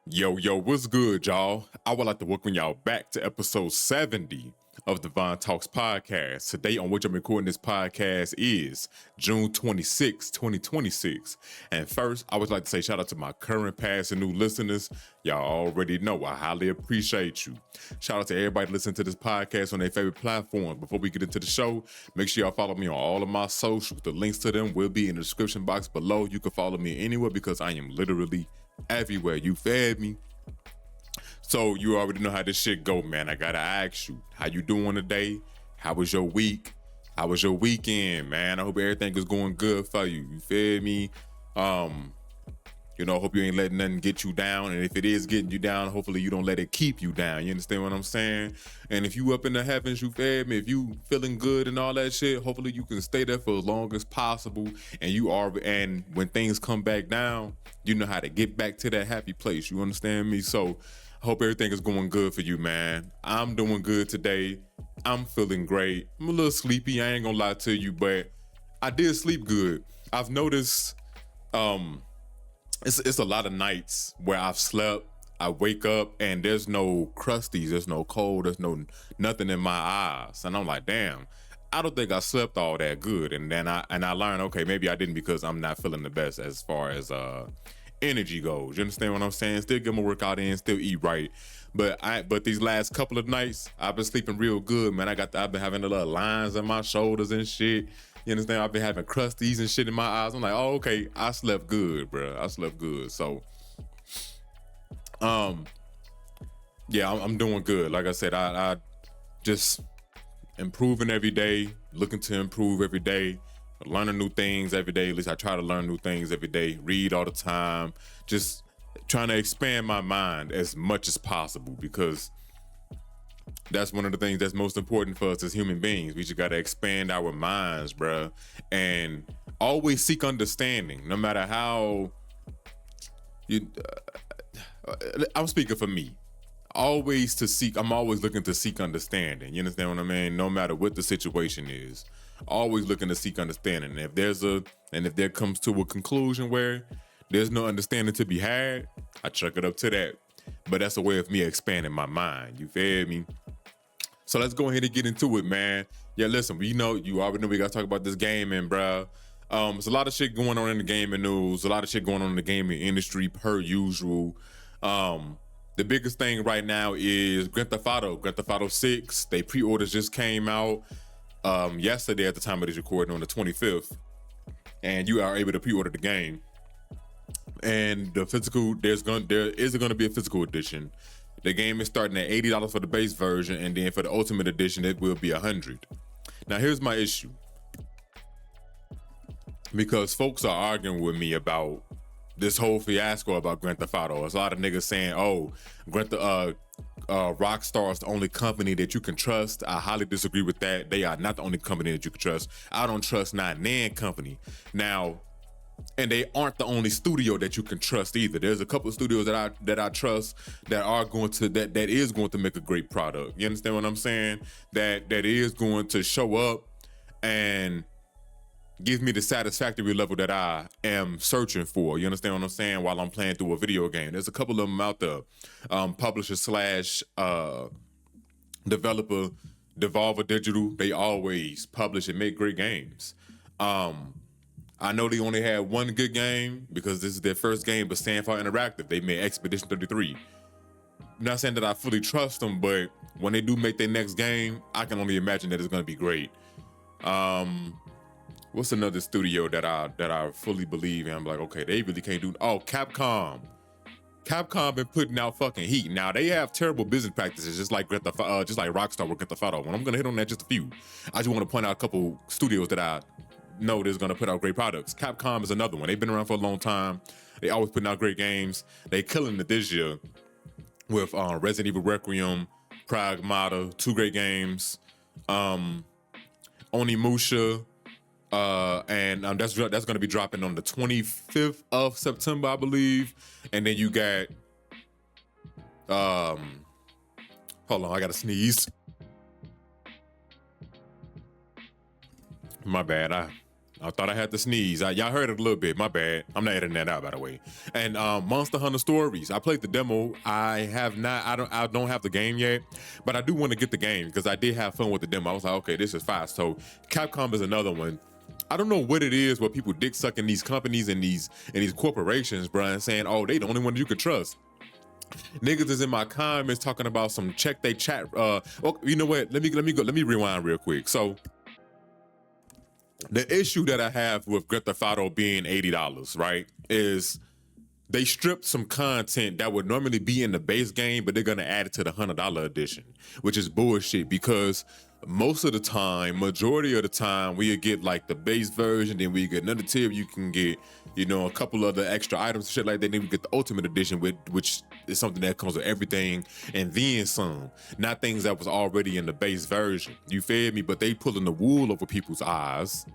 Yo, what's good, y'all? I would like to welcome y'all back to episode 70 of the Von Talks podcast. Today, on which I'm recording this podcast, is June 26, 2026. And first, I would like to say shout out to my current, past, and new listeners. Y'all already know I highly appreciate you. Shout out to everybody listening to this podcast on their favorite platform. Before we get into the show, make sure y'all follow me on all of my socials. The links to them will be in the description box below. You can follow me anywhere because I am literally everywhere. You fed me. So you already know how this shit go, man. I gotta ask you, how you doing today? How was your week? How was your weekend, man? I hope everything is going good for you. You feel me? Hope you ain't letting nothing get you down. And if it is getting you down, hopefully you don't let it keep you down. You understand what I'm saying? And if you up in the heavens, you feel me? If you feeling good and all that shit, hopefully you can stay there for as long as possible. And when things come back down, you know how to get back to that happy place. You understand me? So I hope everything is going good for you, man. I'm doing good today. I'm feeling great. I'm a little sleepy. I ain't gonna lie to you, but I did sleep good. I've noticed, it's a lot of nights where I've slept, I wake up and there's no crusties, there's no cold, there's nothing in my eyes. And I'm like, damn, I don't think I slept all that good. And then I learned, okay, maybe I didn't because I'm not feeling the best as far as energy goes. You understand what I'm saying? Still get my workout in, still eat right. But these last couple of nights, I've been sleeping real good, man. I've been having the little lines in my shoulders and shit. You understand? I've been having crusties and shit in my eyes. I'm like, oh, okay, I slept good, bro. I slept good. So, yeah, I'm doing good. Like I said, I just improving every day, looking to improve every day, learning new things every day. At least I try to learn new things every day, read all the time, just trying to expand my mind as much as possible because that's one of the things that's most important for us as human beings. We just got to expand our minds, bruh, and always seek understanding, no matter how you. I'm speaking for me. I'm always looking to seek understanding. You understand what I mean? No matter what the situation is, always looking to seek understanding. And if there comes to a conclusion where there's no understanding to be had, I chuck it up to that. But that's a way of me expanding my mind. You feel me? So let's go ahead and get into it, man. Yeah, listen, you already know we gotta talk about this gaming, bro. There's a lot of shit going on in the gaming news, a lot of shit going on in the gaming industry per usual. The biggest thing right now is Grand Theft Auto 6. They pre-orders just came out yesterday at the time of this recording on the 25th. And you are able to pre-order the game. And there is going to be a physical edition. The game is starting at $80 for the base version, and then for the ultimate edition, it will be $100. Now, here's my issue. Because folks are arguing with me about this whole fiasco about Grand Theft Auto. There's a lot of niggas saying, oh, Rockstar is the only company that you can trust. I highly disagree with that. They are not the only company that you can trust. I don't trust not Nan company. Now, and they aren't the only studio that you can trust either. There's a couple of studios that I trust that is going to make a great product. You understand what I'm saying? That is going to show up and give me the satisfactory level that I am searching for. You understand what I'm saying? While I'm playing through a video game, there's a couple of them out there. Publisher / developer, Devolver Digital. They always publish and make great games. I know they only had one good game because this is their first game, but Sandfire Interactive, they made Expedition 33. I'm not saying that I fully trust them, but when they do make their next game, I can only imagine that it's going to be great. What's another studio that I fully believe in? I'm like, okay, they really can't do. Oh, Capcom. Capcom been putting out fucking heat. Now they have terrible business practices, just like Rockstar with Grand Theft Auto. And I'm gonna hit on that just a few. I just want to point out a couple studios that I know that's gonna put out great products. Capcom is another one. They've been around for a long time. They always putting out great games. They killing it this year with Resident Evil Requiem, Pragmata, 2 great games. Onimusha. And that's going to be dropping on the 25th of September, I believe. And then you got, hold on, I gotta sneeze. My bad. I thought I had to sneeze. Y'all heard it a little bit. My bad. I'm not editing that out, by the way. And Monster Hunter Stories. I played the demo. I have not. I don't have the game yet, but I do want to get the game because I did have fun with the demo. I was like, okay, this is fast. So Capcom is another one. I don't know what it is, where people dick sucking these companies and these corporations, bro, and saying, oh, they the only one you can trust. Niggas is in my comments talking about some check they chat. You know what? Let me rewind real quick. So the issue that I have with Grand Theft Auto being $80, right, is they stripped some content that would normally be in the base game, but they're gonna add it to the $100 edition, which is bullshit because most of the time, majority of the time, we get like the base version, then we get another tier you can get, you know, a couple other extra items, shit like that. Then we get the ultimate edition, which is something that comes with everything and then some, not things that was already in the base version. You feel me? But they pulling the wool over people's eyes.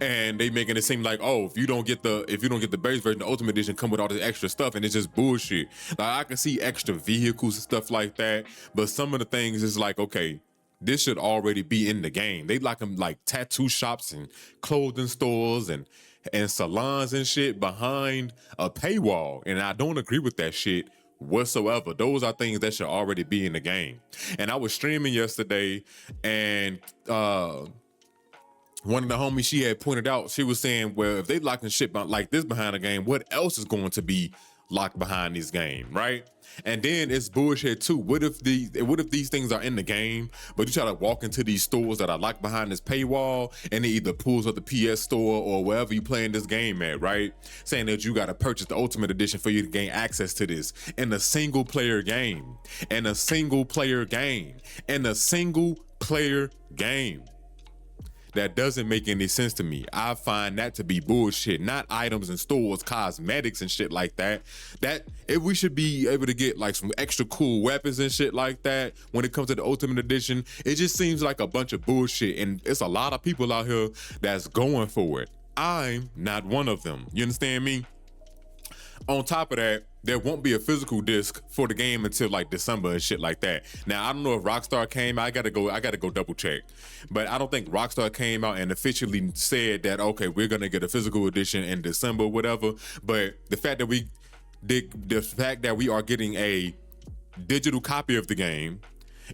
And they making it seem like, oh, if you don't get the base version, the ultimate edition come with all this extra stuff, and it's just bullshit. Like, I can see extra vehicles and stuff like that, but some of the things is like, okay, this should already be in the game. They like them like tattoo shops and clothing stores and salons and shit behind a paywall, and I don't agree with that shit whatsoever. Those are things that should already be in the game. And I was streaming yesterday, and one of the homies, she had pointed out, she was saying, well, if they locking shit like this behind the game, what else is going to be locked behind this game, right? And then it's bullshit too. What if these things are in the game, but you try to walk into these stores that are locked behind this paywall, and it either pulls up the PS store or wherever you playing this game at, right? Saying that you got to purchase the Ultimate Edition for you to gain access to this in a single player game, That doesn't make any sense to me. I find that to be bullshit. Not items in stores, cosmetics and shit like that. That if we should be able to get like some extra cool weapons and shit like that when it comes to the Ultimate Edition, it just seems like a bunch of bullshit. And it's a lot of people out here that's going for it. I'm not one of them. You understand me? On top of that, there won't be a physical disc for the game until like December and shit like that. Now, I don't know if Rockstar came out. I gotta go double check. But I don't think Rockstar came out and officially said that, okay, we're gonna get a physical edition in December or whatever. But the fact that we are getting a digital copy of the game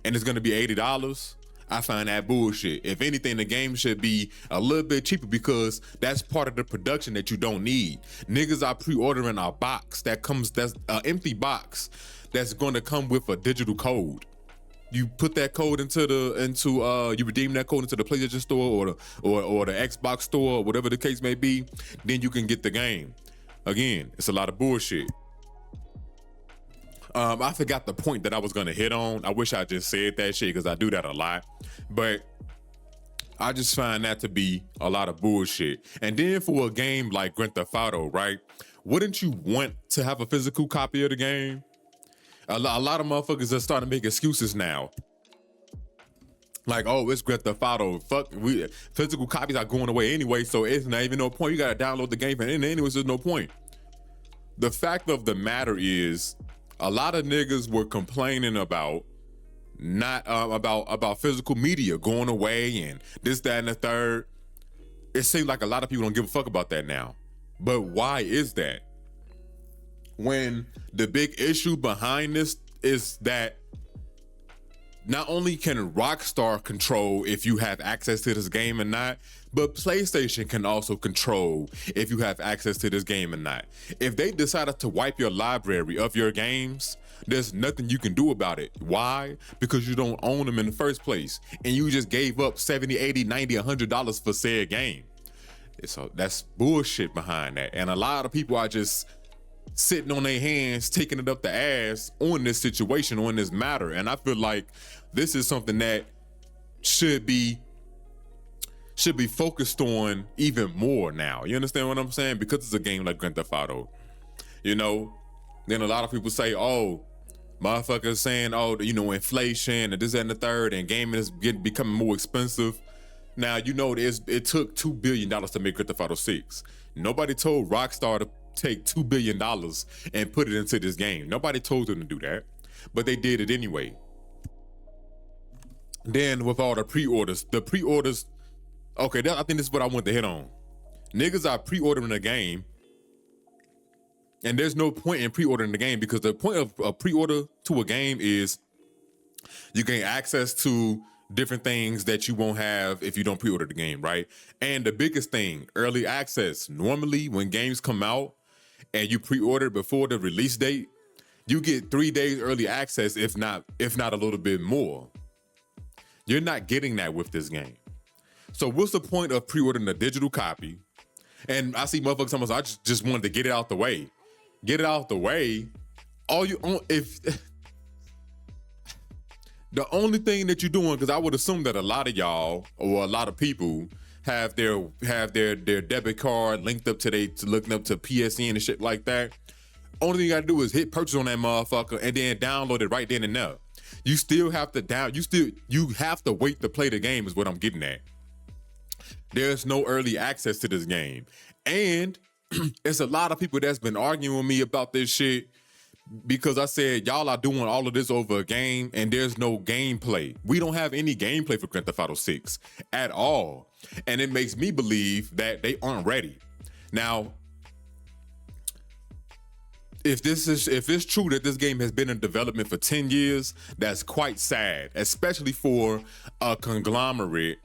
and it's gonna be $80, I find that bullshit. If anything, the game should be a little bit cheaper because that's part of the production that you don't need. Niggas are pre-ordering a box that's an empty box that's gonna come with a digital code. You put that code you redeem that code into the PlayStation store or the Xbox store or whatever the case may be, then you can get the game. Again, it's a lot of bullshit. I forgot the point that I was gonna hit on. I wish I just said that shit because I do that a lot. But I just find that to be a lot of bullshit. And then for a game like Grand Theft Auto, right? Wouldn't you want to have a physical copy of the game? A lot of motherfuckers are starting to make excuses now. Like, oh, it's Grand Theft Auto. Physical copies are going away anyway, so it's not even no point. You gotta download the game, and anyways, there's no point. The fact of the matter is, a lot of niggas were complaining about about physical media going away and this, that, and the third. It seems like a lot of people don't give a fuck about that now. But why is that? When the big issue behind this is that not only can Rockstar control if you have access to this game or not, but PlayStation can also control if you have access to this game or not. If they decided to wipe your library of your games, there's nothing you can do about it. Why? Because you don't own them in the first place. And you just gave up $70, $80, $90, $100 for said game. So that's bullshit behind that. And a lot of people are just sitting on their hands, taking it up the ass on this situation, on this matter. And I feel like this is something that should be focused on even more now. You understand what I'm saying? Because it's a game like Grand Theft Auto. You know, then a lot of people say, oh, motherfuckers saying, oh, you know, inflation and this, that, and the third, and gaming is becoming more expensive. Now, you know, it took $2 billion to make Grand Theft Auto 6. Nobody told Rockstar to take $2 billion and put it into this game. Nobody told them to do that, but they did it anyway. Then with all the pre-orders Okay, I think this is what I want to hit on. Niggas are pre-ordering a game, and there's no point in pre-ordering the game because the point of a pre-order to a game is you gain access to different things that you won't have if you don't pre-order the game, right? And the biggest thing, early access. Normally, when games come out and you pre-order before the release date, you get 3 days early access, if not a little bit more. You're not getting that with this game. So what's the point of pre-ordering a digital copy? And I see motherfuckers talking about, I just wanted to get it out the way. Get it out the way. The only thing that you're doing, because I would assume that a lot of y'all or a lot of people have their debit card linked up to looking up to PSN and shit like that. Only thing you gotta do is hit purchase on that motherfucker and then download it right then and there. You still have to you have to wait to play the game is what I'm getting at. There's no early access to this game. And it's a lot of people that's been arguing with me about this shit because I said, y'all are doing all of this over a game and there's no gameplay. We don't have any gameplay for Grand Theft Auto 6 at all. And it makes me believe that they aren't ready. Now, if it's true that this game has been in development for 10 years, that's quite sad, especially for a conglomerate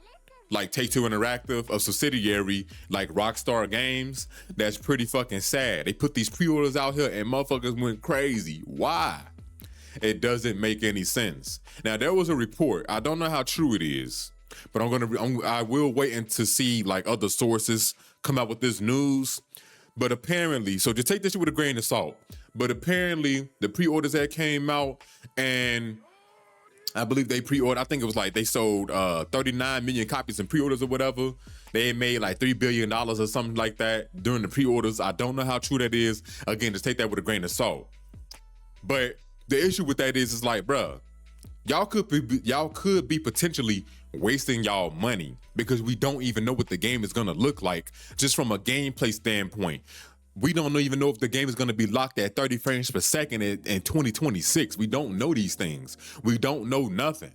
like Take-Two Interactive, a subsidiary like Rockstar Games. That's pretty fucking sad. They put these pre-orders out here and motherfuckers went crazy. Why? It doesn't make any sense. Now, there was a report. I don't know how true it is, but I will wait and to see like other sources come out with this news. But apparently, so just take this shit with a grain of salt. But apparently, the pre-orders that came out, and I believe they pre-ordered, I think it was like they sold 39 million copies in pre-orders or whatever. They made like $3 billion or something like that during the pre-orders. I don't know how true that is. Again, just take that with a grain of salt. But the issue with that is like, bruh, y'all could be potentially wasting y'all money because we don't even know what the game is gonna look like just from a gameplay standpoint. We don't even know if the game is gonna be locked at 30 frames per second in 2026. We don't know these things. We don't know nothing.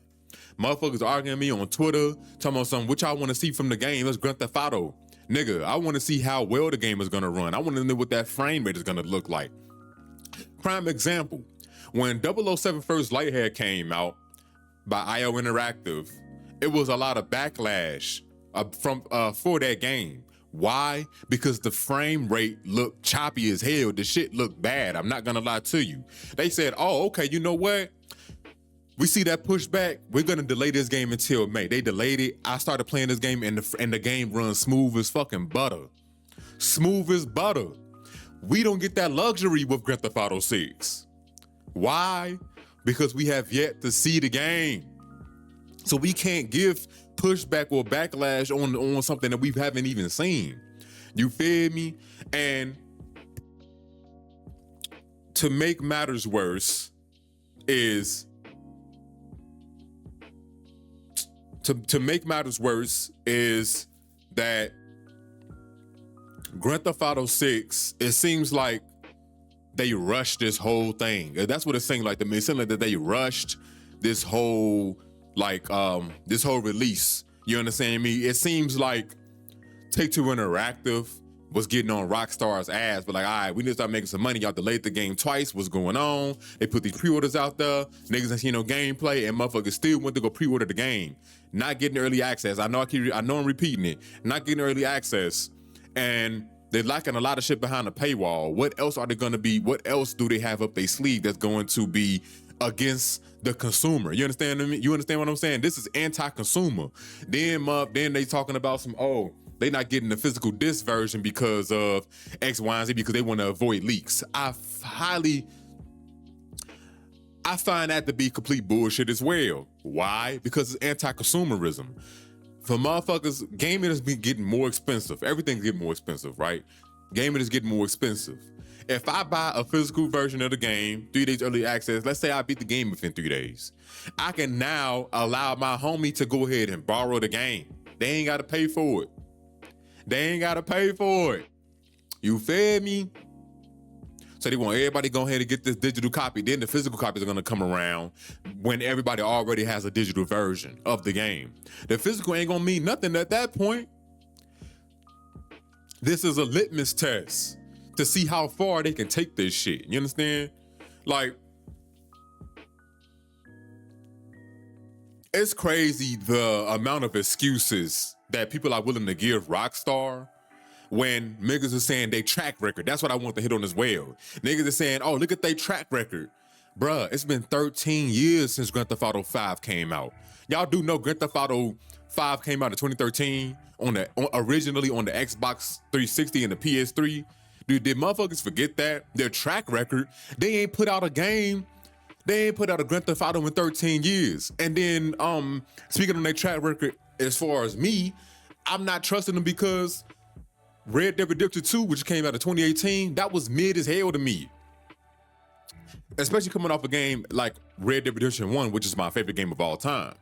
Motherfuckers arguing me on Twitter, talking about something, what y'all wanna see from the game? Let's Grand Theft Auto. Nigga, I wanna see how well the game is gonna run. I wanna know what that frame rate is gonna look like. Prime example, when 007 First Lighthead came out by IO Interactive, it was a lot of backlash for that game. Why? Because the frame rate looked choppy as hell. The shit looked bad. I'm not gonna lie to you. They said, oh, okay, you know what? We see that pushback. We're gonna delay this game until May. They delayed it. I started playing this game and the game runs smooth as fucking butter. Smooth as butter. We don't get that luxury with Grand Theft Auto 6. Why? Because we have yet to see the game. So we can't give pushback or backlash on something that we haven't even seen. You feel me? And to make matters worse is that Grand Theft Auto 6, it seems like they rushed this whole thing. That's what it's saying. Like, it seems like that they rushed this whole release. You understand me? It seems like Take-Two Interactive was getting on Rockstar's ass, but like, all right, we need to start making some money. Y'all delayed the game twice. What's going on? They put these pre-orders out there. Niggas ain't seen no gameplay, and motherfuckers still went to go pre-order the game. Not getting early access. I know I'm repeating it. Not getting early access. And they're lacking a lot of shit behind the paywall. What else are they gonna be? What else do they have up their sleeve that's going to be against the consumer? You understand me? You understand what I'm saying? This is anti-consumer. Then they talking about they not getting the physical disc version because of X, Y, and Z because they want to avoid leaks. I find that to be complete bullshit as well. Why? Because it's anti-consumerism. For motherfuckers, gaming has been getting more expensive. Everything's getting more expensive, right? Gaming is getting more expensive. If I buy a physical version of the game, 3 days early access, let's say I beat the game within 3 days, I can now allow my homie to go ahead and borrow the game. They ain't gotta pay for it. You feel me? So they want everybody to go ahead and get this digital copy. Then the physical copies are going to come around when everybody already has a digital version of the game. The physical ain't going to mean nothing at that point. This is a litmus test to see how far they can take this shit. You understand? Like, it's crazy the amount of excuses that people are willing to give Rockstar when niggas are saying they track record. That's what I want to hit on as well. Niggas are saying, oh, look at their track record. Bruh, it's been 13 years since Grand Theft Auto 5 came out. Y'all do know Grand Theft Auto 5 came out in 2013 originally on the Xbox 360 and the PS3. Dude, did motherfuckers forget that? Their track record, they ain't put out a game. They ain't put out a Grand Theft Auto in 13 years. And then, speaking on their track record, as far as me, I'm not trusting them because Red Dead Redemption 2, which came out in 2018, that was mid as hell to me. Especially coming off a game like Red Dead Redemption 1, which is my favorite game of all time.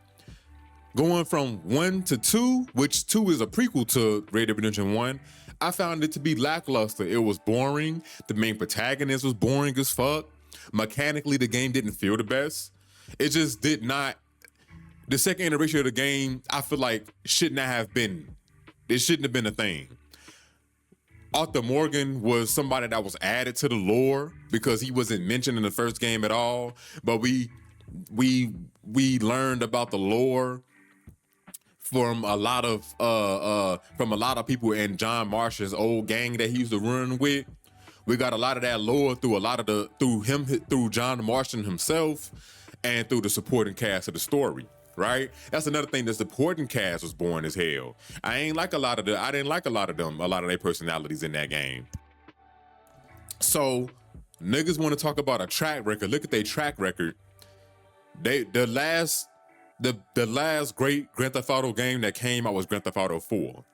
Going from 1 to 2, which 2 is a prequel to Red Dead Redemption 1, I found it to be lackluster. It was boring. The main protagonist was boring as fuck. Mechanically, the game didn't feel the best. It just did not. The second iteration of the game, I feel like should not have been. It shouldn't have been a thing. Arthur Morgan was somebody that was added to the lore because he wasn't mentioned in the first game at all. But we learned about the lore from a lot of people in John Marston's old gang that he used to run with. We got a lot of that lore through John Marston himself and through the supporting cast of the story, right? That's another thing. The supporting cast was boring as hell. I didn't like a lot of their personalities in that game. So niggas want to talk about a track record. Look at their track record. The last great Grand Theft Auto game that came out was Grand Theft Auto 4.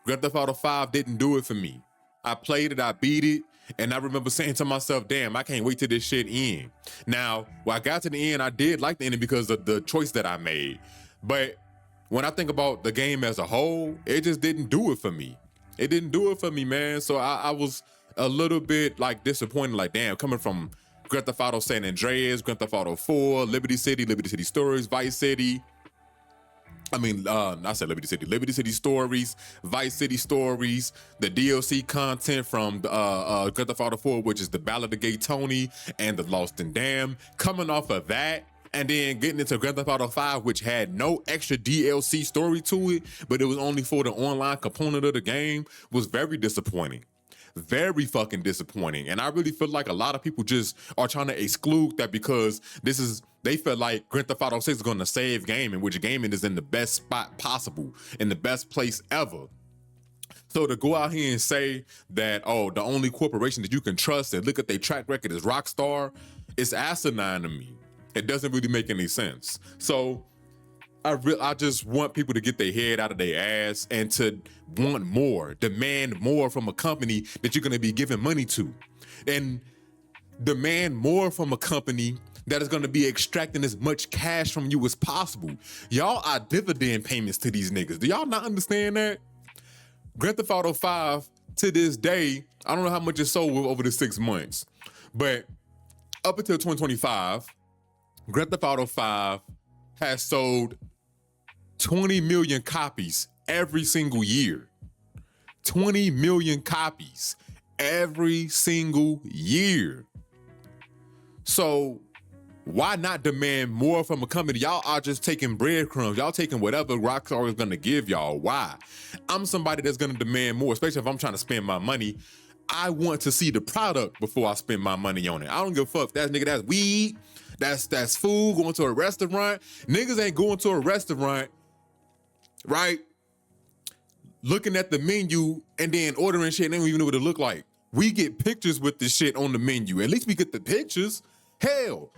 Grand Theft Auto 5 didn't do it for me. I played it, I beat it, and I remember saying to myself, damn, I can't wait till this shit end. Now, when I got to the end, I did like the ending because of the choice that I made. But when I think about the game as a whole, it just didn't do it for me. It didn't do it for me, man. So I was a little bit like disappointed, like, damn, coming from Grand Theft Auto San Andreas, Grand Theft Auto 4, Liberty City Stories, Vice City. I said Liberty City Stories, Vice City Stories, the DLC content from Grand Theft Auto 4, which is the Ballad of Gay Tony and the Lost and Damned. Coming off of that, and then getting into Grand Theft Auto 5, which had no extra DLC story to it, but it was only for the online component of the game, was very disappointing. Very fucking disappointing. And I really feel like a lot of people just are trying to exclude that because they feel like Grand Theft Auto 6 is going to save gaming, which gaming is in the best spot possible, in the best place ever. So to go out here and say that, oh, the only corporation that you can trust and look at their track record is Rockstar, it's asinine to me. It doesn't really make any sense. So I just want people to get their head out of their ass and to want more, demand more from a company that you're going to be giving money to, and demand more from a company that is going to be extracting as much cash from you as possible. Y'all are dividend payments to these niggas. Do y'all not understand that? Grand Theft Auto 5 to this day, I don't know how much it sold over the 6 months, but up until 2025, Grand Theft Auto 5 has sold 20 million copies every single year. 20 million copies every single year. So why not demand more from a company? Y'all are just taking breadcrumbs. Y'all taking whatever Rockstar is gonna give y'all. Why? I'm somebody that's gonna demand more, especially if I'm trying to spend my money. I want to see the product before I spend my money on it. I don't give a fuck if that's weed, that's food, going to a restaurant. Niggas ain't going to a restaurant, right? Looking at the menu and then ordering shit and they don't even know what it look like. We get pictures with the shit on the menu. At least we get the pictures. Hell,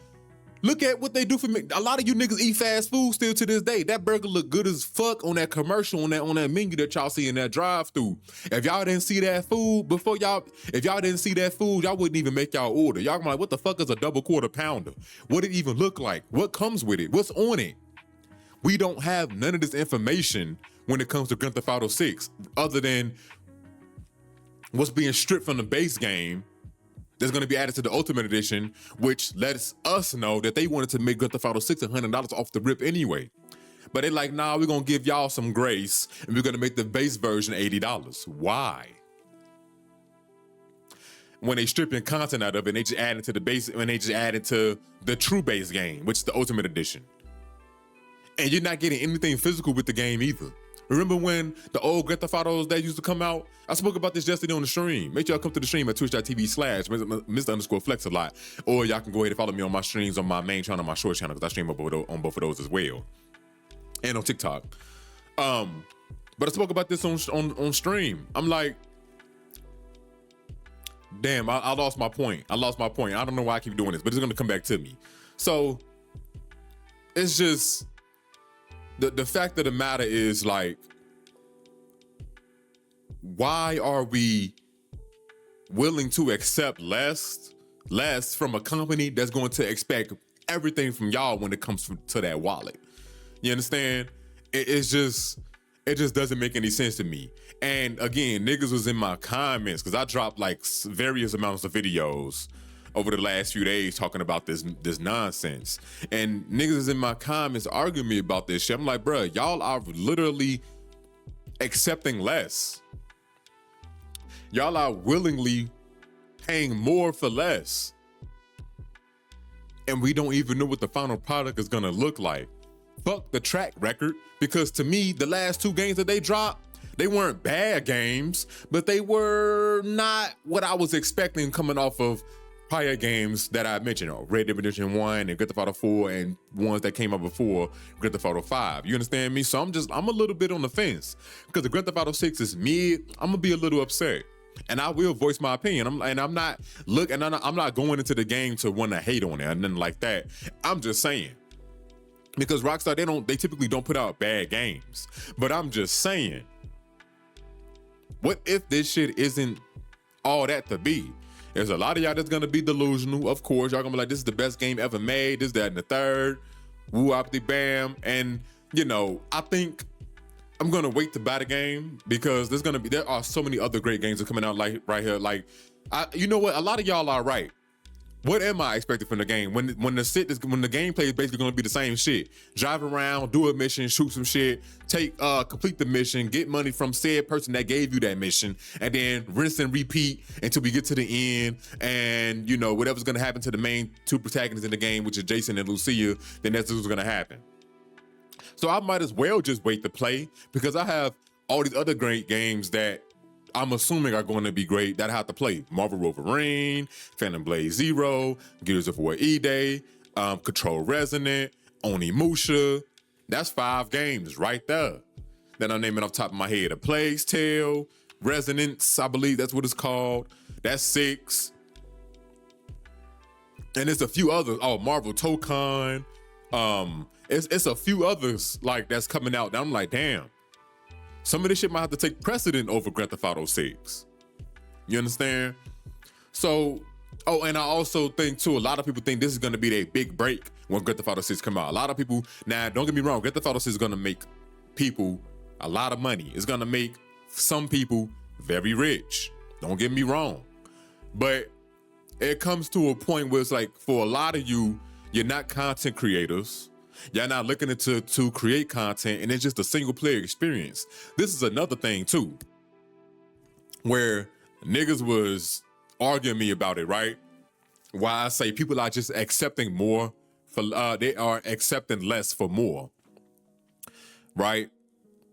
look at what they do for me. A lot of you niggas eat fast food still to this day. That burger look good as fuck on that commercial, on that menu that y'all see in that drive-thru. If y'all didn't see that food y'all wouldn't even make y'all order. Y'all be like, what the fuck is a double quarter pounder? What it even look like? What comes with it? What's on it? We don't have none of this information when it comes to Grand Theft Auto 6, other than what's being stripped from the base game that's going to be added to the Ultimate Edition, which lets us know that they wanted to make Grand Theft Auto 6 $100 off the rip anyway. But they're like, nah, we're going to give y'all some grace, and we're going to make the base version $80. Why? When they stripping content out of it, and they just add it to the base, and they just add it to the true base game, which is the Ultimate Edition. And you're not getting anything physical with the game either. Remember when the old Grand Theft Autos that used to come out? I spoke about this yesterday on the stream. Make sure y'all come to the stream at twitch.tv/Mr_Flex a lot. Or y'all can go ahead and follow me on my streams on my main channel, my short channel, because I stream on both of those as well. And on TikTok. But I spoke about this on stream. I'm like, damn, I lost my point. I don't know why I keep doing this, but it's gonna come back to me. So it's just the fact of the matter is, like, why are we willing to accept less from a company that's going to expect everything from y'all when it comes to that wallet? You understand? It just doesn't make any sense to me. And again, niggas was in my comments because I dropped like various amounts of videos over the last few days talking about this nonsense. And niggas is in my comments arguing me about this shit. I'm like, bruh, y'all are literally accepting less. Y'all are willingly paying more for less. And we don't even know what the final product is gonna look like. Fuck the track record, because to me, the last 2 games that they dropped, they weren't bad games, but they were not what I was expecting coming off of prior games that I mentioned, Red Dead Redemption 1 and Grand Theft Auto 4 and ones that came out before Grand Theft Auto 5. You understand me? So I'm a little bit on the fence because the Grand Theft Auto 6 is mid. I'm gonna be a little upset, and I will voice my opinion. I'm not going into the game to want to hate on it or nothing like that. I'm just saying, because Rockstar, they typically don't put out bad games, but I'm just saying, what if this shit isn't all that to be? There's a lot of y'all that's gonna be delusional. Of course, y'all gonna be like, this is the best game ever made, this, that, and the third, woo-opty-bam. And, you know, I think I'm gonna wait to buy the game because there are so many other great games that are coming out like right here. Like, you know what? A lot of y'all are right. What am I expecting from the game? When the gameplay is basically gonna be the same shit. Drive around, do a mission, shoot some shit, complete the mission, get money from said person that gave you that mission, and then rinse and repeat until we get to the end. And, you know, whatever's gonna happen to the main 2 protagonists in the game, which is Jason and Lucia, then that's what's gonna happen. So I might as well just wait to play, because I have all these other great games that I'm assuming are going to be great that I have to play. Marvel Wolverine, Phantom Blade Zero, Gears of War E-Day, Control Resonant, Onimusha. That's 5 games right there. Then I'm naming off the top of my head. A Plague's Tale, Resonance, I believe that's what it's called. That's 6. And there's a few others. Oh, Marvel Tokon. It's a few others like that's coming out. And I'm like, damn. Some of this shit might have to take precedent over Grand Theft Auto 6. You understand? So, and I also think too, a lot of people think this is gonna be their big break when Grand Theft Auto 6 come out. A lot of people, now don't get me wrong, Grand Theft Auto 6 is gonna make people a lot of money. It's gonna make some people very rich. Don't get me wrong. But it comes to a point where it's like, for a lot of you, you're not content creators. Y'all not looking to create content, and it's just a single player experience. This is another thing too, where niggas was arguing me about it, right? Why I say people are just accepting more for, they are accepting less for more, right?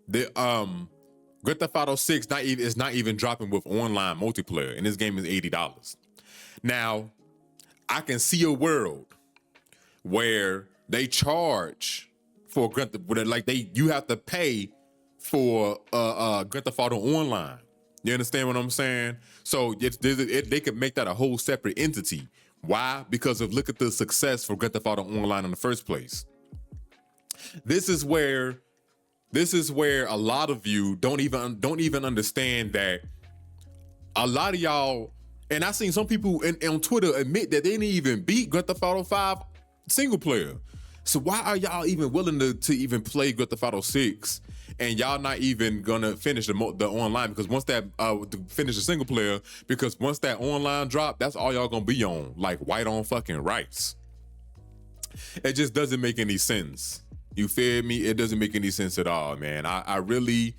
The Grand Theft Auto 6 is not even dropping with online multiplayer, and this game is $80. Now, I can see a world where they charge for you have to pay for Grand Theft Auto Online. You understand what I'm saying? So they could make that a whole separate entity. Why? Because look at the success for Grand Theft Auto Online in the first place. This is where a lot of you don't even understand that a lot of y'all, and I've seen some people on Twitter admit that they didn't even beat Grand Theft Auto 5 single player. So why are y'all even willing to even play Grand Theft Auto 6 and y'all not even gonna finish the online, because once that to finish the single player, because once that online drop, that's all y'all gonna be on, like white on fucking rice. It just doesn't make any sense. You feel me? It doesn't make any sense at all, man. I really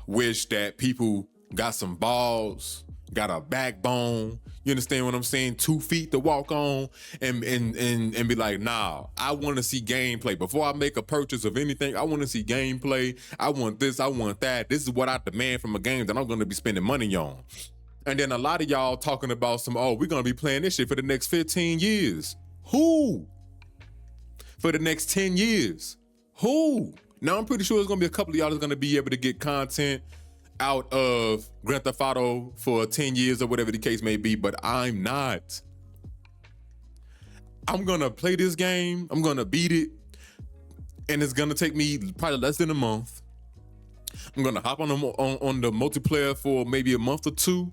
wish that people got some balls, got a backbone. You understand what I'm saying? 2 feet to walk on, and be like, nah, I want to see gameplay. Before I make a purchase of anything, I want to see gameplay. I want this, I want that. This is what I demand from a game that I'm going to be spending money on. And then a lot of y'all talking about we're going to be playing this shit for the next 15 years. Who? For the next 10 years. Who? Now, I'm pretty sure there's going to be a couple of y'all that's going to be able to get content out of Grand Theft Auto for 10 years or whatever the case may be, but I'm not. I'm going to play this game. I'm going to beat it. And it's going to take me probably less than a month. I'm going to hop on the multiplayer for maybe a month or two,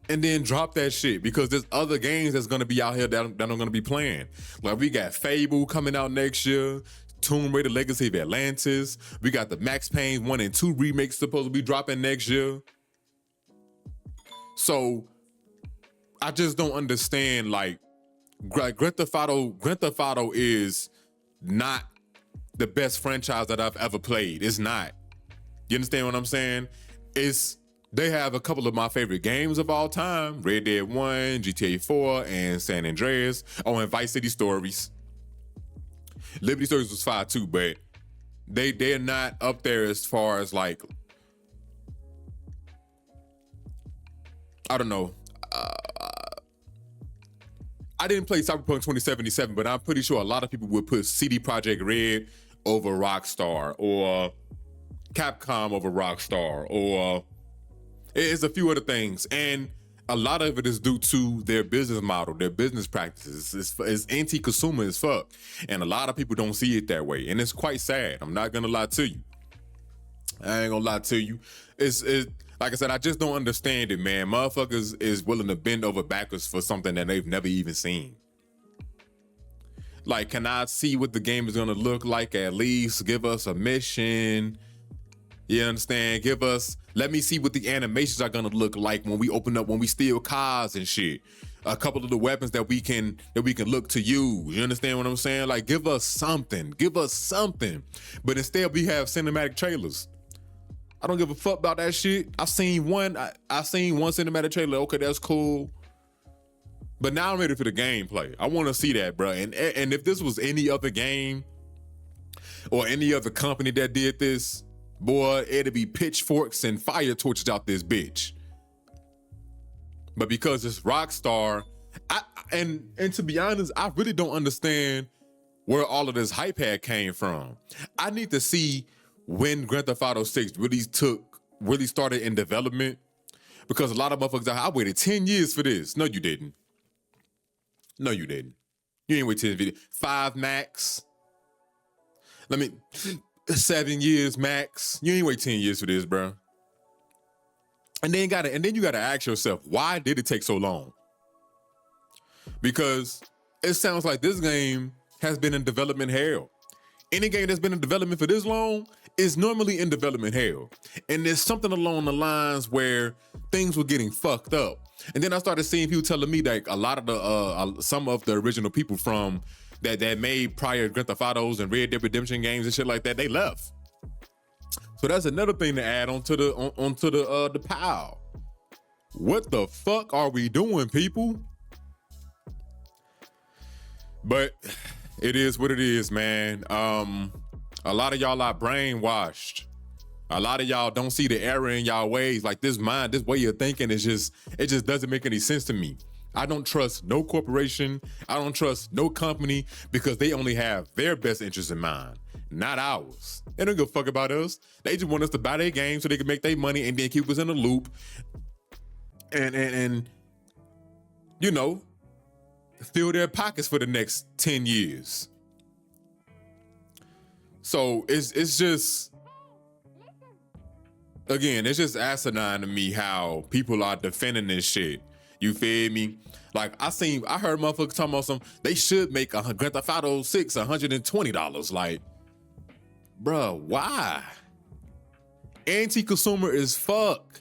and then drop that shit, because there's other games that's going to be out here that I'm going to be playing. Like, we got Fable coming out next year, Tomb Raider Legacy of Atlantis. We got the Max Payne 1 and 2 remakes supposed to be dropping next year. So I just don't understand, like, Grand Theft Auto is not the best franchise that I've ever played. It's not. You understand what I'm saying? They have a couple of my favorite games of all time: Red Dead 1, GTA 4, and San Andreas. Oh, and Vice City Stories. Liberty Stories was fire too, but they're not up there as far as, like, I don't know. I didn't play Cyberpunk 2077, but I'm pretty sure a lot of people would put CD Projekt Red over Rockstar, or Capcom over Rockstar, or it's a few other things. And a lot of it is due to their business model, their business practices. It's anti-consumer as fuck. And a lot of people don't see it that way. And it's quite sad. I'm not gonna lie to you. I ain't gonna lie to you. It's like I said, I just don't understand it, man. Motherfuckers is willing to bend over backwards for something that they've never even seen. Like, can I see what the game is gonna look like at least? Give us a mission. You understand? Let me see what the animations are gonna look like when we open up, when we steal cars and shit. A couple of the weapons that we can look to use. You understand what I'm saying? Like, give us something. But instead we have cinematic trailers. I don't give a fuck about that shit. I've seen one cinematic trailer. Okay, that's cool. But now I'm ready for the gameplay. I want to see that, bro. And if this was any other game or any other company that did this, boy, it'd be pitchforks and fire torches out this bitch. But because it's Rockstar, and to be honest, I really don't understand where all of this hype had came from. I need to see when Grand Theft Auto 6 really started in development, because a lot of motherfuckers, I waited 10 years for this. No, you didn't. You ain't wait 10 years. 5 max. 7 years max. You ain't wait 10 years for this, bro. And then you gotta ask yourself, why did it take so long? Because it sounds like this game has been in development hell. Any game that's been in development for this long is normally in development hell. And there's something along the lines where things were getting fucked up. And then I started seeing people telling me that a lot of the some of the original people from that made prior Grand Theft Autos and Red Dead Redemption games and shit like that, they left. So that's another thing to add onto the pile. What the fuck are we doing, people? But it is what it is, man. A lot of y'all are brainwashed. A lot of y'all don't see the error in y'all ways. Like, this way of thinking it just doesn't make any sense to me. I don't trust no corporation. I don't trust no company, because they only have their best interests in mind, not ours. They don't give a fuck about us. They just want us to buy their games so they can make their money and then keep us in a loop. And you know, fill their pockets for the next 10 years. So it's just, again, it's just asinine to me how people are defending this shit. You feel me? Like, I heard motherfuckers talking about they should make a Grand Theft Auto 6 $120. Like, Bruh, why? Anti-consumer as fuck.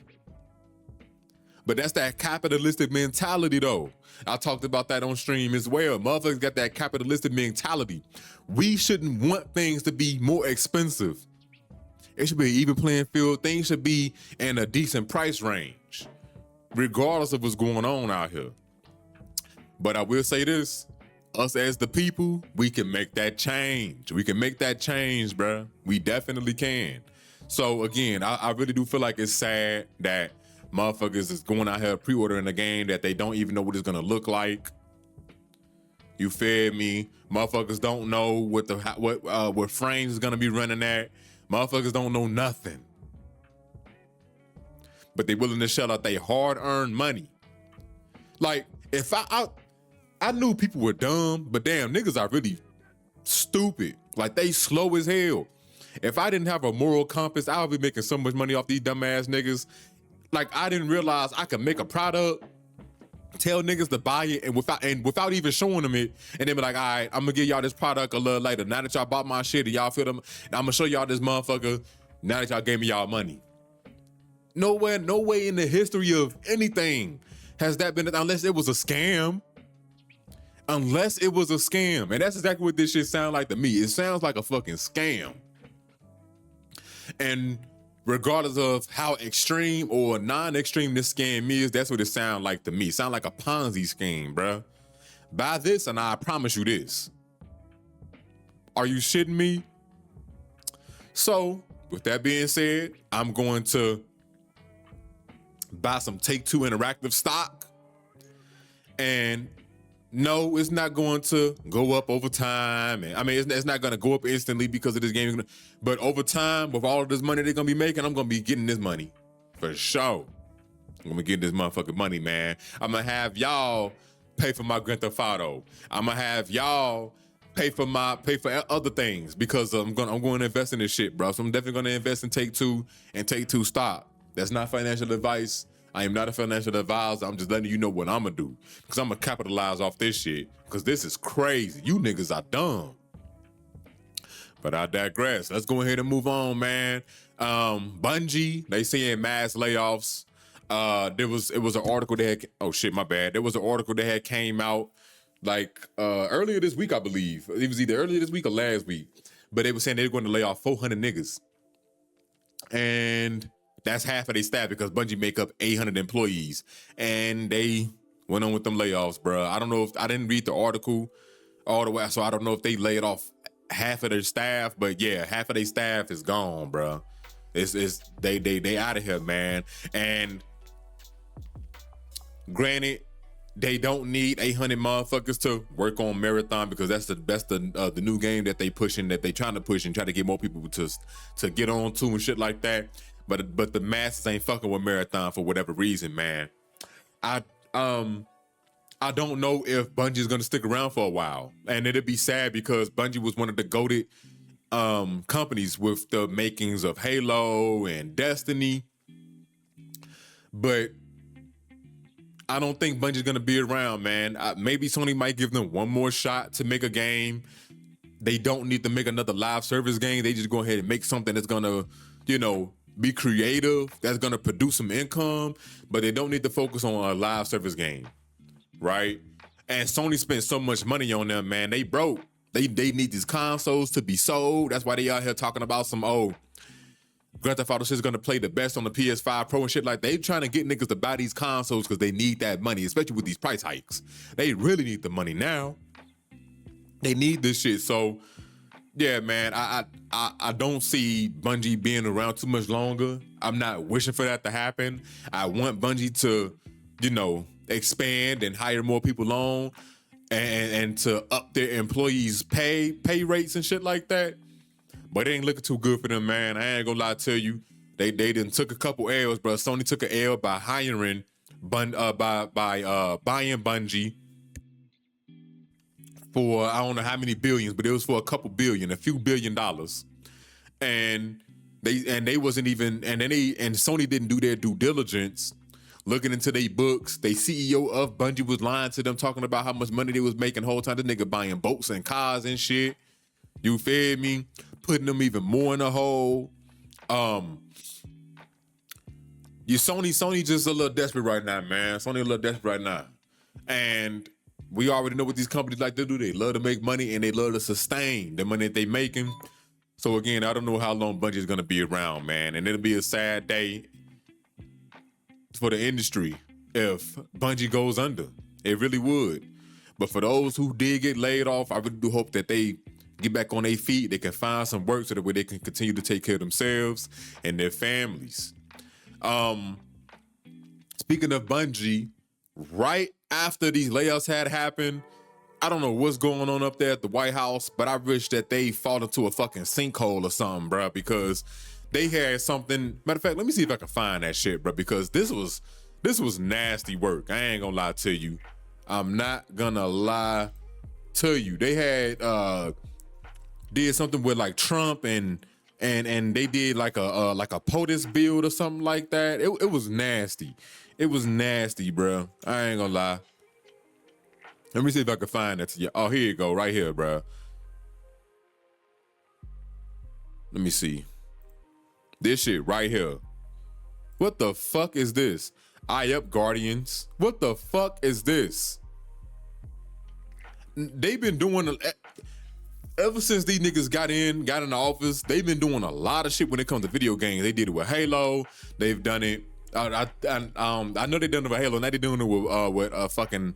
But that's that capitalistic mentality though. I talked about that on stream as well. Motherfuckers got that capitalistic mentality. We shouldn't want things to be more expensive. It should be an even playing field. Things should be in a decent price range, regardless of what's going on out here. But I will say this, us as the people, we can make that change. We can make that change, bruh. We definitely can. So again, I really do feel like it's sad that motherfuckers is going out here pre-ordering a game that they don't even know what it's gonna look like. You feel me? Motherfuckers don't know what frames is gonna be running at. Motherfuckers don't know nothing. But they willing to shell out their hard-earned money. Like, if I knew people were dumb, but damn, niggas are really stupid. Like, they slow as hell. If I didn't have a moral compass, I would be making so much money off these dumbass niggas. Like, I didn't realize I could make a product, tell niggas to buy it, and without even showing them it, and then be like, all right, I'm gonna give y'all this product a little later. Now that y'all bought my shit and y'all feel them, and I'm gonna show y'all this motherfucker. Now that y'all gave me y'all money. No way in the history of anything has that been, unless it was a scam. Unless it was a scam. And that's exactly what this shit sounds like to me. It sounds like a fucking scam. And regardless of how extreme or non-extreme this scam is, that's what it sounds like to me. It sounds like a Ponzi scheme, bruh. Buy this and I promise you this. Are you shitting me? So, with that being said, I'm going to buy some Take-Two Interactive stock. And no, it's not going to go up over time. And I mean, it's not going to go up instantly because of this game. But over time, with all of this money they're going to be making, I'm going to be getting this money. For sure. I'm going to get this motherfucking money, man. I'm going to have y'all pay for my Grand Theft Auto. I'm going to have y'all pay for other things because I'm going to invest in this shit, bro. So I'm definitely going to invest in Take-Two and Take-Two stock. That's not financial advice. I am not a financial advisor. I'm just letting you know what I'm gonna do. Because I'm gonna capitalize off this shit. Because this is crazy. You niggas are dumb. But I digress. Let's go ahead and move on, man. Bungie, they saying mass layoffs. It was an article that had, oh shit, my bad. There was an article that had came out like earlier this week, I believe. It was either earlier this week or last week. But they were saying they were going to lay off 400 niggas. And that's half of their staff because Bungie make up 800 employees. And they went on with them layoffs, bro. I don't know if, I didn't read the article all the way, so I don't know if they laid off half of their staff, but yeah, half of their staff is gone, bro. They out of here, man. And granted, they don't need 800 motherfuckers to work on Marathon because that's the new game that they pushing, that they trying to push and try to get more people to get on to and shit like that. But the masses ain't fucking with Marathon for whatever reason, man. I don't know if Bungie's gonna stick around for a while, and it'd be sad because Bungie was one of the goated companies with the makings of Halo and Destiny, but I don't think Bungie's gonna be around, man. Maybe Sony might give them one more shot to make a game. They don't need to make another live service game. They just go ahead and make something that's gonna, be creative, that's gonna produce some income, but they don't need to focus on a live service game, right? And Sony spent so much money on them, man. They broke. They need these consoles to be sold. That's why they out here talking about some, Grand Theft Auto shit's gonna play the best on the PS5 Pro and shit like that. They trying to get niggas to buy these consoles because they need that money, especially with these price hikes. They really need the money now. They need this shit. So yeah, man, I don't see Bungie being around too much longer. I'm not wishing for that to happen. I want Bungie to, expand and hire more people on and to up their employees' pay rates and shit like that. But it ain't looking too good for them, man. I ain't gonna lie to you. They done took a couple L's, bro. Sony took an L by hiring buying Bungie for I don't know how many billions, but it was for a few billion dollars. And they wasn't even, and Sony didn't do their due diligence looking into their books. They CEO of Bungie was lying to them, talking about how much money they was making the whole time. This nigga buying boats and cars and shit. You feel me? putting them even more in a hole. Sony just a little desperate right now, man. Sony a little desperate right now. And we already know what these companies like to do. They love to make money and they love to sustain the money that they making. So again, I don't know how long Bungie is gonna be around, man. And it'll be a sad day for the industry if Bungie goes under. It really would. But for those who did get laid off, I really do hope that they get back on their feet. They can find some work so that way they can continue to take care of themselves and their families. Speaking of Bungie, right after these layoffs had happened, I don't know what's going on up there at the White House, but I wish that they fall into a fucking sinkhole or something, bro, because they had something. Matter of fact, let me see if I can find that shit, bro, because this was nasty work. I ain't gonna lie to you. I'm not gonna lie to you. They had did something with like Trump and they did like a POTUS build or something like that. It was nasty. It was nasty, bro. I ain't gonna lie. Let me see if I can find that to you. Oh, here you go, right here, bro. Let me see. This shit right here. What the fuck is this? Up Guardians. What the fuck is this? They've been doing ever since these niggas got in the office. They've been doing a lot of shit when it comes to video games. They did it with Halo. They've done it. I know they done it with Halo. Now they doing it with fucking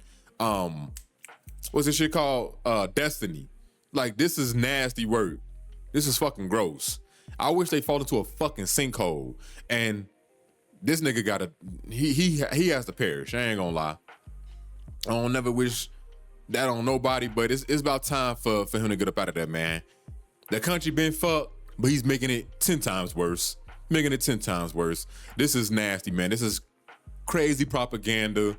what's this shit called? Destiny. Like, this is nasty work. This is fucking gross. I wish they fall into a fucking sinkhole. And this nigga he has to perish. I ain't gonna lie. I don't never wish that on nobody, but it's about time for him to get up out of there, man. The country been fucked, but he's making it 10 times worse. Making it 10 times worse. This is nasty, man. This is crazy propaganda.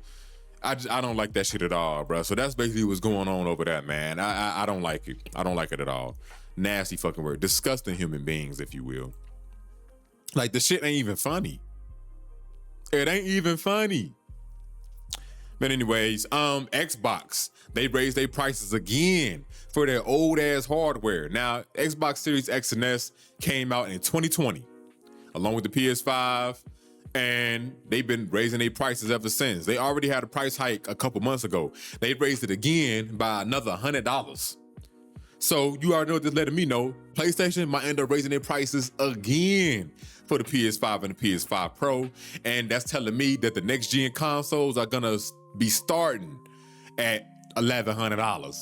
I don't like that shit at all, bro. So that's basically what's going on over there, man. I don't like it. I don't like it at all. Nasty fucking word. Disgusting human beings, if you will. Like, the shit ain't even funny. It ain't even funny. But anyways, Xbox, they raised their prices again for their old ass hardware. Now, Xbox Series X and S came out in 2020, along with the PS5, and they've been raising their prices ever since. They already had a price hike a couple months ago. They raised it again by another $100. So you already know what this letting me know. PlayStation might end up raising their prices again for the PS5 and the PS5 Pro. And that's telling me that the next gen consoles are gonna be starting at $1,100.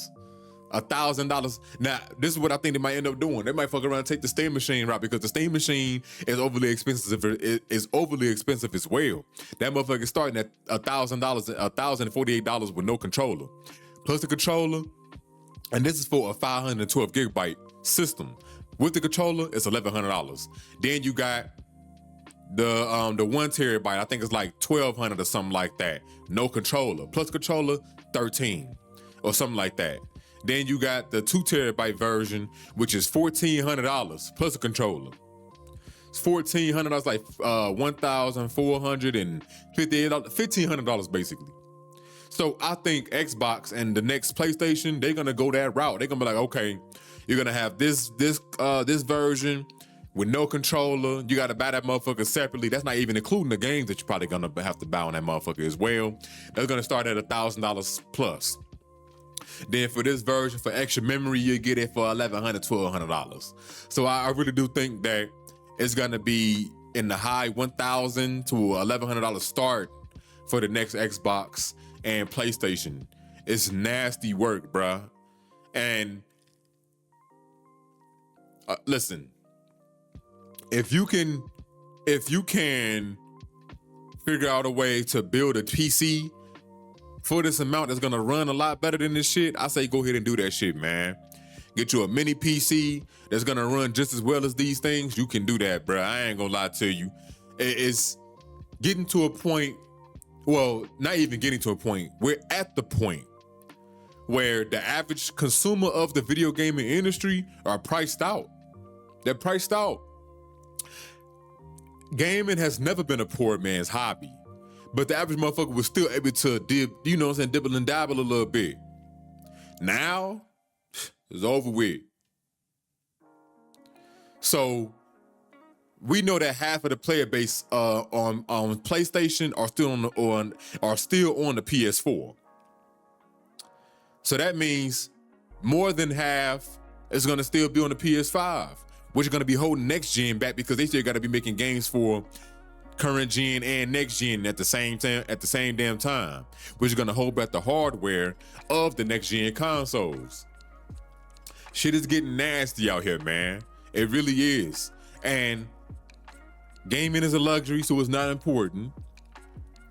$1,000. Now, this is what I think they might end up doing. They might fuck around and take the Steam Machine route, because the Steam Machine is overly expensive. It is overly expensive as well. That motherfucker is starting at $1,000, $1,048 with no controller. Plus the controller, and this is for a 512 gigabyte system. With the controller, it's $1,100. Then you got the 1 terabyte. I think it's like $1,200 or something like that. No controller. Plus controller, $13 or something like that. Then you got the 2 terabyte version, which is $1,400 plus a controller. It's $1,400, like $1,458, $1,500 basically. So I think Xbox and the next PlayStation, they're gonna go that route. They're gonna be like, okay, you're gonna have this version with no controller. You gotta buy that motherfucker separately. That's not even including the games that you're probably gonna have to buy on that motherfucker as well. That's gonna start at $1,000 plus. Then for this version, for extra memory, you get it for $1,100, $1,200. So I really do think that it's gonna be in the high $1,000 to $1,100 start for the next Xbox and PlayStation. It's nasty work, bruh. And listen, if you can figure out a way to build a PC for this amount that's gonna run a lot better than this shit, I say go ahead and do that shit, man. Get you a mini PC that's gonna run just as well as these things. You can do that, bro. I ain't gonna lie to you. It's getting to a point, well, not even getting to a point. We're at the point where the average consumer of the video gaming industry are priced out. They're priced out. Gaming has never been a poor man's hobby. But the average motherfucker was still able to dibble and dabble a little bit. Now, it's over with. So we know that half of the player base on PlayStation are still on the PS4. So that means more than half is going to still be on the PS5, which is going to be holding next gen back because they still got to be making games for current gen and next gen at the same damn time, which is going to hold back the hardware of the next gen consoles. Shit is getting nasty out here, man. It really is. And gaming is a luxury, so it's not important.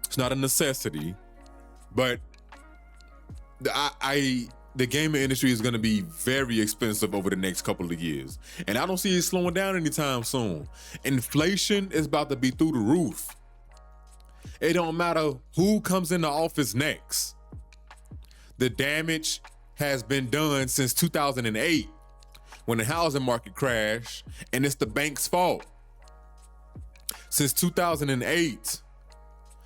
It's not a necessity. But the gaming industry is going to be very expensive over the next couple of years. And I don't see it slowing down anytime soon. Inflation is about to be through the roof. It don't matter who comes in the office next. The damage has been done since 2008 when the housing market crashed, and it's the bank's fault. Since 2008.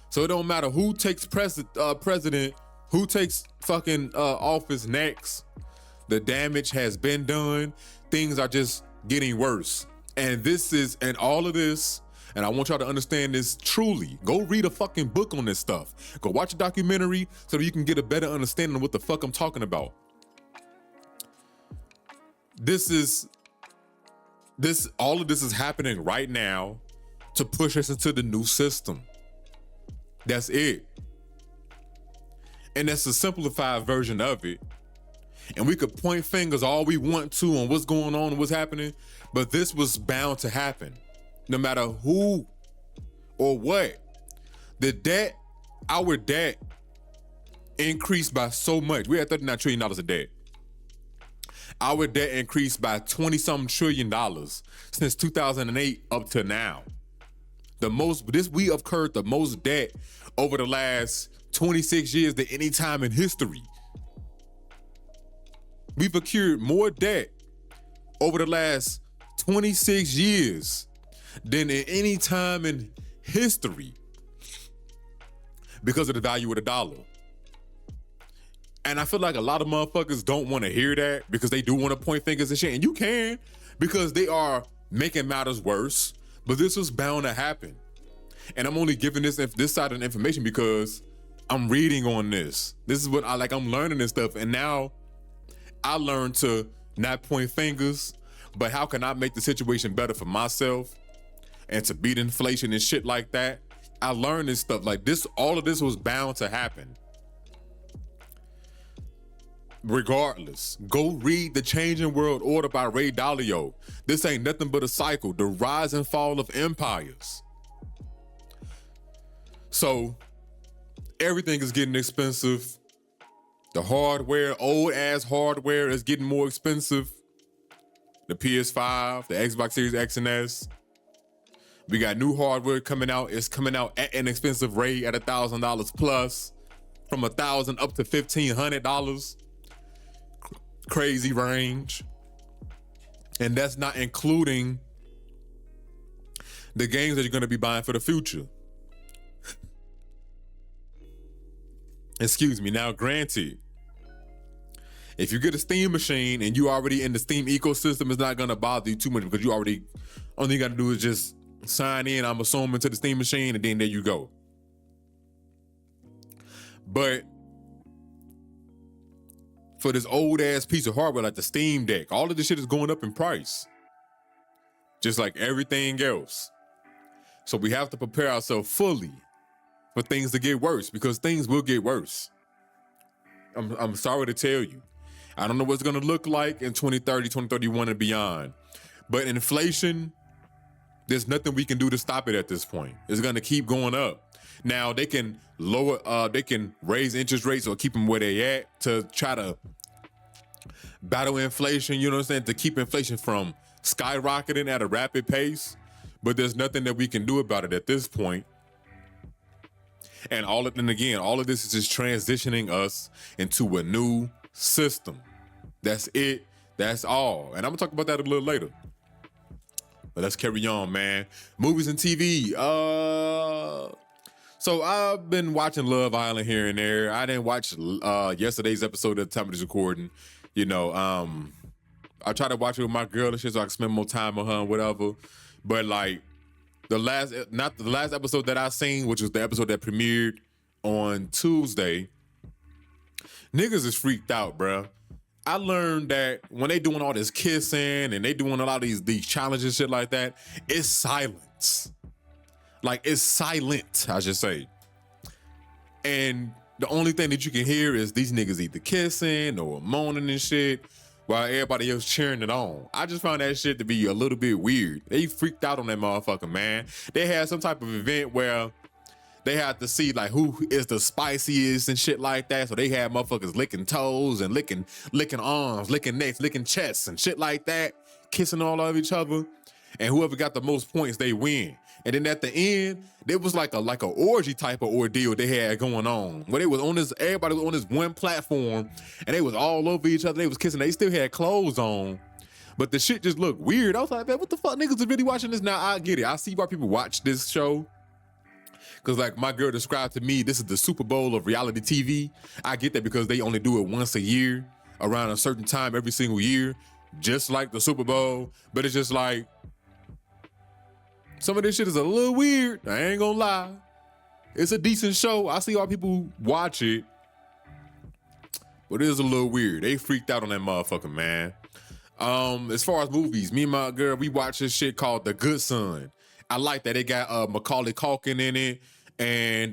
So it don't matter who takes president, who takes fucking office next. The damage has been done. Things are just getting worse. And all of this, and I want y'all to understand this truly. Go read a fucking book on this stuff. Go watch a documentary so that you can get a better understanding of what the fuck I'm talking about. All of this is happening right now to push us into the new system. That's it. And that's a simplified version of it. And we could point fingers all we want to on what's going on and what's happening, but this was bound to happen. No matter who or what. Our debt increased by so much. We had $39 trillion of debt. Our debt increased by 20-something trillion dollars since 2008 up to now. We have incurred the most debt over the last 26 years than any time in history. We've accrued more debt over the last 26 years than in any time in history because of the value of the dollar. And I feel like a lot of motherfuckers don't want to hear that because they do want to point fingers and shit. And you can, because they are making matters worse. But this was bound to happen. And I'm only giving this side of the information because I'm reading on this. This is what I'm learning this stuff. And now I learned to not point fingers, but how can I make the situation better for myself and to beat inflation and shit like that? I learned this stuff like this. All of this was bound to happen. Regardless, go read The Changing World Order by Ray Dalio. This ain't nothing but a cycle, the rise and fall of empires. So everything is getting expensive. The hardware, old ass hardware is getting more expensive. The PS5, the Xbox Series X and S. We got new hardware coming out. It's coming out at an expensive rate at $1,000 plus, from $1,000 up to $1,500. Crazy range. And that's not including the games that you're going to be buying for the future. Excuse me. Now, granted, if you get a Steam machine and you already in the Steam ecosystem, it's not going to bother you too much because only you got to do is just sign in, I'm assuming, to the Steam machine, and then there you go. But for this old ass piece of hardware like the Steam Deck, all of this shit is going up in price. Just like everything else. So we have to prepare ourselves fully for things to get worse, because things will get worse. I'm sorry to tell you. I don't know what it's gonna look like in 2030, 2031 and beyond. But inflation, there's nothing we can do to stop it at this point. It's gonna keep going up. Now they can they can raise interest rates or keep them where they at to try to battle inflation, you know what I'm saying? To keep inflation from skyrocketing at a rapid pace. But there's nothing that we can do about it at this point. And all of this is just transitioning us into a new system. That's it. That's all. And I'm gonna talk about that a little later. But let's carry on, man. Movies and TV. So I've been watching Love Island here and there. I didn't watch yesterday's episode at the time of this recording. You know, I try to watch it with my girl and shit so I can spend more time with her and whatever. But like not the last episode that I seen, which was the episode that premiered on Tuesday, niggas is freaked out, bruh. I learned that when they doing all this kissing and they doing a lot of these challenges and shit like that, it's silence. Like, it's silent, I should say. And the only thing that you can hear is these niggas either kissing or moaning and shit while everybody else cheering it on. I just found that shit to be a little bit weird. They freaked out on that motherfucker, man. They had some type of event where they had to see like who is the spiciest and shit like that. So they had motherfuckers licking toes and licking arms, licking necks, licking chests and shit like that, kissing all of each other. And whoever got the most points, they win. And then at the end, there was like a orgy type of ordeal they had going on. Where they was on this, everybody was on this one platform and they was all over each other. They was kissing. They still had clothes on. But the shit just looked weird. I was like, man, what the fuck niggas is really watching this? Now I get it. I see why people watch this show. Cause like my girl described to me, this is the Super Bowl of reality TV. I get that because they only do it once a year, around a certain time every single year, just like the Super Bowl. But it's just like, some of this shit is a little weird. I ain't gonna lie. It's a decent show. I see why people watch it. But it is a little weird. They freaked out on that motherfucker, man. As far as movies, me and my girl, we watch this shit called The Good Son. I like that. They got Macaulay Culkin in it. And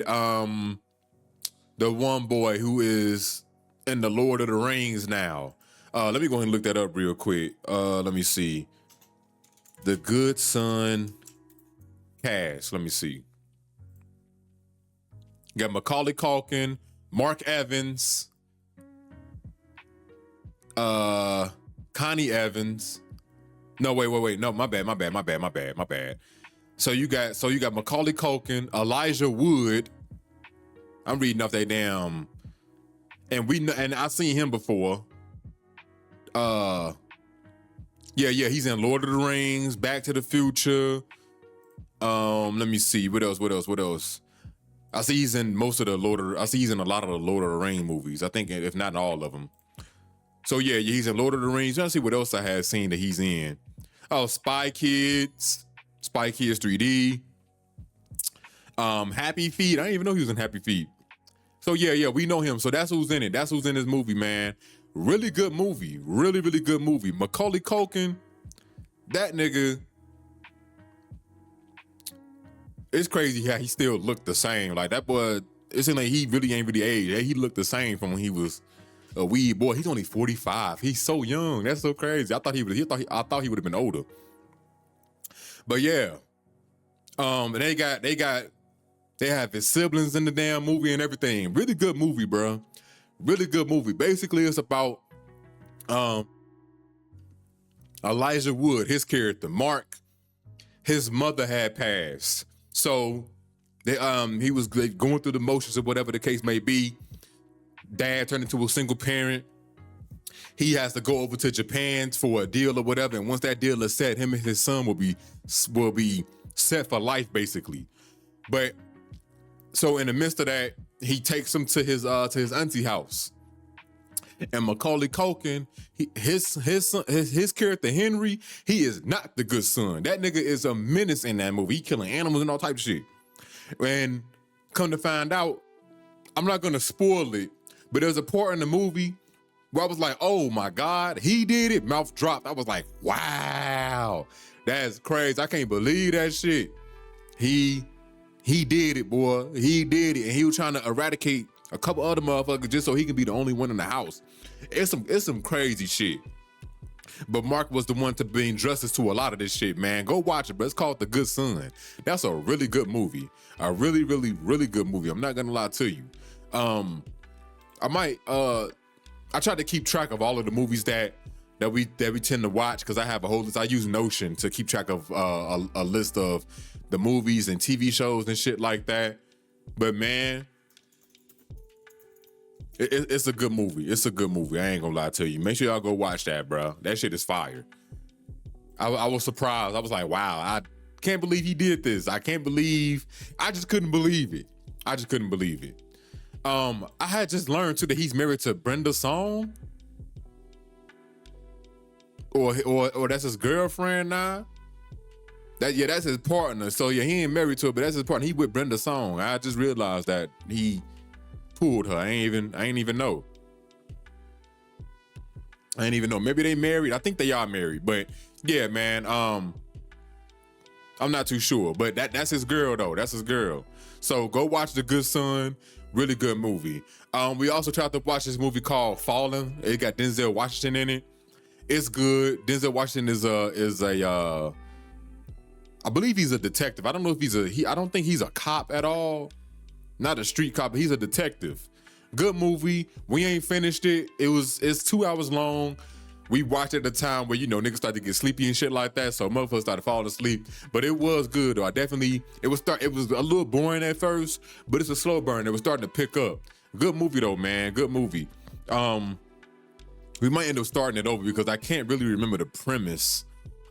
the one boy who is in the Lord of the Rings now. Let me go ahead and look that up real quick. Let me see. The Good Son cast. Let me see. Got Macaulay Culkin, Mark Evans, Connie Evans. No, wait. No, my bad. So you got Macaulay Culkin, Elijah Wood. I'm reading off that damn. And I've seen him before. Yeah, he's in Lord of the Rings, Back to the Future. Let me see. What else? I see he's in most of the he's in a lot of the Lord of the Rings movies. I think if not in all of them. So yeah, he's in Lord of the Rings. Let's see what else I had seen that he's in. Oh, Spy Kids 3D. Happy Feet. I didn't even know he was in Happy Feet. So yeah, we know him. So that's who's in it. That's who's in this movie, man. Really good movie. Really good movie. Macaulay Culkin, that nigga. It's crazy how he still looked the same. Like that boy, it seemed like he really ain't really aged. He looked the same from when he was a wee boy. He's only 45. He's so young. That's so crazy. I thought he would have been older. But yeah, and they have his siblings in the damn movie and everything. Really good movie, bro. Really good movie. Basically, it's about Elijah Wood, his character, Mark. His mother had passed. So he was going through the motions of whatever the case may be. Dad turned into a single parent. He has to go over to Japan for a deal or whatever. And once that deal is set, him and his son will be set for life, basically. But so in the midst of that, he takes him to his auntie house. And Macaulay Culkin, his character Henry, he is not the good son. That nigga is a menace in that movie. He killing animals and all types of shit. And come to find out, I'm not gonna spoil it, but there's a part in the movie where I was like, oh my God, he did it. Mouth dropped. I was like, wow, that's crazy. I can't believe that shit. He did it, boy. He did it. And he was trying to eradicate a couple other motherfuckers just so he can be the only one in the house. It's some crazy shit. But Mark was the one to bring justice to a lot of this shit, man. Go watch it, bro. It's called The Good Son. That's a really good movie. A really good movie. I'm not gonna lie to you. I try to keep track of all of the movies that we tend to watch because I have a whole list. I use Notion to keep track of a list of the movies and TV shows and shit like that. But man, it's a good movie. It's a good movie. I ain't gonna lie to you. Make sure y'all go watch that, bro. That shit is fire. I was surprised. I was like, wow, I can't believe he did this. I just couldn't believe it. I had just learned too that he's married to Brenda Song. or that's his girlfriend now. That's his partner. So yeah, he ain't married to her, but that's his partner. He with Brenda Song. I just realized that he pulled her. I ain't even know. Maybe they married. I think they are married. But yeah, man. I'm not too sure. But that's his girl though. That's his girl. So go watch The Good Son. Really good movie. We also tried to watch this movie called Fallen. It got Denzel Washington in it. It's good. Denzel Washington is a I believe he's a detective. I don't know if I don't think he's a cop at all. Not a street cop, but he's a detective. Good movie. We ain't finished it. It's 2 hours long. We watched at the time where, niggas started to get sleepy and shit like that. So motherfuckers started falling asleep. But it was good though. It was a little boring at first, but it's a slow burn. It was starting to pick up. Good movie though, man. Good movie. We might end up starting it over because I can't really remember the premise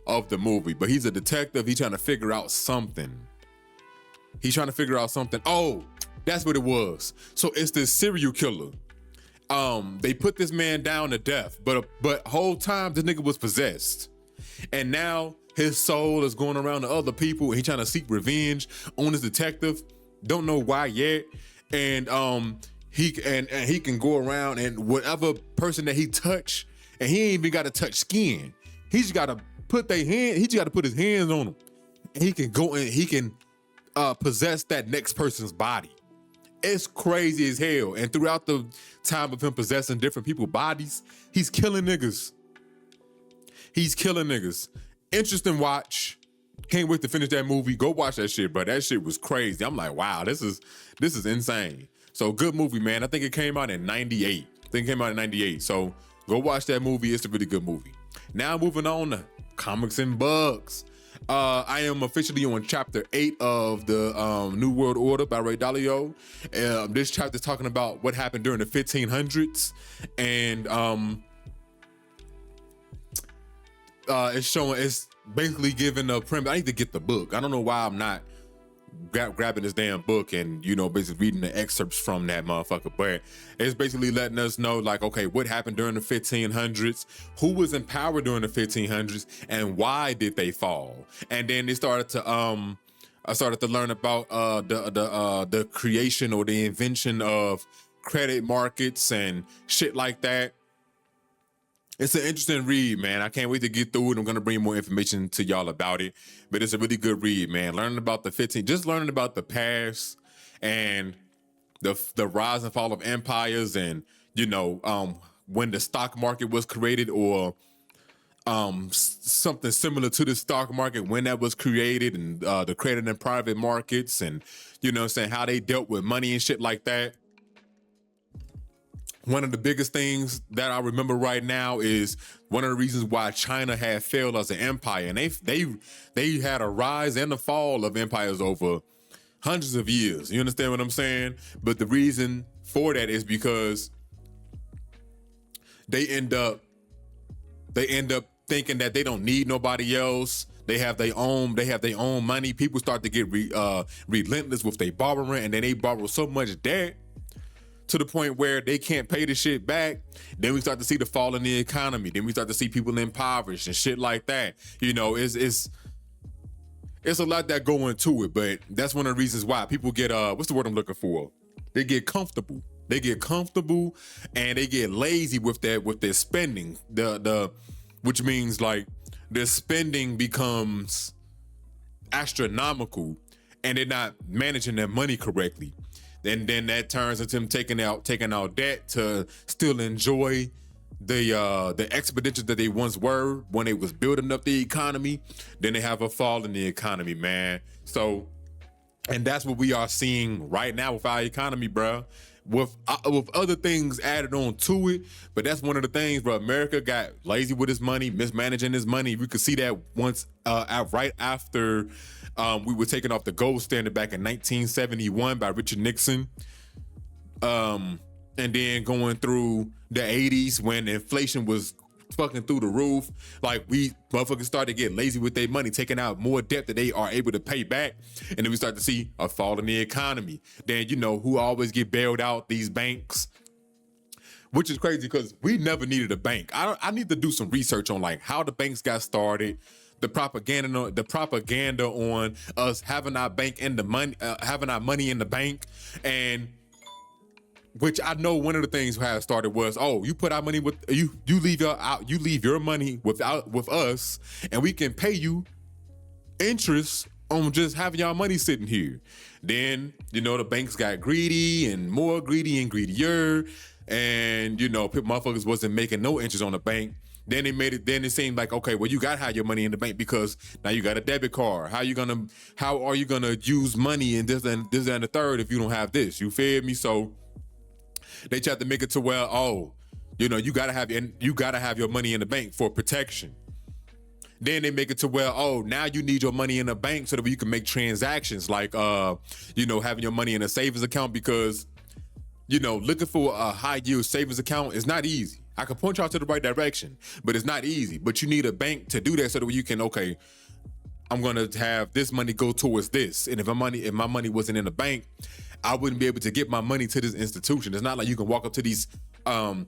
of the movie, but he's a detective. He's trying to figure out something. Oh, that's what it was. So it's this serial killer. They put this man down to death, but whole time this nigga was possessed, and now his soul is going around to other people, and he's trying to seek revenge on his detective. Don't know why yet, and he can go around and whatever person that he touch, and he ain't even got to touch skin. He just got to put his hands on them. And he can go and he can possess that next person's body. It's crazy as hell. And throughout the time of him possessing different people's bodies, he's killing niggas. Interesting watch. Can't wait to finish that movie. Go watch that shit, bro. That shit was crazy. I'm like, wow, this is insane. So good movie, man. I think it came out in 98. So go watch that movie. It's a really good movie. Now moving on to Comics and Bugs. I am officially on chapter 8 of the New World Order by Ray Dalio. This chapter is talking about what happened during the 1500s, and it's basically giving a premise. I need to get the book. I don't know why I'm not grabbing this damn book and basically reading the excerpts from that motherfucker, but it's basically letting us know, like, okay, what happened during the 1500s, who was in power during the 1500s, and why did they fall. And then they started to I started to learn about the creation or the invention of credit markets and shit like that. It's an interesting read, man. I can't wait to get through it. I'm gonna bring more information to y'all about it, but it's a really good read, man. Learning about just learning about the past and the rise and fall of empires, and when the stock market was created, or something similar to the stock market when that was created, and the credit and private markets, and how they dealt with money and shit like that. One of the biggest things that I remember right now is one of the reasons why China had failed as an empire, and they had a rise and a fall of empires over hundreds of years. You understand what I'm saying? But the reason for that is because they end up thinking that they don't need nobody else. They have their own money. People start to get relentless with their borrowing, and then they borrow so much debt to the point where they can't pay the shit back. Then we start to see the fall in the economy. Then we start to see people impoverished and shit like that. It's a lot that go into it, but that's one of the reasons why people get what's the word I'm looking for? They get comfortable. And they get lazy with their spending. Which means, like, their spending becomes astronomical, and they're not managing their money correctly. And then that turns into them taking out debt to still enjoy the expenditures that they once were when they was building up the economy. Then they have a fall in the economy, man. So, and that's what we are seeing right now with our economy, bro. With other things added on to it, but that's one of the things, bro. America got lazy with his money, mismanaging his money. We could see that once right after we were taken off the gold standard back in 1971 by Richard Nixon, and then going through the 80s when inflation was fucking through the roof. Like, we motherfuckers started to get lazy with their money, taking out more debt that they are able to pay back, and then we start to see a fall in the economy. Then who always get bailed out? These banks. which is crazy because we never needed a bank. I need to do some research on like how the banks got started, the propaganda on us having our bank in the money, having our money in the bank, and which I know one of the things how it started was, oh, you put our money with you leave your money with us, and we can pay you interest on just having y'all money sitting here. Then, you know, the banks got greedy and more greedy and greedier, and, you know, motherfuckers wasn't making no interest on the bank. Then it seemed like, okay, well, you gotta have your money in the bank because now you got a debit card. How are you gonna use money and this and the third if you don't have this? You feel me? So they tried to make it to where, oh, you know, you gotta have your money in the bank for protection. Then they make it to where, oh, now you need your money in the bank so that you can make transactions like, you know, having your money in a savings account because, you know, looking for a high yield savings account is not easy. I can point y'all to the right direction, but it's not easy. But you need a bank to do that so that you can, okay, I'm gonna have this money go towards this. And if my money wasn't in the bank, I wouldn't be able to get my money to this institution. It's not like you can walk up to these high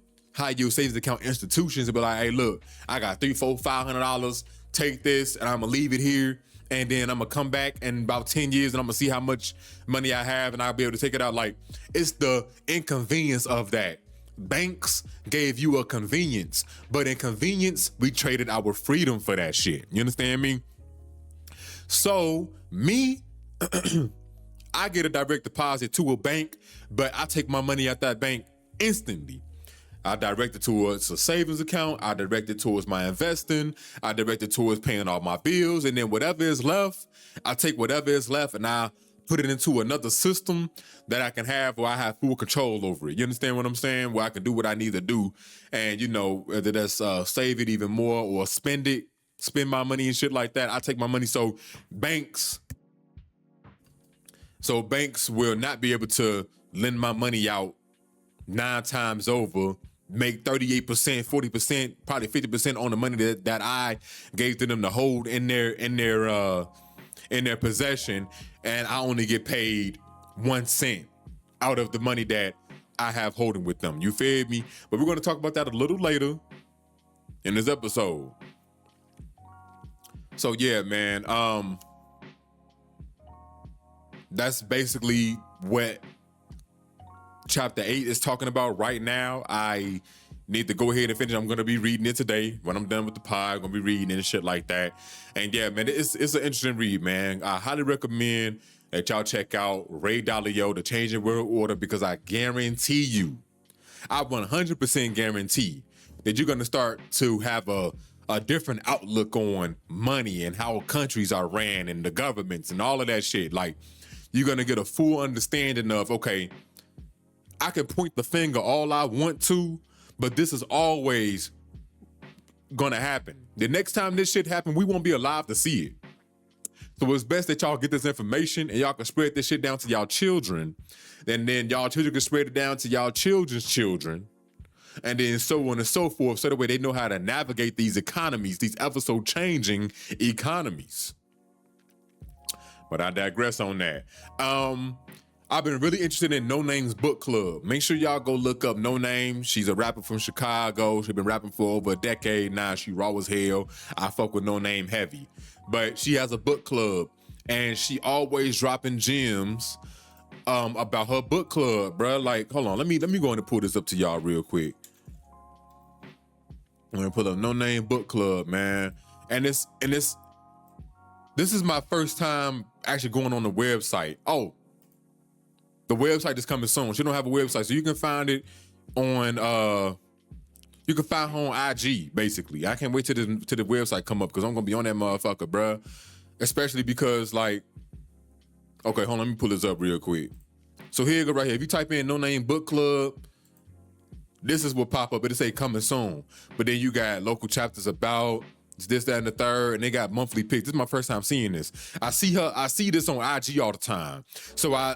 yield savings account institutions and be like, hey, look, I got $300, $400, $500, take this and I'm gonna leave it here. And then I'm gonna come back in about 10 years and I'm gonna see how much money I have and I'll be able to take it out. Like, it's the inconvenience of that. Banks gave you a convenience, but in convenience, we traded our freedom for that shit. You understand me? So me, I get a direct deposit to a bank, but I take my money out that bank instantly. I direct it towards a savings account. I direct it towards my investing. I direct it towards paying all my bills. And then whatever is left, I take whatever is left and I put it into another system that I can have where I have full control over it. You understand what I'm saying? Where I can do what I need to do. And, you know, whether that's save it even more or spend my money and shit like that. I take my money. So banks will not be able to lend my money out 9 times over, make 38%, 40%, probably 50% on the money that I gave to them to hold in their possession, and I only get paid 1 cent out of the money that I have holding with them. You feel me? But we're going to talk about that a little later in this episode. So yeah, man, that's basically what Chapter 8 is talking about right now. I need to go ahead and finish. I'm going to be reading it today. When I'm done with the pod, I'm going to be reading it and shit like that. And yeah, man, it's an interesting read, man. I highly recommend that y'all check out Ray Dalio, The Changing World Order, because I guarantee you, I 100% guarantee that you're going to start to have a different outlook on money and how countries are ran and the governments and all of that shit. Like, you're going to get a full understanding of, okay, I can point the finger all I want to, but this is always gonna happen. The next time this shit happen, we won't be alive to see it. So it's best that y'all get this information and y'all can spread this shit down to y'all children. And then y'all children can spread it down to y'all children's children. And then so on and so forth. So that way they know how to navigate these economies, these ever so changing economies. But I digress on that. I've been really interested in No Name's book club. Make sure y'all go look up No Name. She's a rapper from Chicago. She's been rapping for over a decade now. She raw as hell. I fuck with No Name heavy. But she has a book club, and she always dropping gems about her book club, bro. Like, hold on, let me go in and pull this up to y'all real quick. I'm gonna pull up No Name book club, man. And this is my first time actually going on the website. Oh, the website is coming soon. She don't have a website, so you can find it on you can find her on IG, basically. I can't wait till the website come up because I'm gonna be on that motherfucker, bruh. Especially because, like, okay, hold on, let me pull this up real quick. So here you go right here. If you type in No Name Book Club, this is what pop up. It'll say coming soon. But then you got local chapters about this, that, and the third, and they got monthly picks. This is my first time seeing this. I see this on IG all the time. So I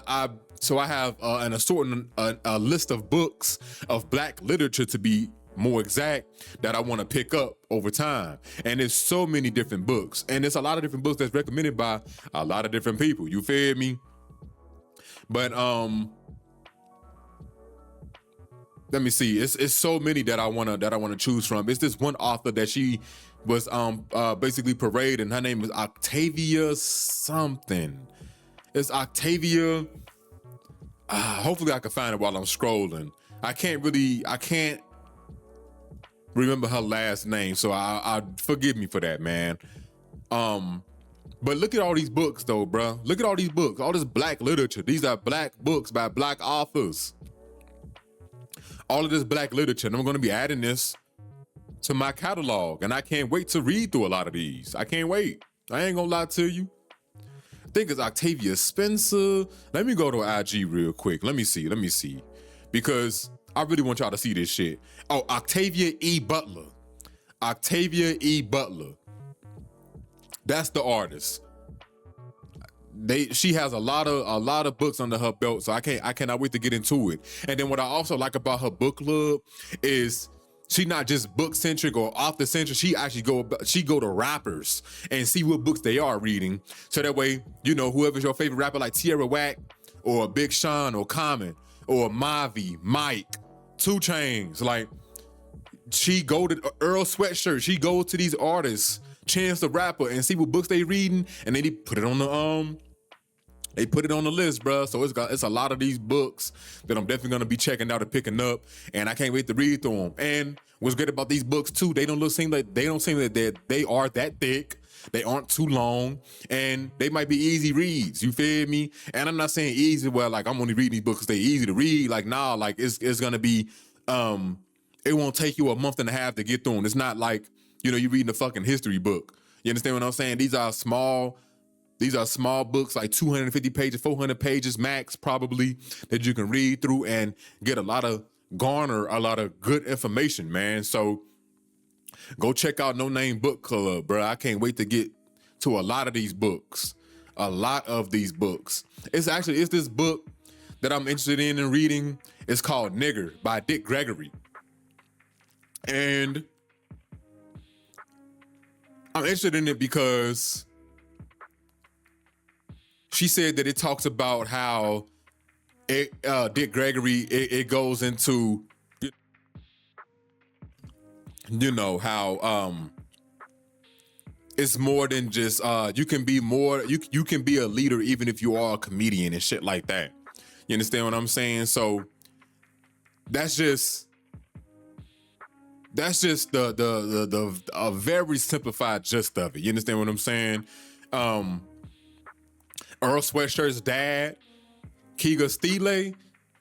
have an assortment, a list of books of Black literature, to be more exact, that I want to pick up over time. And there's so many different books, and there's a lot of different books that's recommended by a lot of different people. You feel me? But let me see. It's so many that I wanna choose from. It's this one author that she was basically parading. Her name is Octavia something. It's Octavia. Hopefully I can find it while I'm scrolling. I can't remember her last name, so I forgive me for that, man. But look at all these books though, bro. Look at all these books, all this black literature. These are black books by black authors. All of this black literature, and I'm gonna be adding this to my catalog, and I can't wait to read through a lot of these. I can't wait. I ain't gonna lie to you. I think it's Octavia Spencer. Let me go to IG real quick. Let me see. Because I really want y'all to see this shit. Oh, Octavia E. Butler. Octavia E. Butler. That's the artist. She has a lot of books under her belt, so I cannot wait to get into it. And then what I also like about her book club is she not just book centric or author centric. She actually go to rappers and see what books they are reading. So that way, you know, whoever's your favorite rapper, like Tierra Whack or Big Sean or Common or Mavi, Mike, 2 Chainz, like she go to Earl Sweatshirt. She goes to these artists, Chance the Rapper, and see what books they reading, and then they put it on the list, bro. So it's a lot of these books that I'm definitely gonna be checking out and picking up, and I can't wait to read through them. And what's great about these books too, they don't seem like they are that thick. They aren't too long, and they might be easy reads. You feel me? And I'm not saying easy where like I'm only reading these books because they easy to read. Like nah, like it's gonna be it won't take you a month and a half to get through them. It's not like, you know, you reading a fucking history book. You understand what I'm saying? These are small books, like 250 pages, 400 pages max, probably, that you can read through and garner a lot of good information, man. So go check out No Name Book Club, bro. I can't wait to get to a lot of these books. It's this book that I'm interested in reading. It's called Nigger by Dick Gregory. And I'm interested in it because she said that it talks about how Dick Gregory, it goes into, you know, how it's more than just you can be a leader even if you are a comedian and shit like that. You understand what I'm saying? So that's just the a very simplified gist of it. You understand what I'm saying? Earl Sweatshirt's dad, Kiga Stile,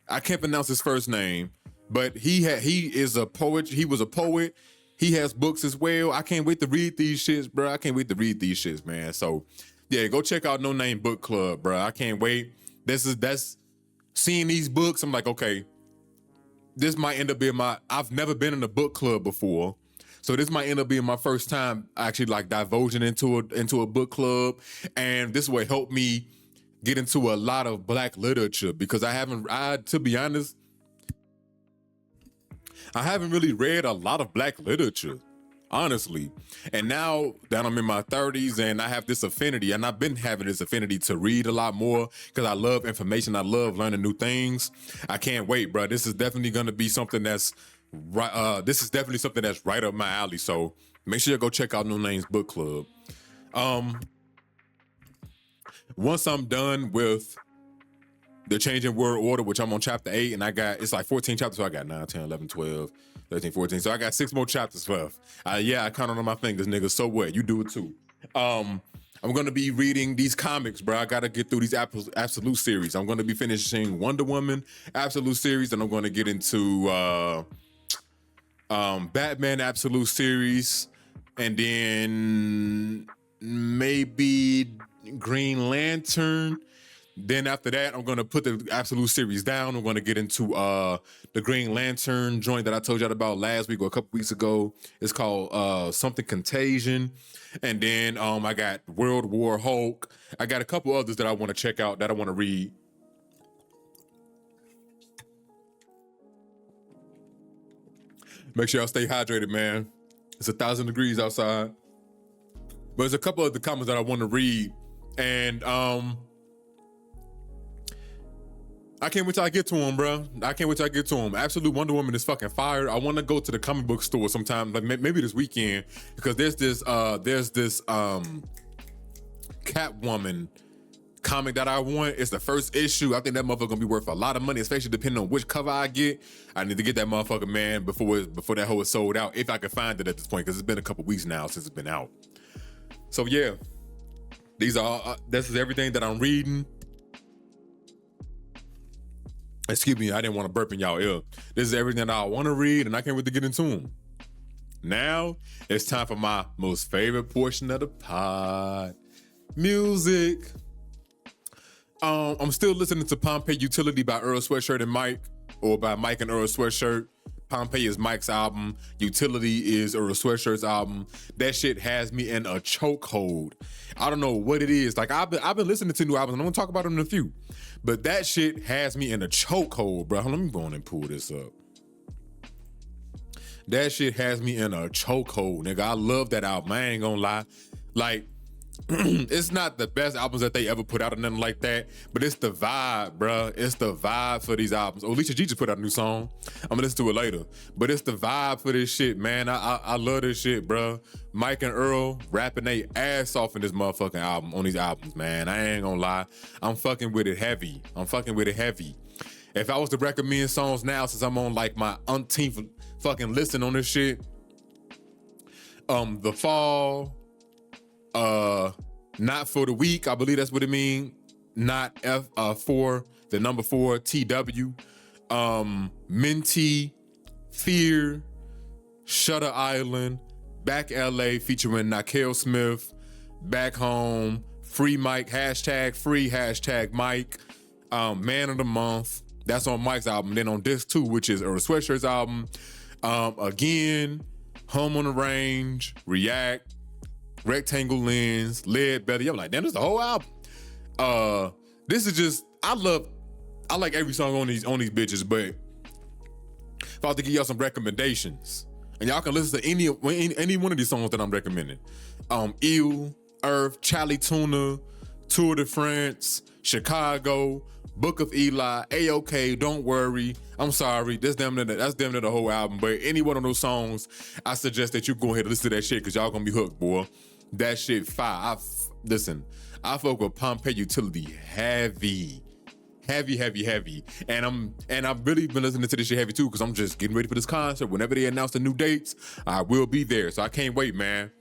I can't pronounce his first name, but he is a poet. He was a poet. He has books as well. I can't wait to read these shits, bro. I can't wait to read these shits, man. So yeah, go check out No Name Book Club, bro. I can't wait. That's seeing these books. I'm like, okay, this might end up being I've never been in a book club before. So this might end up being my first time actually like divulging into a book club. And this will help me get into a lot of black literature because to be honest, I haven't really read a lot of black literature, honestly. And now that I'm in my 30s and I have this affinity, and I've been having this affinity to read a lot more because I love information. I love learning new things. I can't wait, bro. This is definitely going to be something that's right. This is definitely something that's right up my alley. So make sure you go check out No Names Book Club. Once I'm done with the Changing World Order, which I'm on chapter 8, and it's like 14 chapters, so I got 9, 10, 11, 12, 13, 14. So I got 6 more chapters left. I count on my fingers, nigga. So what? You do it too. I'm going to be reading these comics, bro. I got to get through these Absolute series. I'm going to be finishing Wonder Woman Absolute series, and I'm going to get into Batman Absolute series, and then maybe Green Lantern. Then after that, I'm going to put the Absolute series down. I'm going to get into the Green Lantern joint that I told y'all about last week or a couple weeks ago. It's called something Contagion. And then I got World War Hulk. I got a couple others that I want to check out, that I want to read. Make sure y'all stay hydrated, man. It's 1,000 degrees outside. But there's a couple of the comments that I want to read. And I can't wait till I get to him, bro. I can't wait till I get to him. Absolute Wonder Woman is fucking fire. I want to go to the comic book store sometime, like maybe this weekend, because there's this Catwoman comic that I want. It's the first issue. I think that motherfucker gonna be worth a lot of money, especially depending on which cover I get. I need to get that motherfucker, man, before that whole is sold out, if I can find it at this point, because it's been a couple weeks now since it's been out. So yeah, these are this is everything that I'm reading. Excuse me, I didn't want to burp in y'all ear. This is everything that I want to read, and I can't wait to get into them. Now, it's time for my most favorite portion of the pod. Music. I'm still listening to Pompeii Utility by Earl Sweatshirt and Mike, or by Mike and Earl Sweatshirt. Pompeii is Mike's album. Utility is Earl Sweatshirt's album. That shit has me in a chokehold. I don't know what it is. Like, I've been listening to new albums, and I'm gonna talk about them in a few. But that shit has me in a chokehold, bro. Let me go on and pull this up. That shit has me in a chokehold, nigga. I love that album. I ain't gonna lie. Like, it's not the best albums that they ever put out or nothing like that, but it's the vibe, bruh. It's the vibe for these albums. Oh, Alicia G just put out a new song. I'm gonna listen to it later. But it's the vibe for this shit, man. I love this shit, bruh. Mike and Earl rapping they ass off in this motherfucking album, on these albums, man. I ain't gonna lie. I'm fucking with it heavy. If I was to recommend songs now, since I'm on like my umpteenth fucking listen on this shit, The Fall, Not For The Weak, I believe that's what it means. Not for the number 4, TW. Minty, Fear, Shutter Island, Back LA featuring Nakel Smith, Back Home, Free Mike, #free, #Mike, Man of the Month. That's on Mike's album. Then on disc 2, which is Earl Sweatshirt's album, again, Home on the Range, React, Rectangle Lens, Lead Belly. I'm like, damn, this is the whole album. This is just, I like every song on these bitches, but if I was to give y'all some recommendations, and y'all can listen to any one of these songs that I'm recommending. Ew, Earth, Charlie Tuna, Tour de France, Chicago, Book of Eli, A-OK, Don't Worry, I'm Sorry. That's damn near the whole album. But any one of those songs, I suggest that you go ahead and listen to that shit, because y'all gonna be hooked, boy. That shit fire. Listen, I fuck with Pompeii Utility heavy. And I've really been listening to this shit heavy too, because I'm just getting ready for this concert. Whenever they announce the new dates, I will be there. So I can't wait, man.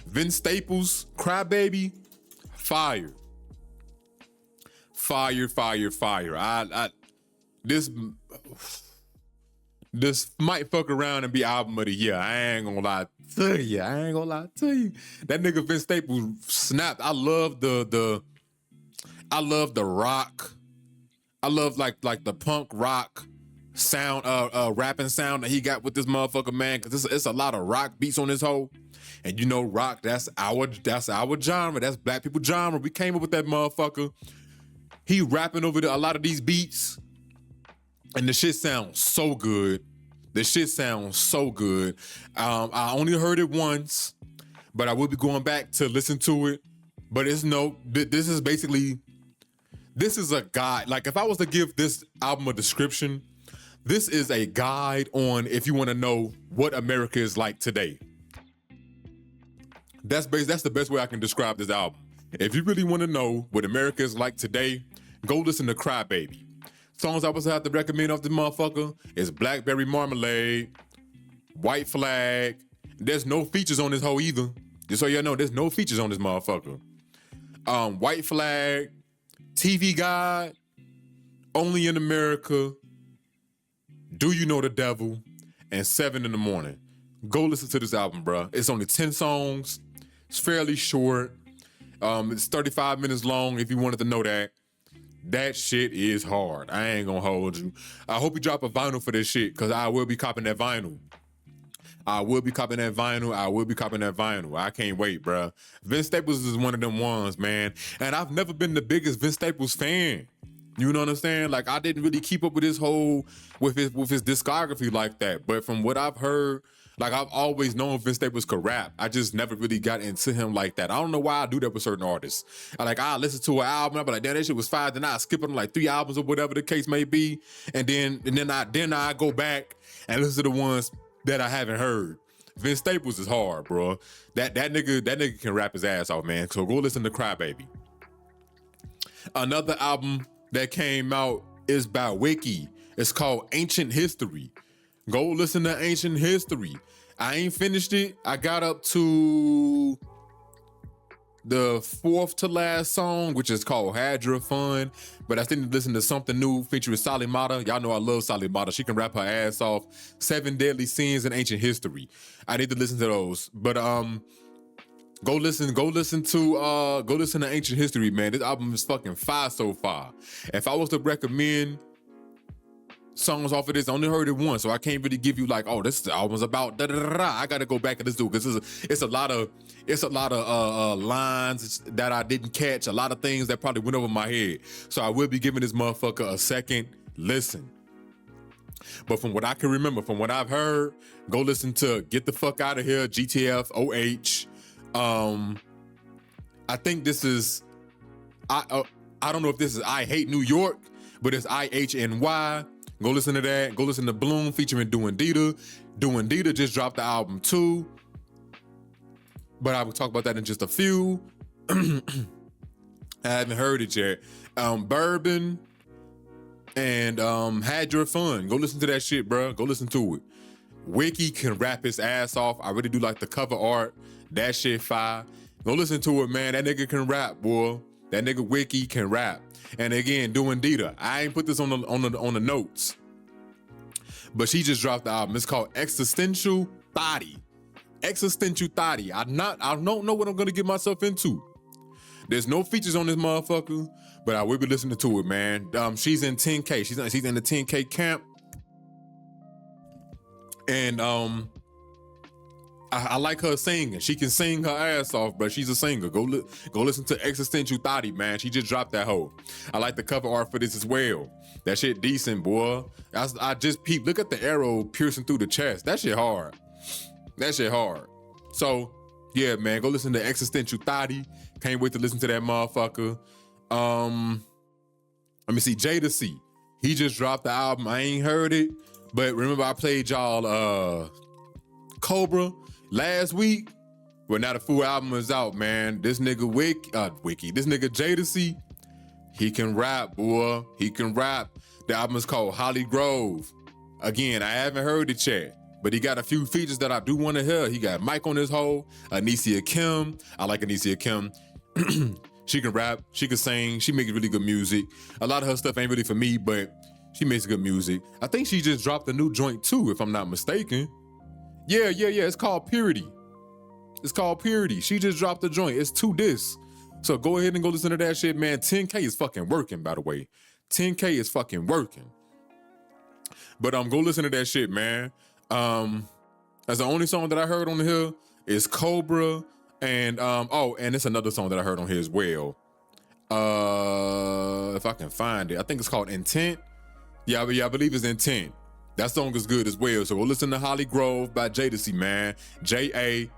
Vince Staples, Crybaby, fire. This might fuck around and be album of the year. I ain't gonna lie to you. That nigga Vince Staples snapped. I love the rock. I love like the punk rock sound, rapping sound that he got with this motherfucker, man. Cause it's a lot of rock beats on this whole. And you know, rock, that's our genre. That's black people genre. We came up with that motherfucker. He rapping over a lot of these beats, and the shit sounds so good. I only heard it once, but I will be going back to listen to it. But this is a guide. Like, if I was to give this album a description, this is a guide on if you want to know what America is like today. That's the best way I can describe this album. If you really want to know what America is like today, go listen to Crybaby. Songs I was have to recommend off this motherfucker is Blackberry Marmalade, White Flag. There's no features on this hoe either. Just so y'all know, there's no features on this motherfucker. White Flag, TV Guide, Only in America, Do You Know the Devil, and 7 in the Morning. Go listen to this album, bruh. It's only 10 songs. It's fairly short. It's 35 minutes long, if you wanted to know that. That shit is hard. I ain't gonna hold you. I hope you drop a vinyl for this shit, because I will be copping that vinyl. I can't wait, bruh. Vince Staples is one of them ones, man. And I've never been the biggest Vince Staples fan. You know what I'm saying? Like, I didn't really keep up with his discography like that. But from what I've heard, Like, I've always known Vince Staples could rap. I just never really got into him like that. I don't know why I do that with certain artists. I listen to an album, I'll be like, damn, that shit was fire. Then I skip it on like 3 albums or whatever the case may be. And then I go back and listen to the ones that I haven't heard. Vince Staples is hard, bro. That nigga can rap his ass off, man. So go listen to Crybaby. Another album that came out is by Wiki. It's called Ancient History. Go listen to Ancient History. I ain't finished it. I got up to the 4th to last song, which is called Had Your Fun. But I still need to listen to something new featuring Salimata. Y'all know I love Salimata. She can rap her ass off. 7 Deadly Sins in Ancient History. I need to listen to those. But go listen to Ancient History, man. This album is fucking fire so far. If I was to recommend songs off of this, I only heard it once, so I can't really give you like, oh, this album's about da da da da. I gotta go back and listen to it because it's a lot of lines that I didn't catch, a lot of things that probably went over my head. So I will be giving this motherfucker a second listen. But from what I can remember, from what I've heard, go listen to Get the Fuck Out of Here, GTF, OH. I think this is I don't know if this is I Hate New York, but it's IHNY. Go listen to that. Go listen to Bloom featuring Doing Dita. Doing Dita just dropped the album too. But I will talk about that in just a few. I haven't heard it yet. Bourbon and Had Your Fun. Go listen to that shit, bro. Go listen to it. Wiki can rap his ass off. I really do like the cover art. That shit fire. Go listen to it, man. That nigga can rap, boy. That nigga Wiki can rap. And again, Doing Dita. I ain't put this on the notes, but she just dropped the album. It's called Existential Thotty. Existential Thotty. I don't know what I'm gonna get myself into. There's no features on this motherfucker, but I will be listening to it, man. She's in 10K. She's in the 10K camp, and I like her singing. She can sing her ass off, but she's a singer. Go listen to Existential Thotty, man. She just dropped that hoe. I like the cover art for this as well. That shit decent, boy. I just peeped. Look at the arrow piercing through the chest. That shit hard. That shit hard. So, yeah, man, go listen to Existential Thotty. Can't wait to listen to that motherfucker. Let me see, Jadacy. He just dropped the album. I ain't heard it, but remember I played y'all Cobra last week? Well, now the full album is out, man. This nigga Wiki, this nigga Jadacy, he can rap, boy. He can rap. The album is called Holly Grove. Again, I haven't heard it yet, but he got a few features that I do want to hear. He got Mike on his hoe, Anicia Kim. I like Anicia Kim. She can rap, she can sing, she makes really good music. A lot of her stuff ain't really for me, but she makes good music. I think she just dropped a new joint too, if I'm not mistaken. Yeah. It's called Purity. It's called Purity. She just dropped the joint. It's 2 discs. So go ahead and go listen to that shit, man. 10K is fucking working, by the way. 10K is fucking working. But go listen to that shit, man. That's the only song that I heard on here is Cobra and and it's another song that I heard on here as well. If I can find it, I think it's called Intent. Yeah, I believe it's Intent. That song is good as well. So go listen to Holly Grove by Jadacy, man. Jadasea.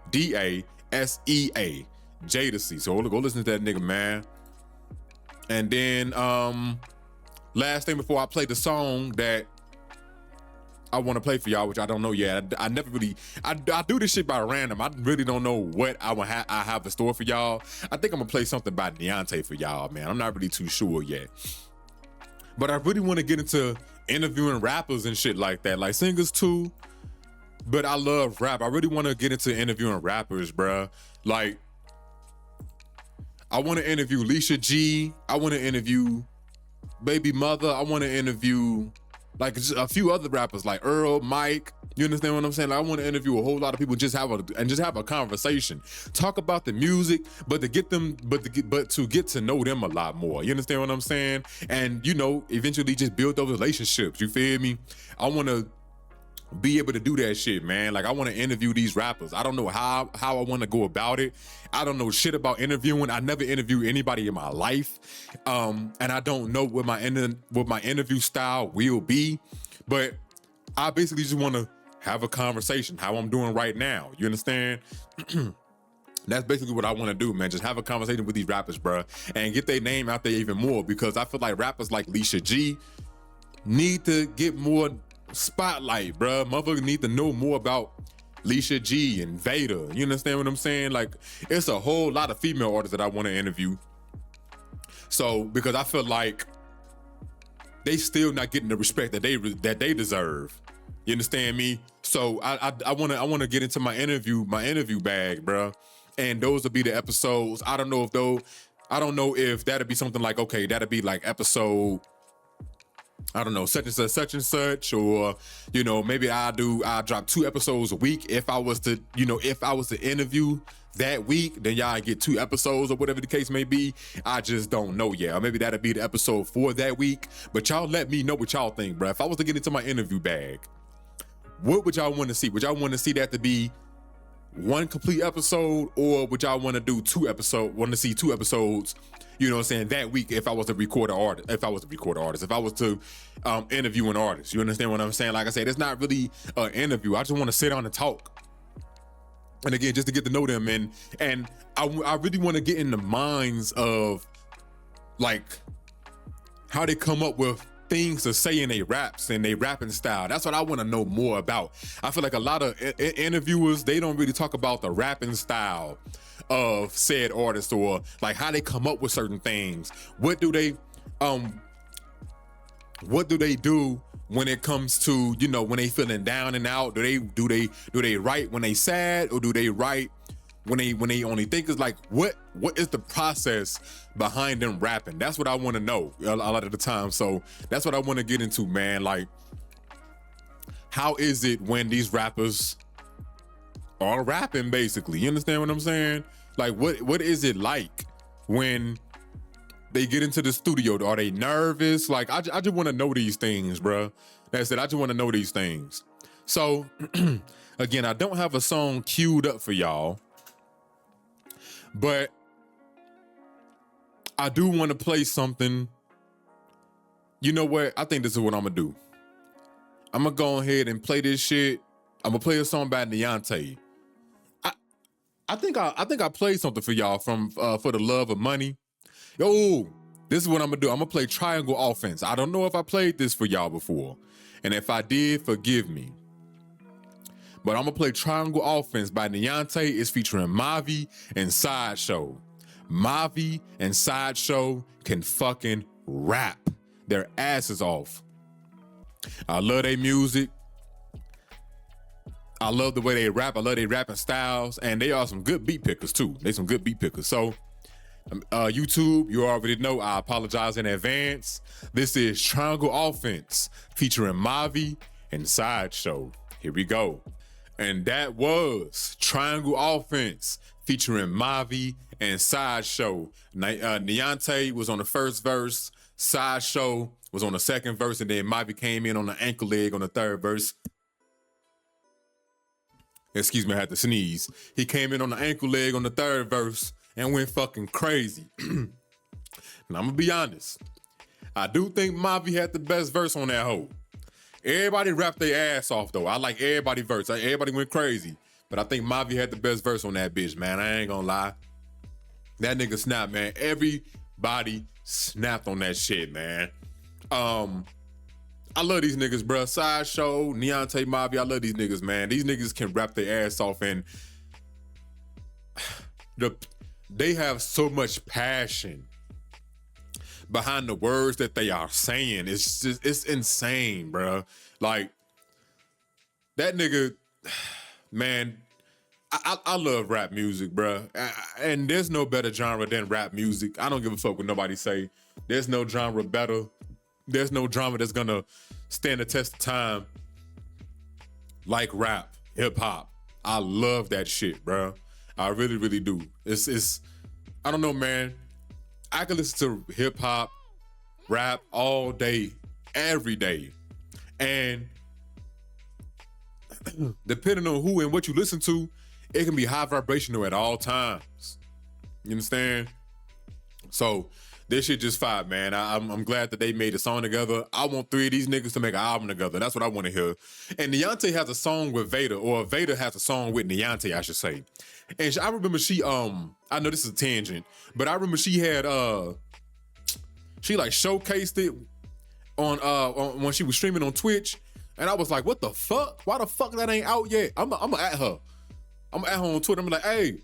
Jadacy. So go listen to that nigga, man. And then last thing before I play the song that I want to play for y'all, which I don't know yet. I never really, I do this shit by random. I really don't know what I have in store for y'all. I think I'm gonna play something by Deontay for y'all, man. I'm not really too sure yet. But I really want to get into interviewing rappers and shit like that, like singers too. But I love rap. I really want to get into interviewing rappers, bruh. Like, I want to interview Leisha G. I want to interview Baby Mother. I want to interview like just a few other rappers like Earl, Mike. You understand what I'm saying? Like, I want to interview a whole lot of people, just have a conversation, talk about the music, but to get to know them a lot more. You understand what I'm saying? And eventually just build those relationships. You feel me? I want to be able to do that shit, man. Like, I want to interview these rappers. I don't know how I want to go about it. I don't know shit about interviewing. I never interviewed anybody in my life, and I don't know what my interview style will be. But I basically just want to have a conversation, how I'm doing right now. You understand? That's basically what I want to do, man. Just have a conversation with these rappers, bro, and get their name out there even more, because I feel like rappers like Leisha G need to get more spotlight, bro. Motherfuckers need to know more about Leisha G and Vader. You understand what I'm saying? Like, it's a whole lot of female artists that I want to interview. So, because I feel like they still not getting the respect that they deserve. You understand me? So I want to get into my interview bag, bro. And those will be the episodes. I don't know if that'll be something like, okay, that'll be like episode, I don't know, such and such, or, you know, maybe I'll drop 2 episodes a week. If I was to interview that week, then y'all get 2 episodes or whatever the case may be. I just don't know yet. Or maybe that'll be the episode for that week. But y'all let me know what y'all think, bro. If I was to get into my interview bag, what would y'all want to see? Would y'all want to see that to be 1 complete episode, or would y'all want to do 2 episodes? Want to see 2 episodes? You know what I'm saying? That week, if I was to record an artist, if I was to interview an artist, you understand what I'm saying? Like I said, it's not really an interview. I just want to sit down and talk. And again, just to get to know them, and I really want to get in the minds of, like, how they come up with things to say in their raps and their rapping style. That's what I want to know more about. I feel like a lot of interviewers, they don't really talk about the rapping style of said artists, or like how they come up with certain things. What do they do when it comes to, you know, when they feeling down and out? Do they write when they sad, or do they write when they only think? Is like, what is the process behind them rapping? That's what I want to know a lot of the time. So that's what I want to get into, man. Like, how is it when these rappers are rapping, basically? You understand what I'm saying? Like, what is it like when they get into the studio? Are they nervous? Like, I just want to know these things, bro. That's it. I just want to know these things. So again, I don't have a song queued up for y'all, but I do want to play something. You know what? I think this is what I'm gonna do. I'm gonna go ahead and play this shit. I'm gonna play a song by Neonte. I think I played something for y'all from For the Love of Money. Yo, this is what I'm gonna do. I'm gonna play Triangle Offense. I don't know if I played this for y'all before, and if I did, forgive me. But I'm gonna play Triangle Offense by Neonte. It's featuring Mavi and Sideshow. Mavi and Sideshow can fucking rap their asses off. I love their music. I love the way they rap. I love their rapping styles, and they are some good beat pickers too. They some good beat pickers. So YouTube, you already know, I apologize in advance. This is Triangle Offense featuring Mavi and Sideshow. Here we go. And that was Triangle Offense featuring Mavi and Sideshow. Neonte was on the first verse, Sideshow was on the second verse, and then Mavi came in on the ankle leg on the third verse. Excuse me, I had to sneeze. He came in on the ankle leg on the third verse and went fucking crazy. And I'm gonna be honest, I do think Mavi had the best verse on that hoe. Everybody rapped their ass off though. I like everybody verse. Everybody went crazy. But I think Mavi had the best verse on that bitch, man. I ain't gonna lie. That nigga snapped, man. Everybody snapped on that shit, man. I love these niggas, bro. Sideshow, Neonte, Mavi, I love these niggas, man. These niggas can rap their ass off, and they have so much passion behind the words that they are saying. It's just, it's insane, bro. Like, that nigga, man, I love rap music, bro. And there's no better genre than rap music. I don't give a fuck what nobody say. There's no genre better. There's no drama that's gonna stand the test of time like rap, hip hop. I love that shit, bro. I really, really do. It's I don't know, man. I can listen to hip hop, rap all day, every day. And depending on who and what you listen to, it can be high vibrational at all times. You understand? So This shit just fire, man. I'm glad that they made a song together. I want 3 of these niggas to make an album together. That's what I want to hear. And Neonte has a song with Vader, or Vader has a song with Neonte, I should say. And I remember she, I know this is a tangent, but I remember she had, she like showcased it on when she was streaming on Twitch. And I was like, what the fuck? Why the fuck that ain't out yet? I'm at her. I'm at her on Twitter. I'm like, hey,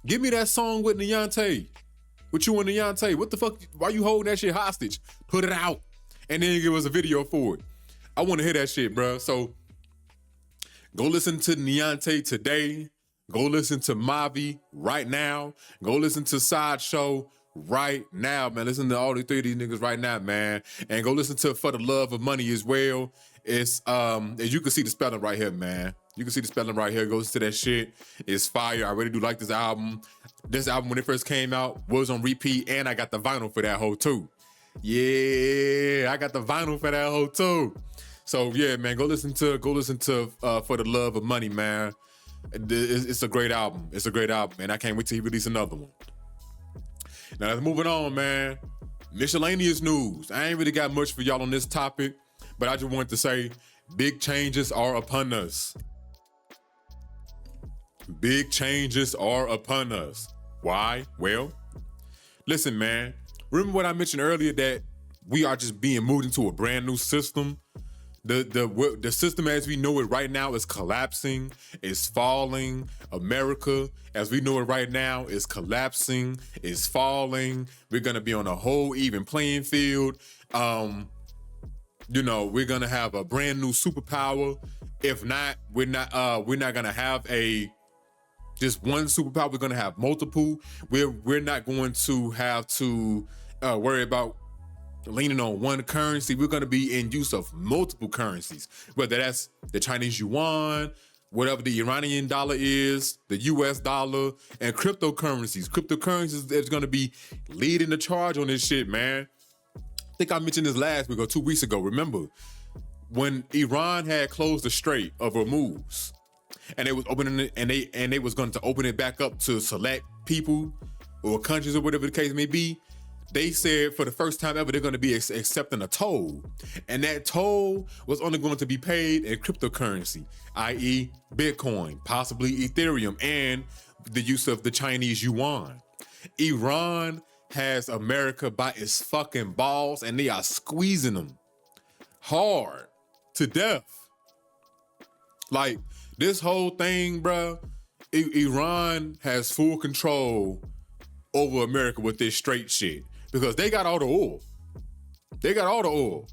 give me that song with Neonte. With you and Neonte. What the fuck? Why you holding that shit hostage? Put it out. And then give us a video for it. I want to hear that shit, bro. So go listen to Neonte today. Go listen to Mavi right now. Go listen to Sideshow right now, man. Listen to all the 3 of these niggas right now, man. And go listen to For the Love of Money as well. It's as you can see the spelling right here, man. You can see the spelling right here. Go listen to that shit. It's fire. I really do like this album. This album, when it first came out, was on repeat, and I got the vinyl for that hoe too. Yeah, I got the vinyl for that hoe too. So yeah, man, go listen to For the Love of Money, man. It's a great album. It's a great album, and I can't wait till he release another one. Now, let's moving on, man. Miscellaneous news. I ain't really got much for y'all on this topic, but I just wanted to say big changes are upon us. Big changes are upon us. Why? Well, listen, man. Remember what I mentioned earlier, that we are just being moved into a brand new system? The system as we know it right now is collapsing, is falling. America, as we know it right now, is collapsing, is falling. We're gonna be on a whole even playing field. You know, we're gonna have a brand new superpower. If not, we're not gonna have just one superpower. We're gonna have multiple. We're not going to have to worry about leaning on one currency. We're going to be in use of multiple currencies, whether that's the Chinese yuan, whatever the Iranian dollar is, the US dollar, and cryptocurrencies. Cryptocurrencies is going to be leading the charge on this shit, man. I think I mentioned this last week or 2 weeks ago. Remember when Iran had closed the Strait of Hormuz, and they was opening it, and they was going to open it back up to select people or countries or whatever the case may be. They said for the first time ever, they're going to be accepting a toll. And that toll was only going to be paid in cryptocurrency, i.e. Bitcoin, possibly Ethereum, and the use of the Chinese yuan. Iran has America by its fucking balls, and they are squeezing them hard to death. Like, this whole thing, bro, Iran has full control over America with this straight shit. Because they got all the oil. They got all the oil.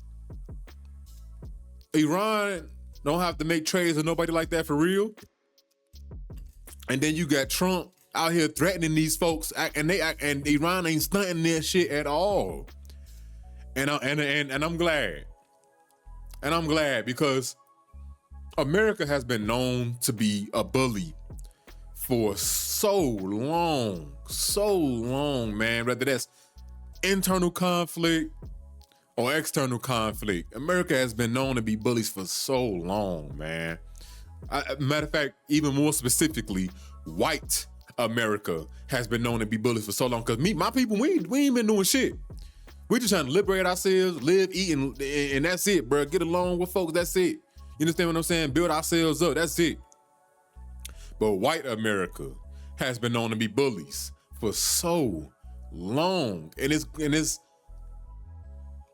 Iran don't have to make trades with nobody like that for real. And then you got Trump out here threatening these folks, and Iran ain't stunting their shit at all. And I'm glad. And I'm glad because America has been known to be a bully for so long, man. Whether that's internal conflict or external conflict, America has been known to be bullies for so long, man. Matter of fact, even more specifically, white America has been known to be bullies for so long. Cause my people, we ain't been doing shit. We just trying to liberate ourselves, live, eat, and that's it, bro. Get along with folks, that's it. You understand what I'm saying? Build ourselves up, that's it. But white America has been known to be bullies for so long. And it's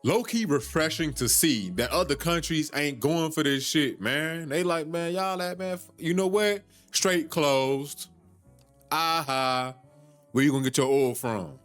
low-key refreshing to see that other countries ain't going for this shit, man. They like, man, y'all that, man, you know what? Straight closed. Aha. Where you gonna get your oil from?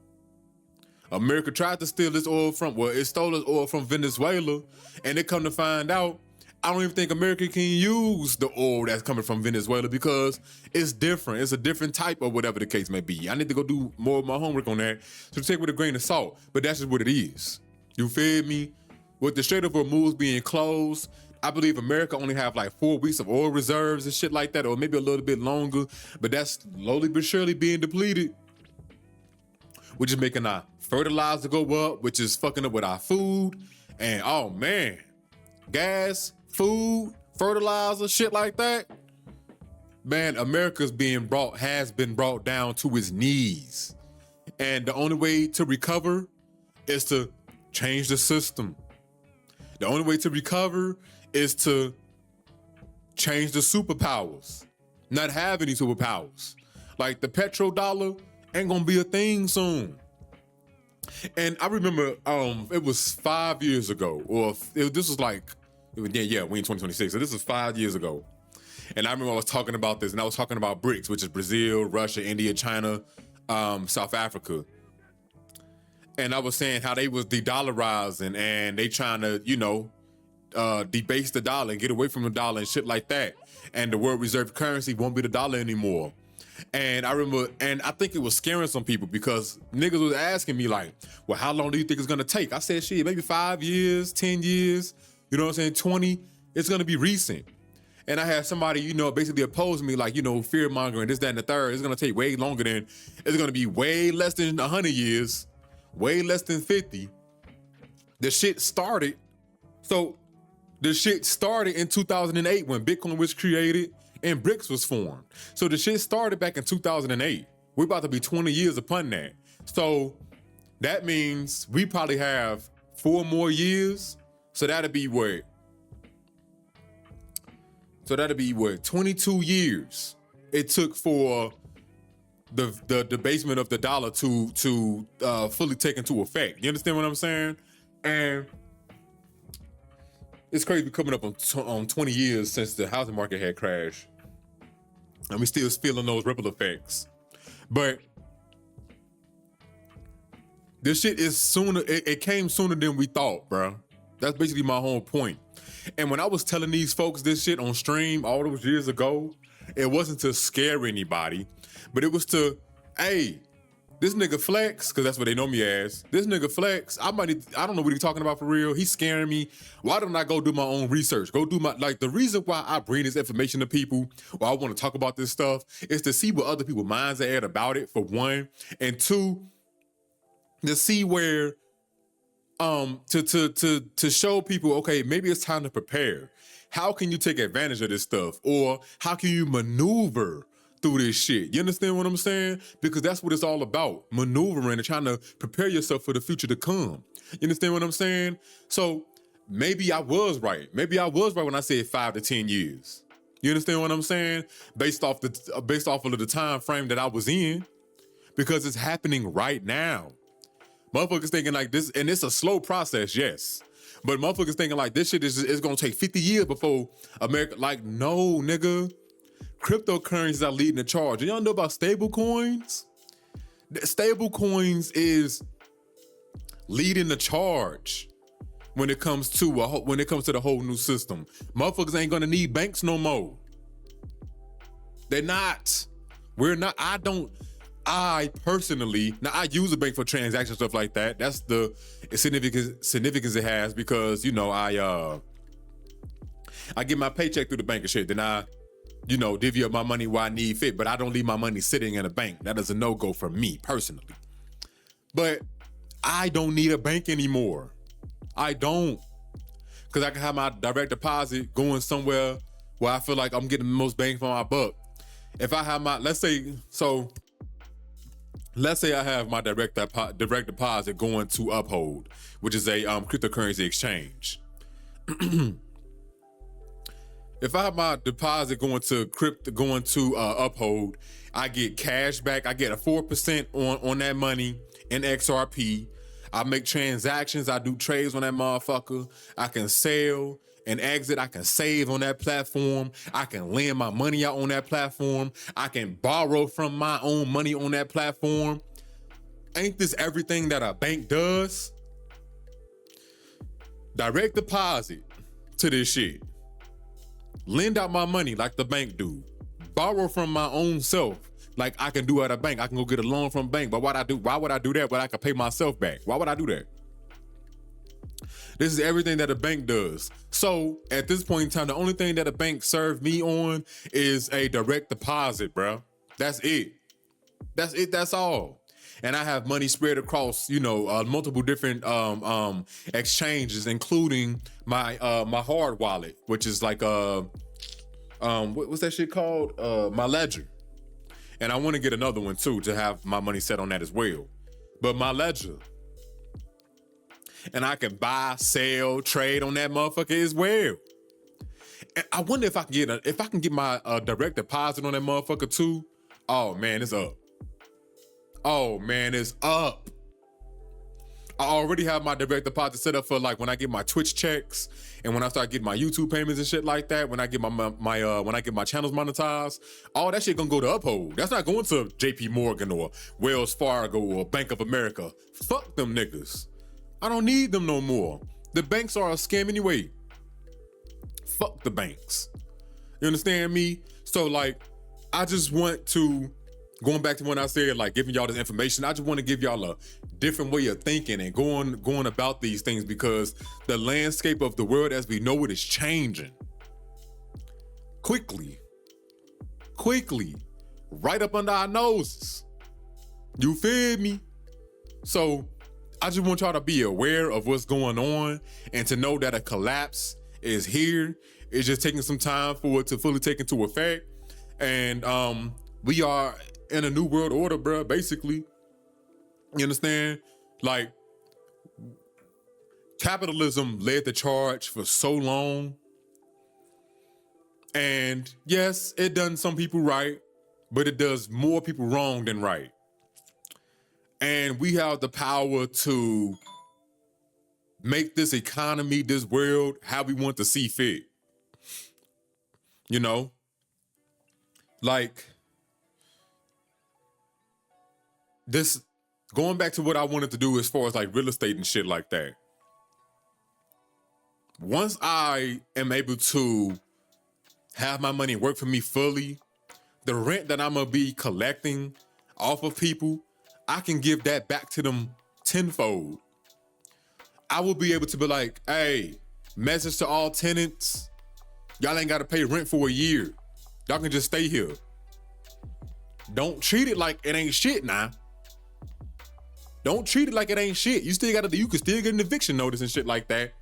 America tried to steal this oil it stole this oil from Venezuela, and they come to find out, I don't even think America can use the oil that's coming from Venezuela because it's different. It's a different type of whatever the case may be. I need to go do more of my homework on that, so take it with a grain of salt, but that's just what it is. You feel me? With the Strait of Hormuz being closed, I believe America only have like 4 weeks of oil reserves and shit like that, or maybe a little bit longer, but that's slowly but surely being depleted, which is making our fertilizer go up, which is fucking up with our food, and oh man, gas, food, fertilizer, shit like that. Man, America's has been brought down to its knees. And the only way to recover is to change the system. The only way to recover is to change the superpowers, not have any superpowers. Like the petrodollar ain't gonna be a thing soon. And I remember it was 5 years ago, we in 2026, so this was 5 years ago. And I remember I was talking about this, and I was talking about BRICS, which is Brazil, Russia, India, China, South Africa. And I was saying how they was de-dollarizing and they trying to, debase the dollar and get away from the dollar and shit like that. And the world reserve currency won't be the dollar anymore. And I remember, and I think it was scaring some people because niggas was asking me like, well, how long do you think it's gonna take? I said, shit, maybe 5 years, 10 years, 20, it's gonna be recent. And I had somebody, basically oppose me like, fear mongering, this, that, and the third. It's gonna take way longer than, it's gonna be way less than 100 years, way less than 50. The shit started in 2008 when Bitcoin was created and BRICS was formed. So the shit started back in 2008. We're about to be 20 years upon that. So that means we probably have 4 more years. So that'll be what? 22 years it took for the debasement of the dollar to fully take into effect. You understand what I'm saying? And it's crazy coming up on 20 years since the housing market had crashed. And we still feeling those ripple effects. But this shit is sooner, it came sooner than we thought, bro. That's basically my whole point. And when I was telling these folks this shit on stream all those years ago, it wasn't to scare anybody, but it was to, hey, this nigga Flex, because that's what they know me as. This nigga Flex, I don't know what he's talking about for real. He's scaring me. Why don't I go do my own research? The reason why I bring this information to people, or I want to talk about this stuff, is to see what other people's minds are at about it, for one. And two, to see where, to show people, okay, maybe it's time to prepare. How can you take advantage of this stuff? Or how can you maneuver through this shit? You understand what I'm saying? Because that's what it's all about, maneuvering and trying to prepare yourself for the future to come. You understand what I'm saying? So maybe I was right. Maybe I was right when I said 5 to 10 years. You understand what I'm saying? Based off of the time frame that I was in, because it's happening right now. Motherfuckers thinking like this, and it's a slow process, yes. But motherfuckers thinking like this shit is gonna take 50 years before America, like, no, nigga. Cryptocurrencies are leading the charge. And y'all know about stable coins? Stable coins is leading the charge when it comes to the whole new system. Motherfuckers ain't gonna need banks no more. They're not. We're not. I personally, now I use a bank for transactions, stuff like that. That's the significance it has because, I get my paycheck through the bank and shit. Then I, divvy up my money where I need fit, but I don't leave my money sitting in a bank. That is a no-go for me personally. But I don't need a bank anymore. I don't. Because I can have my direct deposit going somewhere where I feel like I'm getting the most bang for my buck. If I have let's say I have my direct deposit going to Uphold, which is a cryptocurrency exchange. If I have my deposit going to Uphold, I get cash back. I get a 4% on that money in XRP. I make transactions. I do trades on that motherfucker. I can sell and exit. I can save on that platform. I can lend my money out on that platform. I can borrow from my own money on that platform. Ain't this everything that a bank does? Direct deposit to this shit. Lend out my money like the bank do. Borrow from my own self like I can do at a bank. I can go get a loan from a bank. But why would I do that when I can pay myself back? Why would I do that? This is everything that a bank does. So at this point in time, the only thing that a bank served me on is a direct deposit, bro. That's it. That's all. And I have money spread across, multiple different exchanges, including my hard wallet, which is like what's that shit called? My Ledger. And I want to get another one too to have my money set on that as well. But my Ledger, and I can buy, sell, trade on that motherfucker as well. And I wonder if I can get my direct deposit on that motherfucker too. Oh man, it's up. Oh man, it's up. I already have my direct deposit set up for like when I get my Twitch checks and when I start getting my YouTube payments and shit like that. When I get when I get my channels monetized, all that shit gonna go to Uphold. That's not going to J.P. Morgan or Wells Fargo or Bank of America. Fuck them niggas. I don't need them no more. The banks are a scam anyway. Fuck the banks. You understand me? So like, I just want to, going back to when I said like giving y'all this information, I just want to give y'all a different way of thinking and going about these things, because the landscape of the world as we know it is changing quickly, right up under our noses. You feel me? So I just want y'all to be aware of what's going on and to know that a collapse is here. It's just taking some time for it to fully take into effect. And we are in a new world order, bro, basically. You understand? Like, capitalism led the charge for so long. And yes, it done some people right, but it does more people wrong than right. And we have the power to make this economy, this world, how we want to see fit. You know? Like, this, going back to what I wanted to do as far as like real estate and shit like that. Once I am able to have my money work for me fully, the rent that I'm gonna be collecting off of people, I can give that back to them tenfold. I will be able to be like, hey, message to all tenants, y'all ain't gotta pay rent for a year. Y'all can just stay here. Don't treat it like it ain't shit now. Don't treat it like it ain't shit. You can still get an eviction notice and shit like that.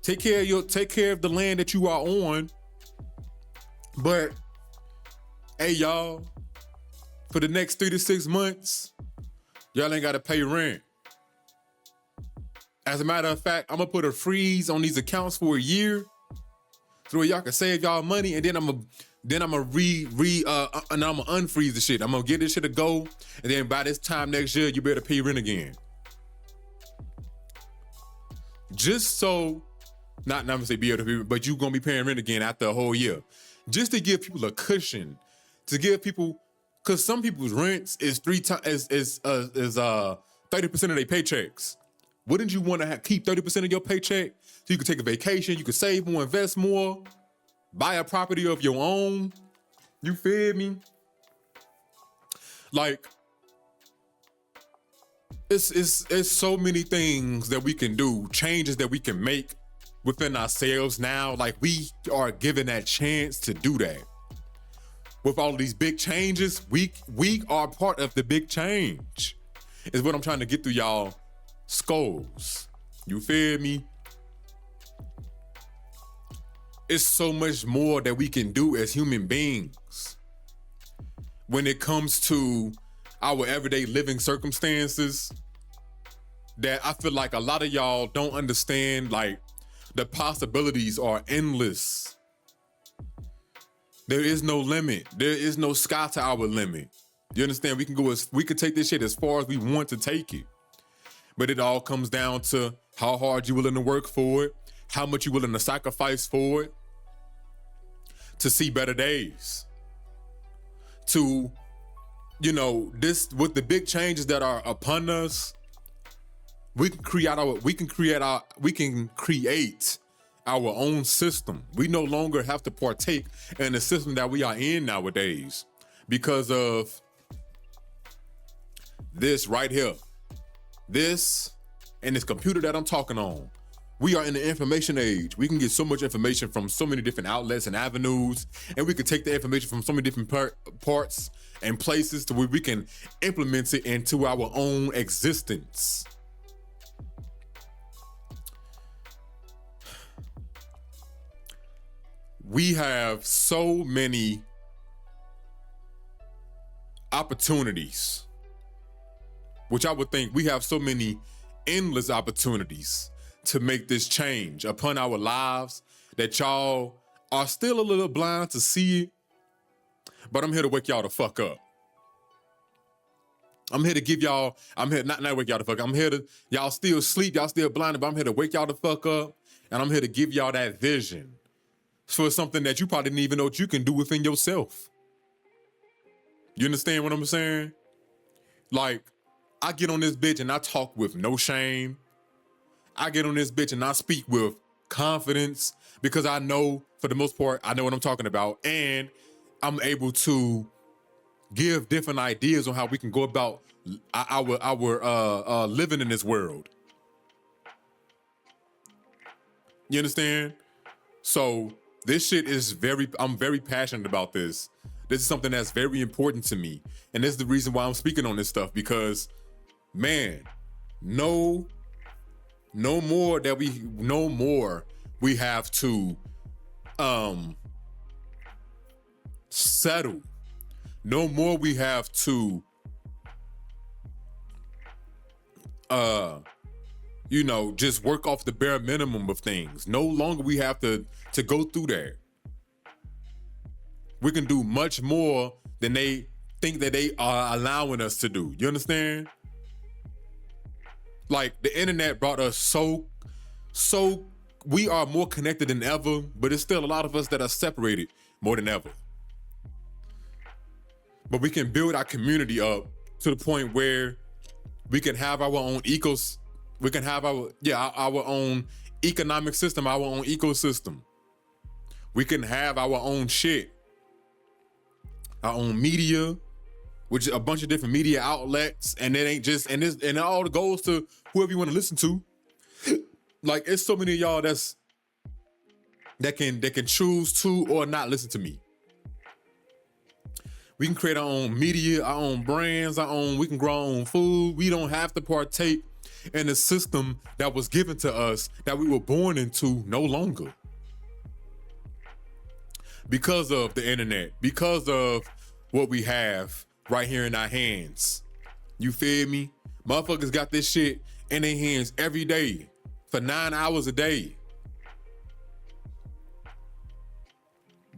Take care of the land that you are on. But hey, y'all, for the next 3 to 6 months, y'all ain't gotta pay rent. As a matter of fact, I'm gonna put a freeze on these accounts for a year so y'all can save y'all money, and then I'm gonna unfreeze the shit. I'm gonna get this shit a go, and then by this time next year, you better pay rent again. Just so, not gonna say be able to pay, but you gonna be paying rent again after a whole year. Just to give people a cushion, to give people, cause some people's rents is 30% of their paychecks. Wouldn't you want to keep 30% of your paycheck so you could take a vacation, you could save more, invest more, buy a property of your own? You feel me? Like, it's so many things that we can do, changes that we can make within ourselves now. Like, we are given that chance to do that. With all of these big changes, we are part of the big change, is what I'm trying to get through y'all skulls. You feel me? It's so much more that we can do as human beings when it comes to our everyday living circumstances, that I feel like a lot of y'all don't understand. Like, the possibilities are endless. There is no limit. There is no sky to our limit. You understand? We can take this shit as far as we want to take it. But it all comes down to how hard you're willing to work for it, how much you're willing to sacrifice for it, to see better days. To, this, with the big changes that are upon us, we can create our own system. We no longer have to partake in the system that we are in nowadays because of this right here. This and this computer that I'm talking on. We are in the information age. We can get so much information from so many different outlets and avenues, and we can take the information from so many different parts and places to where we can implement it into our own existence. We have so many opportunities, which I would think we have so many endless opportunities to make this change upon our lives that y'all are still a little blind to see it. But I'm here to wake y'all the fuck up. I'm here to give y'all, I'm here, not wake y'all the fuck up. I'm here to, y'all still sleep, y'all still blinded, but I'm here to wake y'all the fuck up. And I'm here to give y'all that vision for something that you probably didn't even know what you can do within yourself. You understand what I'm saying? Like, I get on this bitch and I talk with no shame. I get on this bitch and I speak with confidence because I know, for the most part, I know what I'm talking about. And I'm able to give different ideas on how we can go about our living in this world. You understand? So this shit is I'm very passionate about this. This is something that's very important to me. And this is the reason why I'm speaking on this stuff, because man, no more we have to settle. No more we have to just work off the bare minimum of things. No longer we have to go through that. We can do much more than they think that they are allowing us to do. You understand? Like, the internet brought us so we are more connected than ever, but it's still a lot of us that are separated more than ever. But we can build our community up to the point where we can have our own we can have our own economic system, our own ecosystem. We can have our own shit, our own media, which is a bunch of different media outlets, and it ain't just, and it all goes to whoever you want to listen to. Like, it's so many of y'all that can choose to or not listen to me. We can create our own media, our own brands, we can grow our own food. We don't have to partake in the system that was given to us, that we were born into, no longer. Because of the internet, because of what we have right here in our hands. You feel me? Motherfuckers got this shit in their hands every day for 9 hours a day.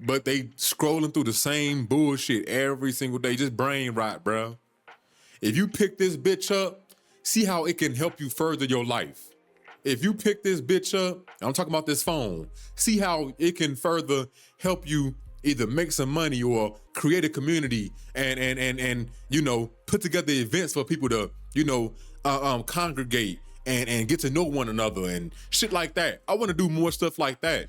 But they scrolling through the same bullshit every single day. Just brain rot, bro. If you pick this bitch up, see how it can help you further your life. If you pick this bitch up, I'm talking about this phone, see how it can further help you either make some money or create a community and put together events for people to, congregate and get to know one another and shit like that. I want to do more stuff like that.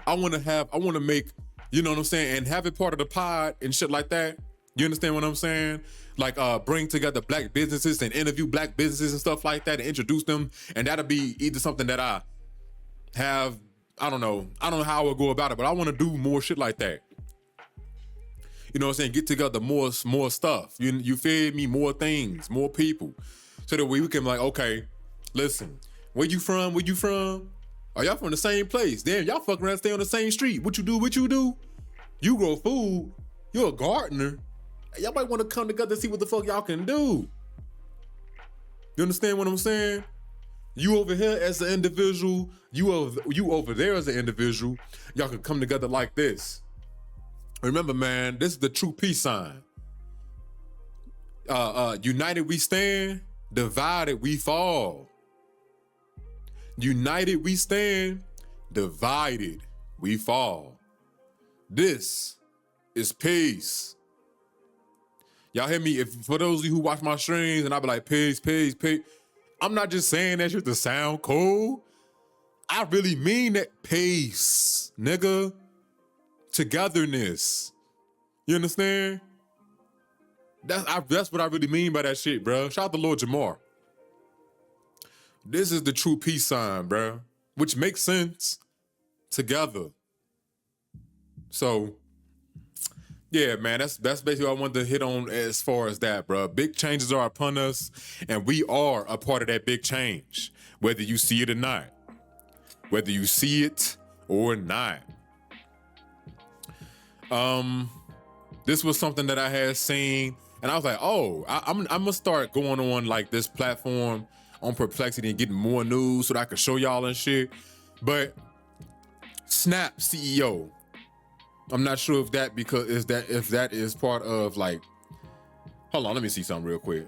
I want to make, you know what I'm saying, and have it part of the pod and shit like that. You understand what I'm saying? Like, bring together black businesses and interview black businesses and stuff like that and introduce them. And that'll be either something that I have, I don't know how I would go about it, but I want to do more shit like that. You know what I'm saying? Get together more stuff. You feel me? More things, more people. So that we can be like, okay, listen, where you from? Where you from? Are y'all from the same place? Damn, y'all fuck around, stay on the same street. What you do? You grow food. You're a gardener. Y'all might want to come together and see what the fuck y'all can do. You understand what I'm saying? You over here as an individual, you over there as an individual. Y'all can come together like this. Remember, man, this is the true peace sign. United we stand, divided we fall. United we stand, divided we fall. This is peace. Y'all hear me? For those of you who watch my streams and I be like, peace, peace, peace. I'm not just saying that shit to sound cool. I really mean that. Peace, nigga. Togetherness. You understand? That's what I really mean by that shit, bro. Shout out to Lord Jamar. This is the true peace sign, bro. Which makes sense. Together. So, yeah, man, that's basically what I wanted to hit on as far as that, bro. Big changes are upon us, and we are a part of that big change, whether you see it or not. Whether you see it or not. This was something that I had seen, and I was like, oh, I'm gonna start going on like this platform on Perplexity and getting more news so that I can show y'all and shit. But Snap CEO, I'm not sure if that is part of like, hold on, let me see something real quick.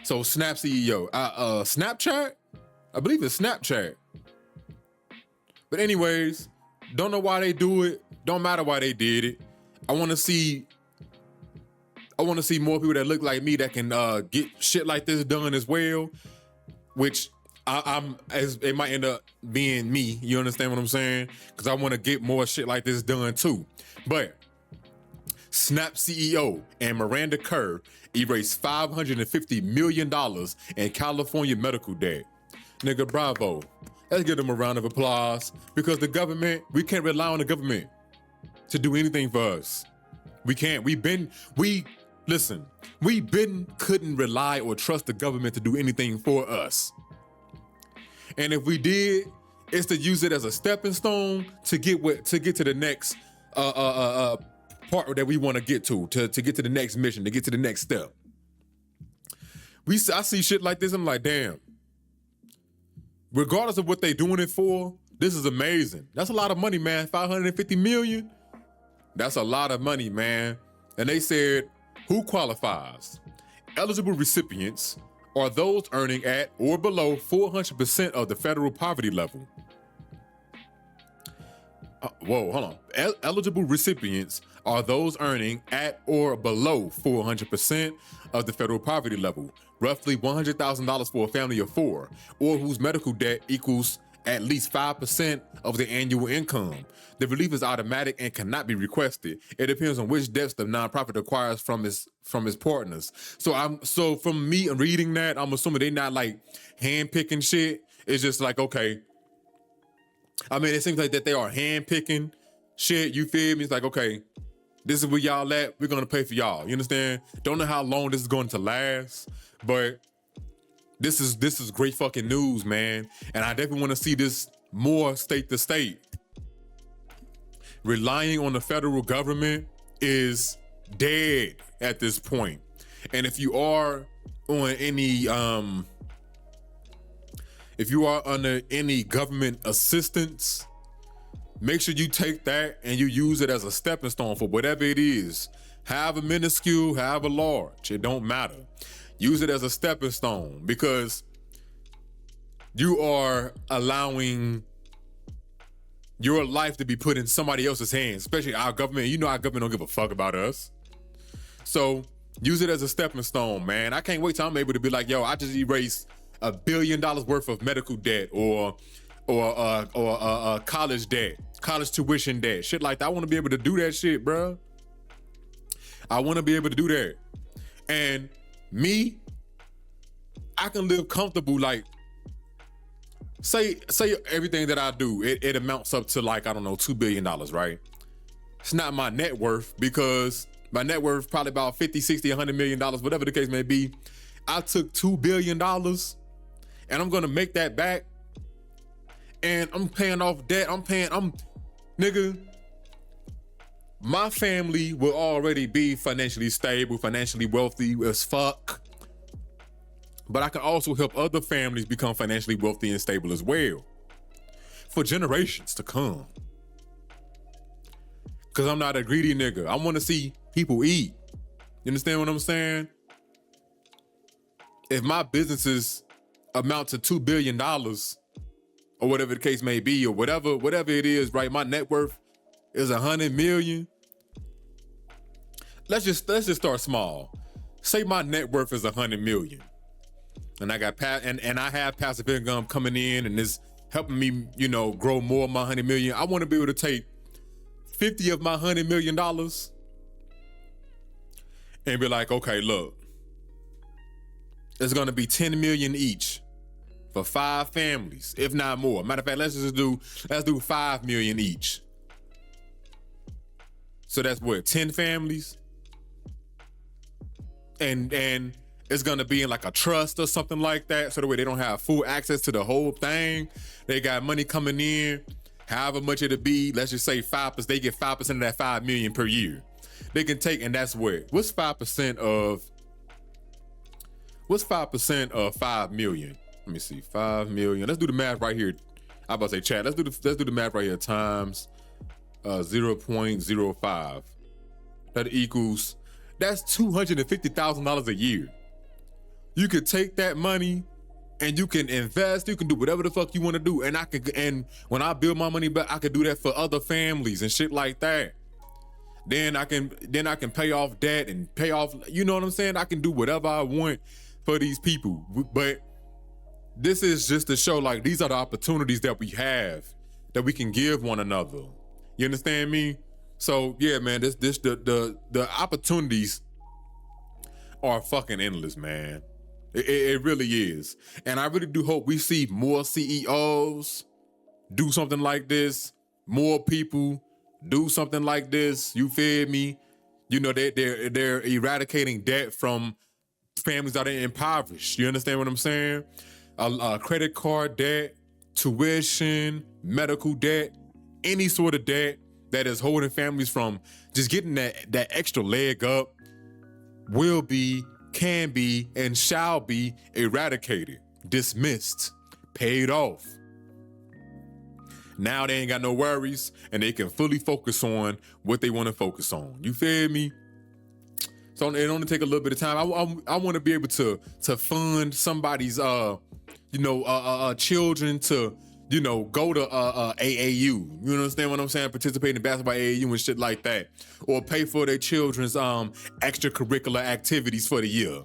So Snap CEO, Snapchat, I believe it's Snapchat. But anyways, don't know why they do it. Don't matter why they did it. I want to see more people that look like me that can get shit like this done as well. Which it might end up being me. You understand what I'm saying? Because I want to get more shit like this done too. But Snap CEO and Miranda Kerr erased $550 million in California medical debt. Nigga, bravo. Let's give them a round of applause, because the government, we can't rely on the government to do anything for us. We can't. We couldn't rely or trust the government to do anything for us. And if we did, it's to use it as a stepping stone to get to the next part that we want to get to get to the next mission, to get to the next step. I see shit like this, I'm like, damn. Regardless of what they doing it for, this is amazing. That's a lot of money, man. 550 million. That's a lot of money, man. And they said, who qualifies? Eligible recipients are those earning at or below 400% of the federal poverty level. Hold on. Eligible recipients are those earning at or below 400% of the federal poverty level, roughly $100,000 for a family of four, or whose medical debt equals at least 5% of the annual income. The relief is automatic and cannot be requested. It depends on which debts the nonprofit acquires from its partners. So from me reading that, I'm assuming they not like hand-picking shit. It's just like, okay. I mean, it seems like that they are hand-picking shit, you feel me? It's like, okay, this is where y'all at, we're gonna pay for y'all, you understand? Don't know how long this is going to last, but this is great fucking news, man. And I definitely wanna see this more state to state. Relying on the federal government is dead at this point. And if you are on any, if you are under any government assistance, make sure you take that and you use it as a stepping stone for whatever it is. However minuscule, however large, it don't matter. Use it as a stepping stone, because you are allowing your life to be put in somebody else's hands, especially our government. You know our government don't give a fuck about us. So use it as a stepping stone, man. I can't wait till I'm able to be like, yo, I just erased $1 billion worth of medical debt or college debt, college tuition debt, shit like that. I want to be able to do that shit, bro. I want to be able to do that. And me, I can live comfortable, like, say everything that I do, it amounts up to like, I don't know, $2 billion, right? It's not my net worth, because my net worth probably about 50, 60, $100 million, whatever the case may be. I took $2 billion and I'm gonna make that back. And I'm paying off debt. Nigga, my family will already be financially stable, financially wealthy as fuck. But I can also help other families become financially wealthy and stable as well, for generations to come. Because I'm not a greedy nigga. I want to see people eat. You understand what I'm saying? If my businesses amount to $2 billion, or whatever the case may be, or whatever it is, right? My net worth is 100 million. Let's just start small. Say my net worth is 100 million, and I got and I have passive income coming in, and it's helping me, grow more of my 100 million. I want to be able to take 50 of my $100 million and be like, okay, look, it's gonna be 10 million each for 5 families, if not more. Matter of fact, let's do 5 million each. So that's what, 10 families? And it's gonna be in like a trust or something like that, so the way they don't have full access to the whole thing. They got money coming in, however much it'll be. Let's just say 5%. They get 5% of that 5 million per year. They can take, and that's what's 5% of What's 5% of 5 million? Let me see, 5 million. Let's do the math right here. I about to say chat. Let's do the math right here. Times 0.05. That equals, that's $250,000 a year. You could take that money and you can invest. You can do whatever the fuck you want to do. And when I build my money back, I could do that for other families and shit like that. Then I can pay off debt and pay off, you know what I'm saying? I can do whatever I want for these people. But this is just to show, like, these are the opportunities that we have that we can give one another. You understand me? So yeah, man, the opportunities are fucking endless, man. It really is. And I really do hope we see more CEOs do something like this, more people do something like this. You feel me? You know, they're eradicating debt from families that are impoverished. You understand what I'm saying? Credit card debt, tuition, medical debt, any sort of debt that is holding families from just getting that extra leg up will be, can be, and shall be eradicated, dismissed, paid off. Now they ain't got no worries and they can fully focus on what they want to focus on. You feel me? So it only take a little bit of time. I want to be able to fund somebody's children to, you know, go to AAU. You understand what I'm saying? Participate in basketball AAU and shit like that. Or pay for their children's extracurricular activities for the year.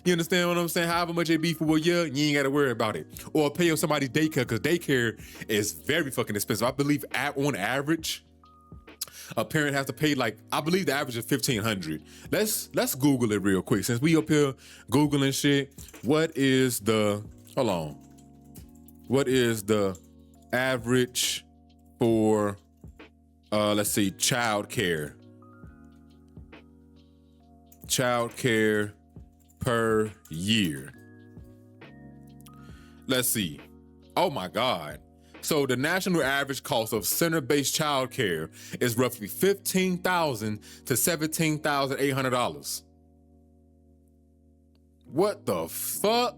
You understand what I'm saying? However much it be for a year, you ain't got to worry about it. Or pay on somebody's daycare, because daycare is very fucking expensive. I believe on average, a parent has to pay, like, I believe the average is $1,500. Let's Google it real quick. Since we up here Googling shit, what is the average for, let's see, child care per year? Let's see. Oh my God. So the national average cost of center-based child care is roughly $15,000 to $17,800. What the fuck?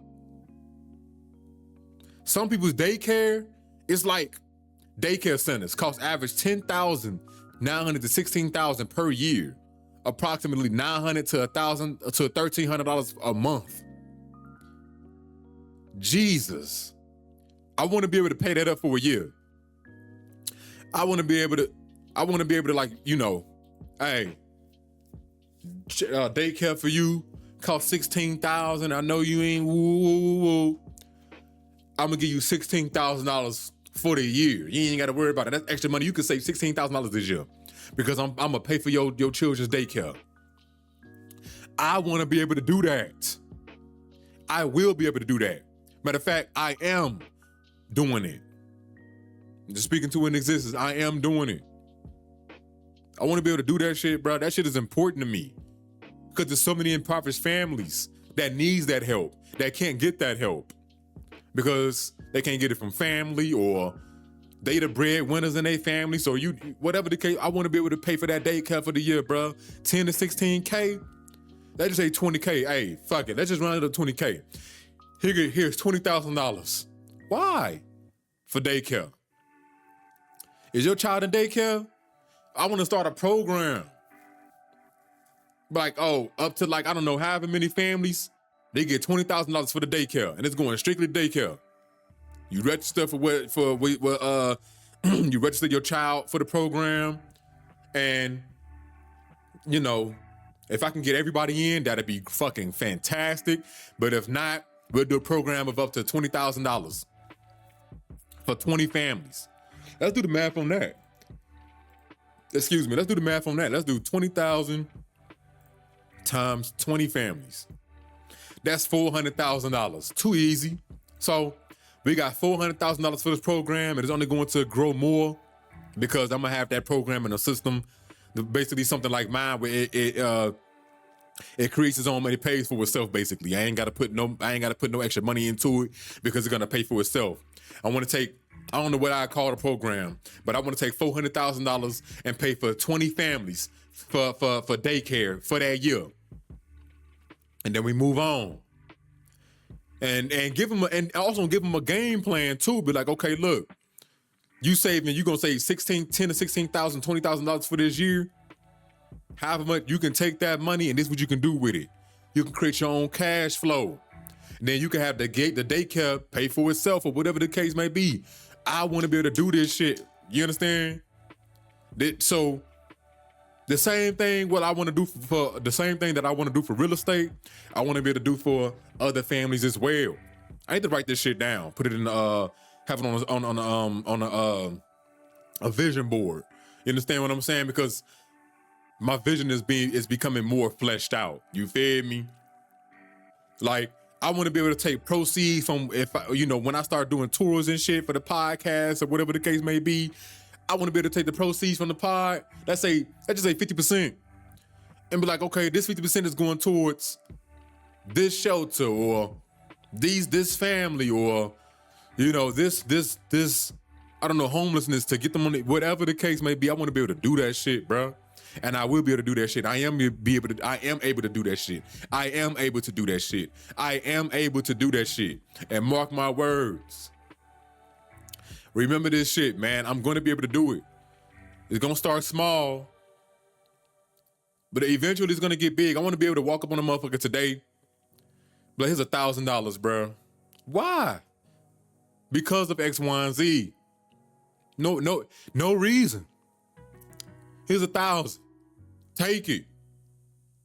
Some people's daycare, it's like daycare centers cost average $10,900 to $16,000 per year, approximately $900 to $1,000 to $1,300 a month. Jesus, I want to be able to pay that up for a year. I want to be able to, like, you know, hey, daycare for you cost $16,000. I know you ain't woo. I'm gonna give you $16,000 for the year. You ain't got to worry about it. That's extra money. You can save $16,000 this year because I'm gonna pay for your children's daycare. I want to be able to do that. I will be able to do that. Matter of fact, I am doing it. Just speaking to in existence, I am doing it. I want to be able to do that shit, bro. That shit is important to me because there's so many impoverished families that needs that help, that can't get that help because they can't get it from family or they the breadwinners in their family. So you, whatever the case, I want to be able to pay for that daycare for the year, bro. 10 to 16K. Let's just say 20K. Hey, fuck it. Let's just run it up 20K. Here's $20,000. Why? For daycare. Is your child in daycare? I want to start a program. Like, up to, like, I don't know, however many families, they get $20,000 for the daycare, and it's going strictly daycare. You register you register your child for the program, and, you know, if I can get everybody in, that'd be fucking fantastic. But if not, we'll do a program of up to $20,000 for 20 families. Let's do the math on that. Excuse me, let's do the math on that. Let's do 20,000 times 20 families. That's $400,000. Too easy. So we got $400,000 for this program, and it's only going to grow more because I'm gonna have that program in a system, basically something like mine, where it creates its own money, pays for itself. Basically, I ain't gotta put no extra money into it because it's gonna pay for itself. I don't know what I call the program, but I want to take $400,000 and pay for 20 families for daycare for that year. And then we move on. and give them and also give them a game plan too. Be like, okay, look, you gonna save $10,000 to $16,000, $20,000 for this year. However much you can take that money, and this is what you can do with it. You can create your own cash flow. And then you can have the daycare pay for itself or whatever the case may be. I want to be able to do this shit. You understand? So the same thing I want to do for the same thing that I want to do for real estate, I want to be able to do for other families as well. I need to write this shit down, put it in have it on a vision board. You understand what I'm saying? Because my vision is becoming more fleshed out. You feel me? Like, I want to be able to take proceeds from when I start doing tours and shit for the podcast or whatever the case may be. I want to be able to take the proceeds from the pod. Let's just say 50%, and be like, okay, this 50% is going towards this shelter or this family or this I don't know, homelessness, to get them on it, whatever the case may be. I want to be able to do that shit, bro. And I will be able to do that shit. I am able to do that shit. I am able to do that shit. I am able to do that shit. And mark my words. Remember this shit, man. I'm going to be able to do it. It's going to start small, but eventually it's going to get big. I want to be able to walk up on a motherfucker today, but here's $1,000, bro. Why? Because of X, Y, and Z. No reason. Here's 1,000. Take it.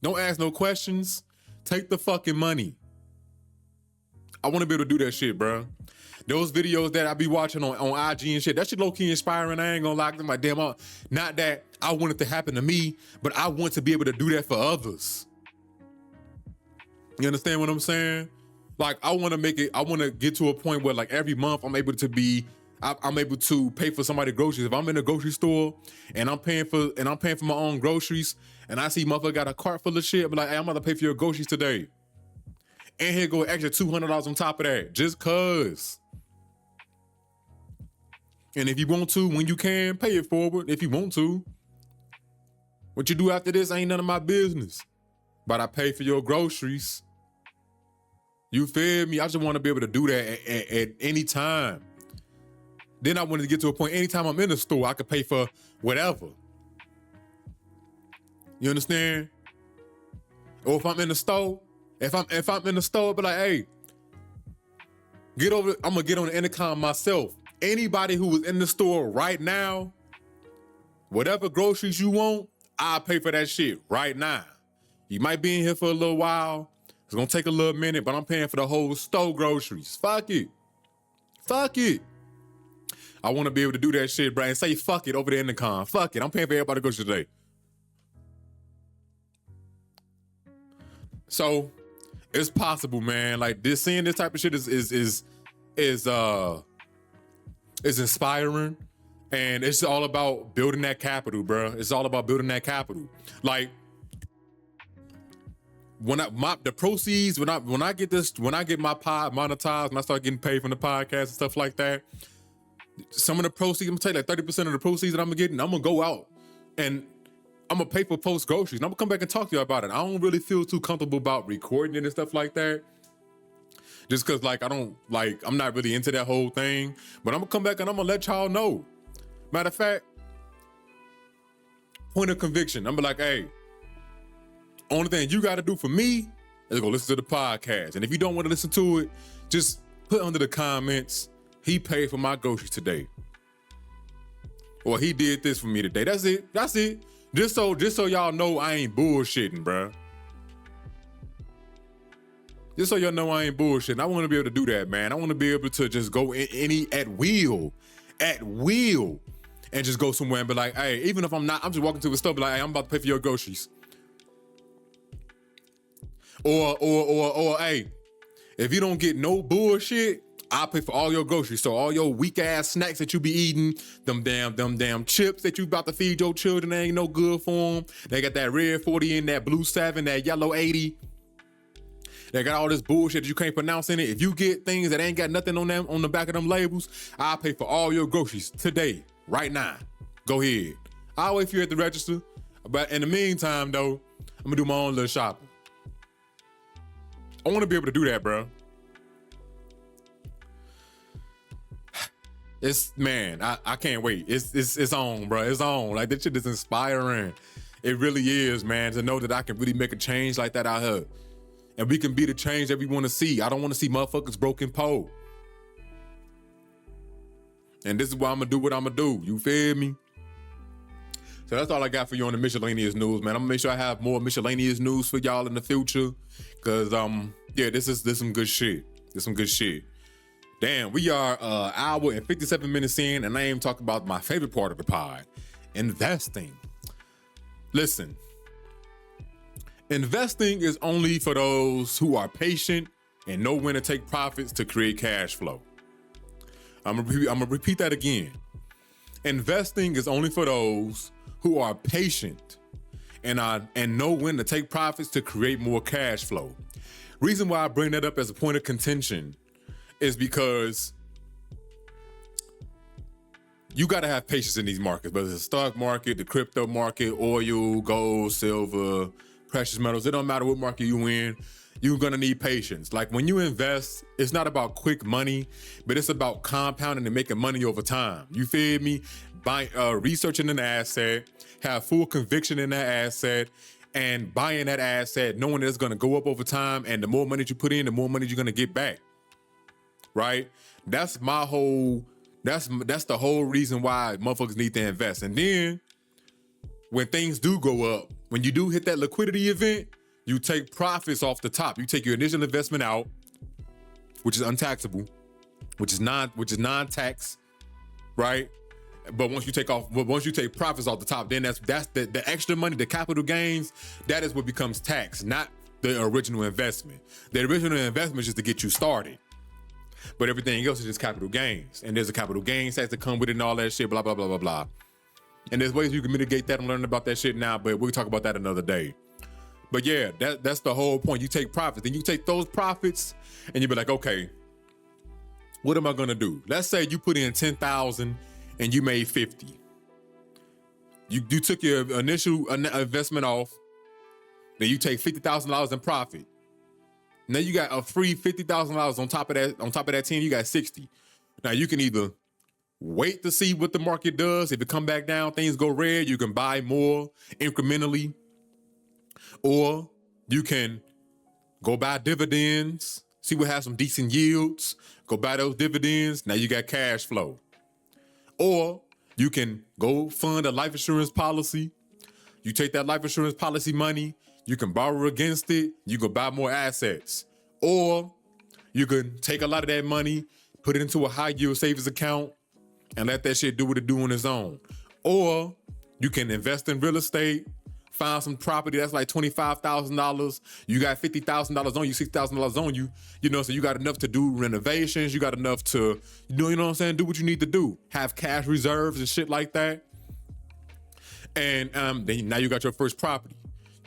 Don't ask no questions. Take the fucking money. I want to be able to do that shit, bro. Those videos that I be watching on IG and shit, that shit low-key inspiring. I ain't gonna lie. I'm like, damn, not that I want it to happen to me, but I want to be able to do that for others. You understand what I'm saying? Like, I want to get to a point where, like, every month I'm able to pay for somebody's groceries. If I'm in a grocery store and I'm paying for my own groceries, and I see motherfucker got a cart full of shit, I'm like, hey, I'm about to pay for your groceries today. And here go extra $200 on top of that, just cause. And if you want to, when you can, pay it forward if you want to. What you do after this ain't none of my business. But I pay for your groceries. You feel me? I just want to be able to do that at any time. Then I wanted to get to a point, anytime I'm in the store, I could pay for whatever. You understand? Or if I'm in the store, if I'm in the store, be like, hey, I'm gonna get on the intercom myself. Anybody who is in the store right now, whatever groceries you want, I'll pay for that shit right now. You might be in here for a little while. It's gonna take a little minute, but I'm paying for the whole store groceries. Fuck it. Fuck it. I want to be able to do that shit, bro, and say fuck it over the intercom. Fuck it. I'm paying for everybody to go today. So it's possible, man. Like, seeing this type of shit is inspiring, and it's all about building that capital, bro. It's all about building that capital. Like, when I get my pod monetized and I start getting paid from the podcast and stuff like that, some of the proceeds, I'm gonna take like 30% of the proceeds that I'm gonna I'm gonna go out and I'm gonna pay for post groceries. And I'm gonna come back and talk to you about it. I don't really feel too comfortable about recording it and stuff like that. Just cause I'm not really into that whole thing. But I'm gonna come back and I'm gonna let y'all know. Matter of fact, point of conviction. I'm gonna be like, hey, only thing you gotta do for me is go listen to the podcast. And if you don't want to listen to it, just put under the comments, he paid for my groceries today. Or he did this for me today. That's it. That's it. Just so y'all know I ain't bullshitting, bruh. Just so y'all know I ain't bullshitting. I want to be able to do that, man. I want to be able to just go at will, and just go somewhere and be like, hey, even if I'm just walking to a store, be like, hey, I'm about to pay for your groceries. Or hey, if you don't get no bullshit, I'll pay for all your groceries. So all your weak ass snacks that you be eating, them damn chips that you about to feed your children, they ain't no good for them. They got that red 40 in, that blue 7, that yellow 80. They got all this bullshit that you can't pronounce in it. If you get things that ain't got nothing on them on the back of them labels, I'll pay for all your groceries today, right now. Go ahead. I'll wait for you at the register. But in the meantime, though, I'm gonna do my own little shopping. I want to be able to do that, bro. It's, man, I can't wait. It's on, bro. It's on. Like, this shit is inspiring. It really is, man, to know that I can really make a change like that out here. And we can be the change that we want to see. I don't want to see motherfuckers broken pole. And this is why I'm going to do what I'm going to do. You feel me? So that's all I got for you on the miscellaneous news, man. I'm going to make sure I have more miscellaneous news for y'all in the future. Because, yeah, this is some good shit. This some good shit. Damn, we are an hour and 57 minutes in, and I ain't talking about my favorite part of the pod, investing. Listen, investing is only for those who are patient and know when to take profits to create cash flow. I'm gonna repeat that again. Investing is only for those who are patient and know when to take profits to create more cash flow. Reason why I bring that up as a point of contention is because you got to have patience in these markets, whether it's the stock market, the crypto market, oil, gold, silver, precious metals. It don't matter what market you in, you're going to need patience. Like, when you invest, it's not about quick money, but it's about compounding and making money over time. You feel me? By researching an asset, have full conviction in that asset, and buying that asset, knowing that it's going to go up over time, and the more money you put in, the more money you're going to get back. Right? That's the whole reason why motherfuckers need to invest. And then when things do go up, when you do hit that liquidity event, you take profits off the top. You take your initial investment out, which is untaxable, which is non-tax, right? But once you take profits off the top, then that's the extra money, the capital gains, that is what becomes taxed, not the original investment. The original investment is just to get you started. But everything else is just capital gains. And there's a capital gains tax that come with it and all that shit, blah, blah, blah, blah, blah. And there's ways you can mitigate that and learn about that shit now, but we'll talk about that another day. But yeah, that's the whole point. You take profits, and you take those profits and you be like, okay, what am I gonna do? Let's say you put in 10,000 and you made 50. You took your initial investment off, then you take $50,000 in profit. Now you got a free $50,000 on top of that 10, you got 60. Now you can either wait to see what the market does. If it come back down, things go red, you can buy more incrementally. Or you can go buy dividends, see what has some decent yields, go buy those dividends. Now you got cash flow. Or you can go fund a life insurance policy. You take that life insurance policy money, you can borrow against it, you can buy more assets. Or you can take a lot of that money, put it into a high yield savings account, and let that shit do what it do on its own. Or you can invest in real estate, find some property that's like $25,000. You got $50,000 on you, $6,000 on you, so you got enough to do renovations, you got enough to, you know what I'm saying, do what you need to do. Have cash reserves and shit like that. And then now you got your first property.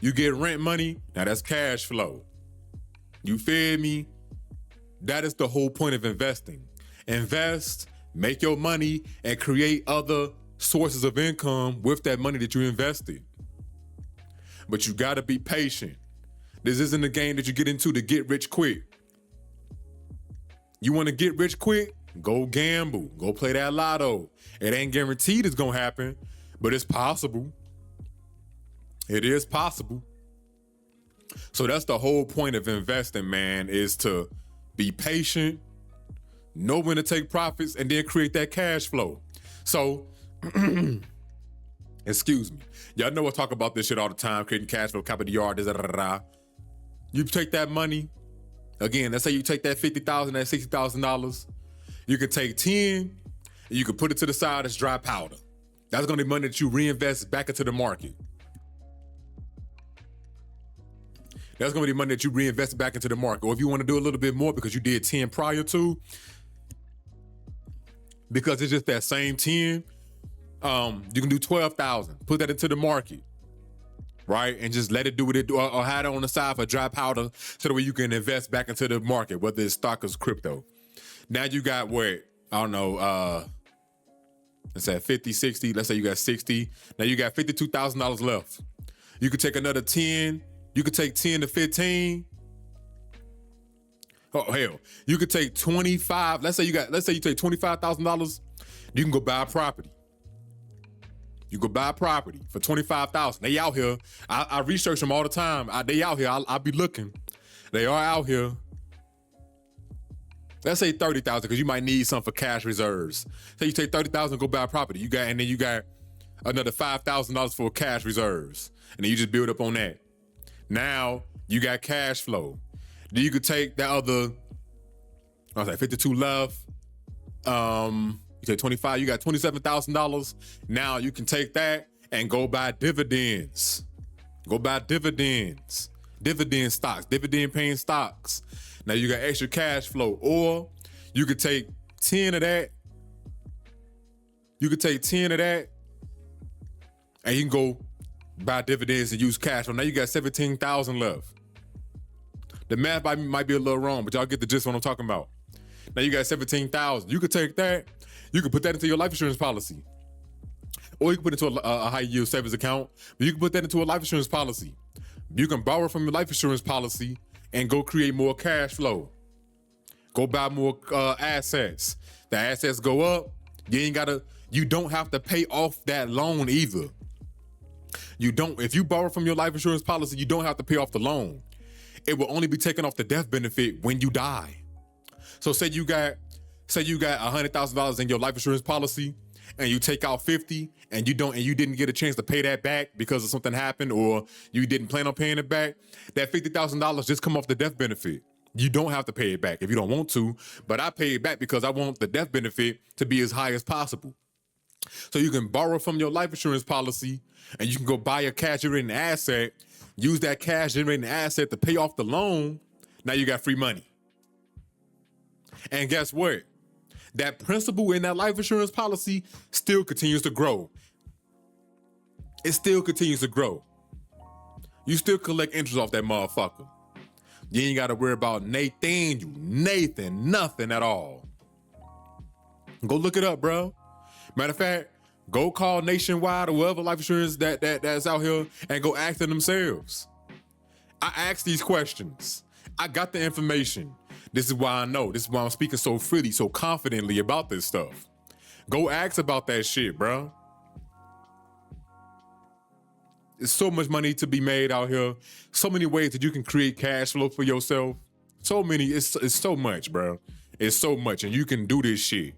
You get rent money, now that's cash flow. You feel me? That is the whole point of investing. Invest, make your money, and create other sources of income with that money that you invested. But you gotta be patient. This isn't a game that you get into to get rich quick. You wanna get rich quick? Go gamble, go play that lotto. It ain't guaranteed it's gonna happen, but it's possible. It is possible. So that's the whole point of investing, man, is to be patient, know when to take profits, and then create that cash flow. So, excuse me. Y'all know I talk about this shit all the time, creating cash flow, capital yard, You take that money, again, let's say you take that $50,000, that $60,000, you can take 10, and you can put it to the side as dry powder. That's gonna be money that you reinvest back into the market. That's gonna be money that you reinvest back into the market. Or if you wanna do a little bit more because you did 10 prior to, because it's just that same 10, you can do 12,000, put that into the market, right? And just let it do what it do, or have it on the side for dry powder so that way you can invest back into the market, whether it's stock or crypto. Now you got what, I don't know, let's say 50, 60, let's say you got 60. Now you got $52,000 left. You could take another 10, you could take 10 to 15. Oh hell, you could take 25. Let's say you take $25,000 You can go buy a property. You go buy a property for $25,000. They out here. I research them all the time. They out here. I'll be looking. They are out here. Let's say $30,000 because you might need some for cash reserves. Say you take $30,000, go buy a property. And then you got another $5,000 for cash reserves, and then you just build up on that. Now you got cash flow. Then you could take that other, 52 left. You take 25. You got $27,000. Now you can take that and go buy dividends. Go buy dividends. Dividend stocks. Dividend paying stocks. Now you got extra cash flow, or you could take 10 of that. You could take 10 of that, and you can go buy dividends and use cash flow. Now you got 17,000 left. The math might be a little wrong, but y'all get the gist of what I'm talking about. Now you got 17,000. You could take that. You could put that into your life insurance policy, or you can put it into a high yield savings account. But you can put that into a life insurance policy. You can borrow from your life insurance policy and go create more cash flow. Go buy more assets. The assets go up. You don't have to pay off that loan either. If you borrow from your life insurance policy, you don't have to pay off the loan. It will only be taken off the death benefit when you die. So say you got $100,000 in your life insurance policy, and you take out 50, and you didn't get a chance to pay that back because of something happened, or you didn't plan on paying it back. That $50,000 just come off the death benefit. You don't have to pay it back if you don't want to, but I pay it back because I want the death benefit to be as high as possible. So you can borrow from your life insurance policy, and you can go buy a cash generating asset, use that cash generating asset to pay off the loan. Now you got free money. And guess what? That principal in that life insurance policy still continues to grow. It still continues to grow. You still collect interest off that motherfucker. You ain't got to worry about Nathan, nothing at all. Go look it up, bro. Matter of fact, go call Nationwide or whatever life insurance that's out here and go ask them themselves. I asked these questions. I got the information. This is why I know. This is why I'm speaking so freely, so confidently about this stuff. Go ask about that shit, bro. There's so much money to be made out here. So many ways that you can create cash flow for yourself. So many. It's so much, bro. It's so much, and you can do this shit.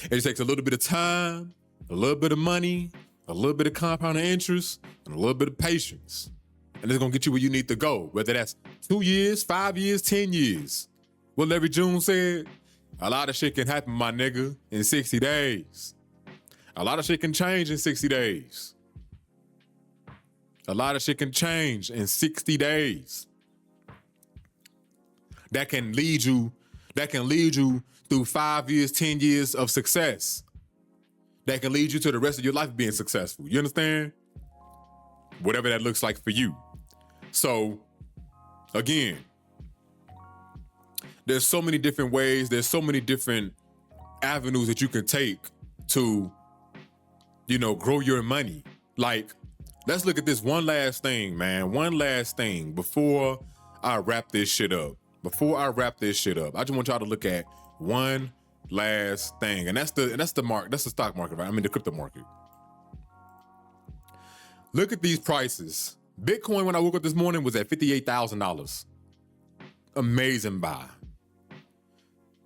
It just takes a little bit of time, a little bit of money, a little bit of compounding interest, and a little bit of patience. And it's gonna get you where you need to go, whether that's 2 years, 5 years, 10 years. What Larry June said, a lot of shit can happen, my nigga, in 60 days. A lot of shit can change in 60 days. A lot of shit can change in 60 days. That can lead you through 5 years, 10 years of success. That can lead you to the rest of your life being successful. You understand? Whatever that looks like for you. So, again, there's so many different ways, there's so many different avenues that you can take to, grow your money. Like, let's look at this one last thing, man. One last thing before I wrap this shit up. I just want y'all to look at one last thing. And that's the stock market, right? I mean the crypto market. Look at these prices. Bitcoin, when I woke up this morning, was at $58,000. Amazing buy.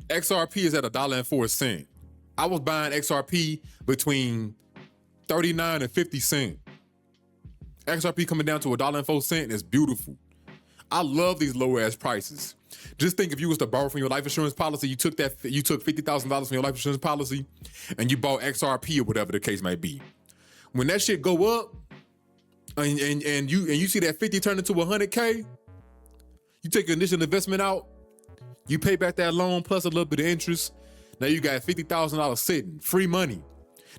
XRP is at $1.04. I was buying XRP between 39 and 50 cents. XRP coming down to $1.04 is beautiful. I love these low ass prices. Just think if you was to borrow from your life insurance policy, you took $50,000 from your life insurance policy, and you bought XRP or whatever the case might be. When that shit go up, and you see that 50 turn into 100K, you take your initial investment out, you pay back that loan plus a little bit of interest. Now you got $50,000 sitting, free money.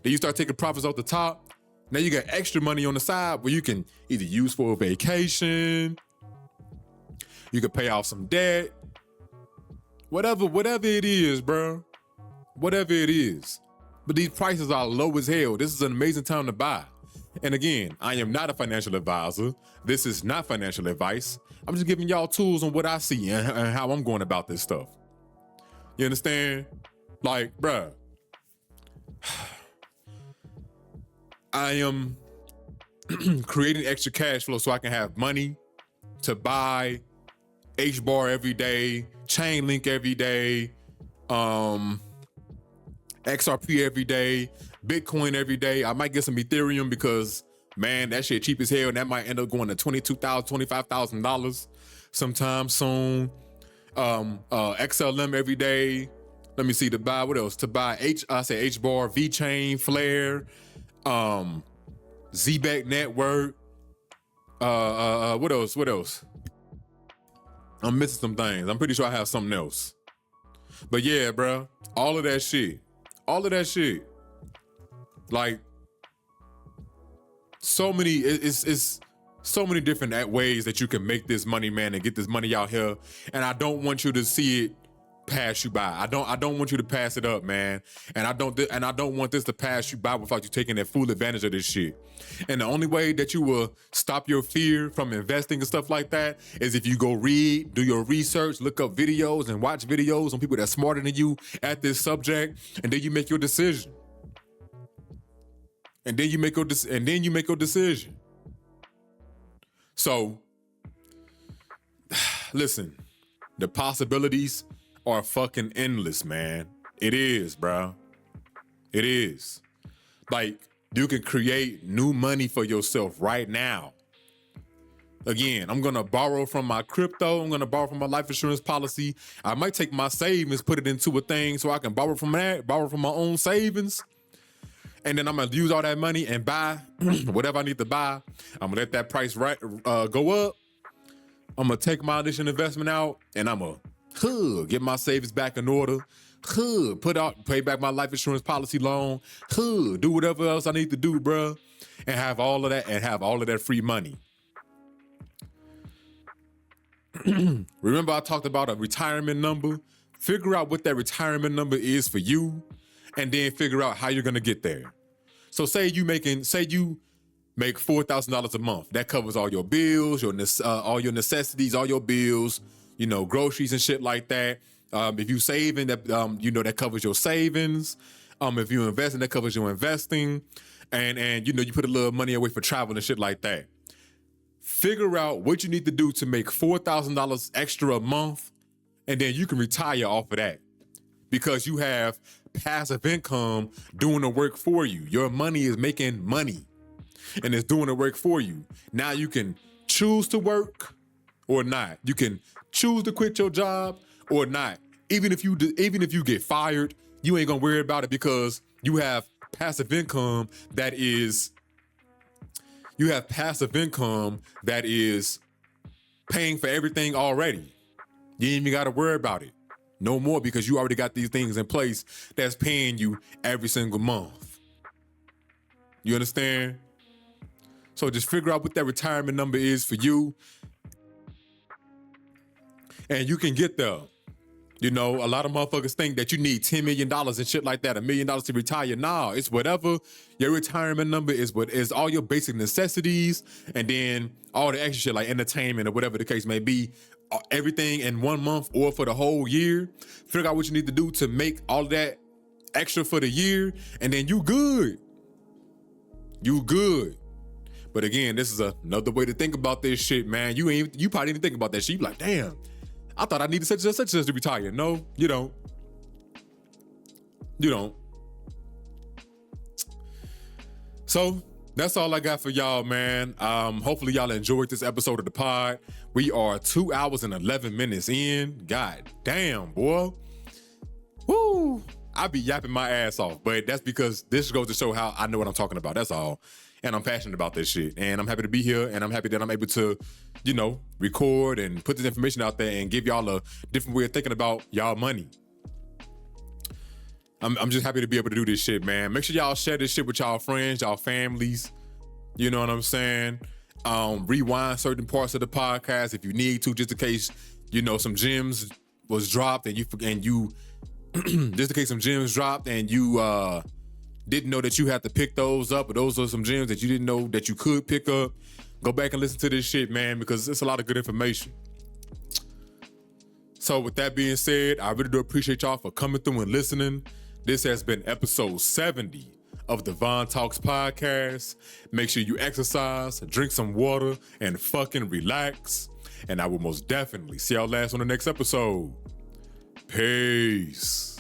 Then you start taking profits off the top. Now you got extra money on the side where you can either use for a vacation, you can pay off some debt, whatever it is, bro. Whatever it is. But these prices are low as hell. This is an amazing time to buy. And again, I am not a financial advisor. This is not financial advice. I'm just giving y'all tools on what I see and how I'm going about this stuff. You understand? Like, bruh, I am creating extra cash flow so I can have money to buy H-bar every day, Chainlink every day, XRP every day, Bitcoin every day. I might get some Ethereum because, man, that shit cheap as hell, and that might end up going to $22,000, $25,000 sometime soon. XLM every day. Let me see, to buy, what else? To buy H-bar, V-Chain, Flare, ZBEC Network. What else? I'm missing some things. I'm pretty sure I have something else. But yeah, bro, all of that shit. Like, so many, it's so many different ways that you can make this money, man, and get this money out here. And I don't want you to see it pass you by. I don't want you to pass it up, man. And I don't want this to pass you by without you taking that full advantage of this shit. And the only way that you will stop your fear from investing and stuff like that is if you go read, do your research, look up videos and watch videos on people that's smarter than you at this subject, and then you make your decision. So, listen, the possibilities are fucking endless, man. It is, bro. It is. Like, you can create new money for yourself right now. Again, I'm gonna borrow from my crypto. I'm gonna borrow from my life insurance policy. I might take my savings, put it into a thing so I can borrow from my own savings. And then I'm gonna use all that money and buy whatever I need to buy. I'm gonna let that price go up. I'm gonna take my initial investment out, and I'm gonna get my savings back in order. Pay back my life insurance policy loan. Do whatever else I need to do, bro, and have all of that free money. Remember, I talked about a retirement number. Figure out what that retirement number is for you, and then figure out how you're gonna get there. So say you make $4,000 a month. That covers all your bills, all your necessities, all your bills, groceries and shit like that. If you saving, that covers your savings. If you investing, that covers your investing. And you put a little money away for travel and shit like that. Figure out what you need to do to make $4,000 extra a month, and then you can retire off of that because you have passive income doing the work for you. Your money is making money and it's doing the work for you. Now you can choose to work or not. You can choose to quit your job or not. Even if you get fired, you ain't gonna worry about it because you have passive income that is paying for everything already. You ain't even gotta worry about it no more because you already got these things in place that's paying you every single month. You understand? So just figure out what that retirement number is for you, and you can get there. A lot of motherfuckers think that you need $10 million and shit like that, $1 million to retire. Nah, it's whatever your retirement number is. What is all your basic necessities, and then all the extra shit like entertainment or whatever the case may be. Everything in 1 month or for the whole year. Figure out what you need to do to make all that extra for the year, and then you good. You good. But again, this is another way to think about this shit, man. You probably didn't think about that shit. You be like, damn, I thought I needed such and such to retire. No, you don't. You don't. So that's all I got for y'all, man. Hopefully y'all enjoyed this episode of the pod. We are 2 hours and 11 minutes in. God damn, boy. Woo. I be yapping my ass off, but that's because this goes to show how I know what I'm talking about. That's all. And I'm passionate about this shit. And I'm happy to be here, and I'm happy that I'm able to, record and put this information out there and give y'all a different way of thinking about y'all money. I'm just happy to be able to do this shit, man. Make sure y'all share this shit with y'all friends, y'all families. You know what I'm saying? Rewind certain parts of the podcast if you need to, just in case, some gems was dropped and you just in case some gems dropped and you didn't know that you had to pick those up, or those are some gems that you didn't know that you could pick up. Go back and listen to this shit, man, because it's a lot of good information. So with that being said, I really do appreciate y'all for coming through and listening. This has been episode 70 of the Von Talks podcast. Make sure you exercise, drink some water, and fucking relax. And I will most definitely see y'all last on the next episode. Peace.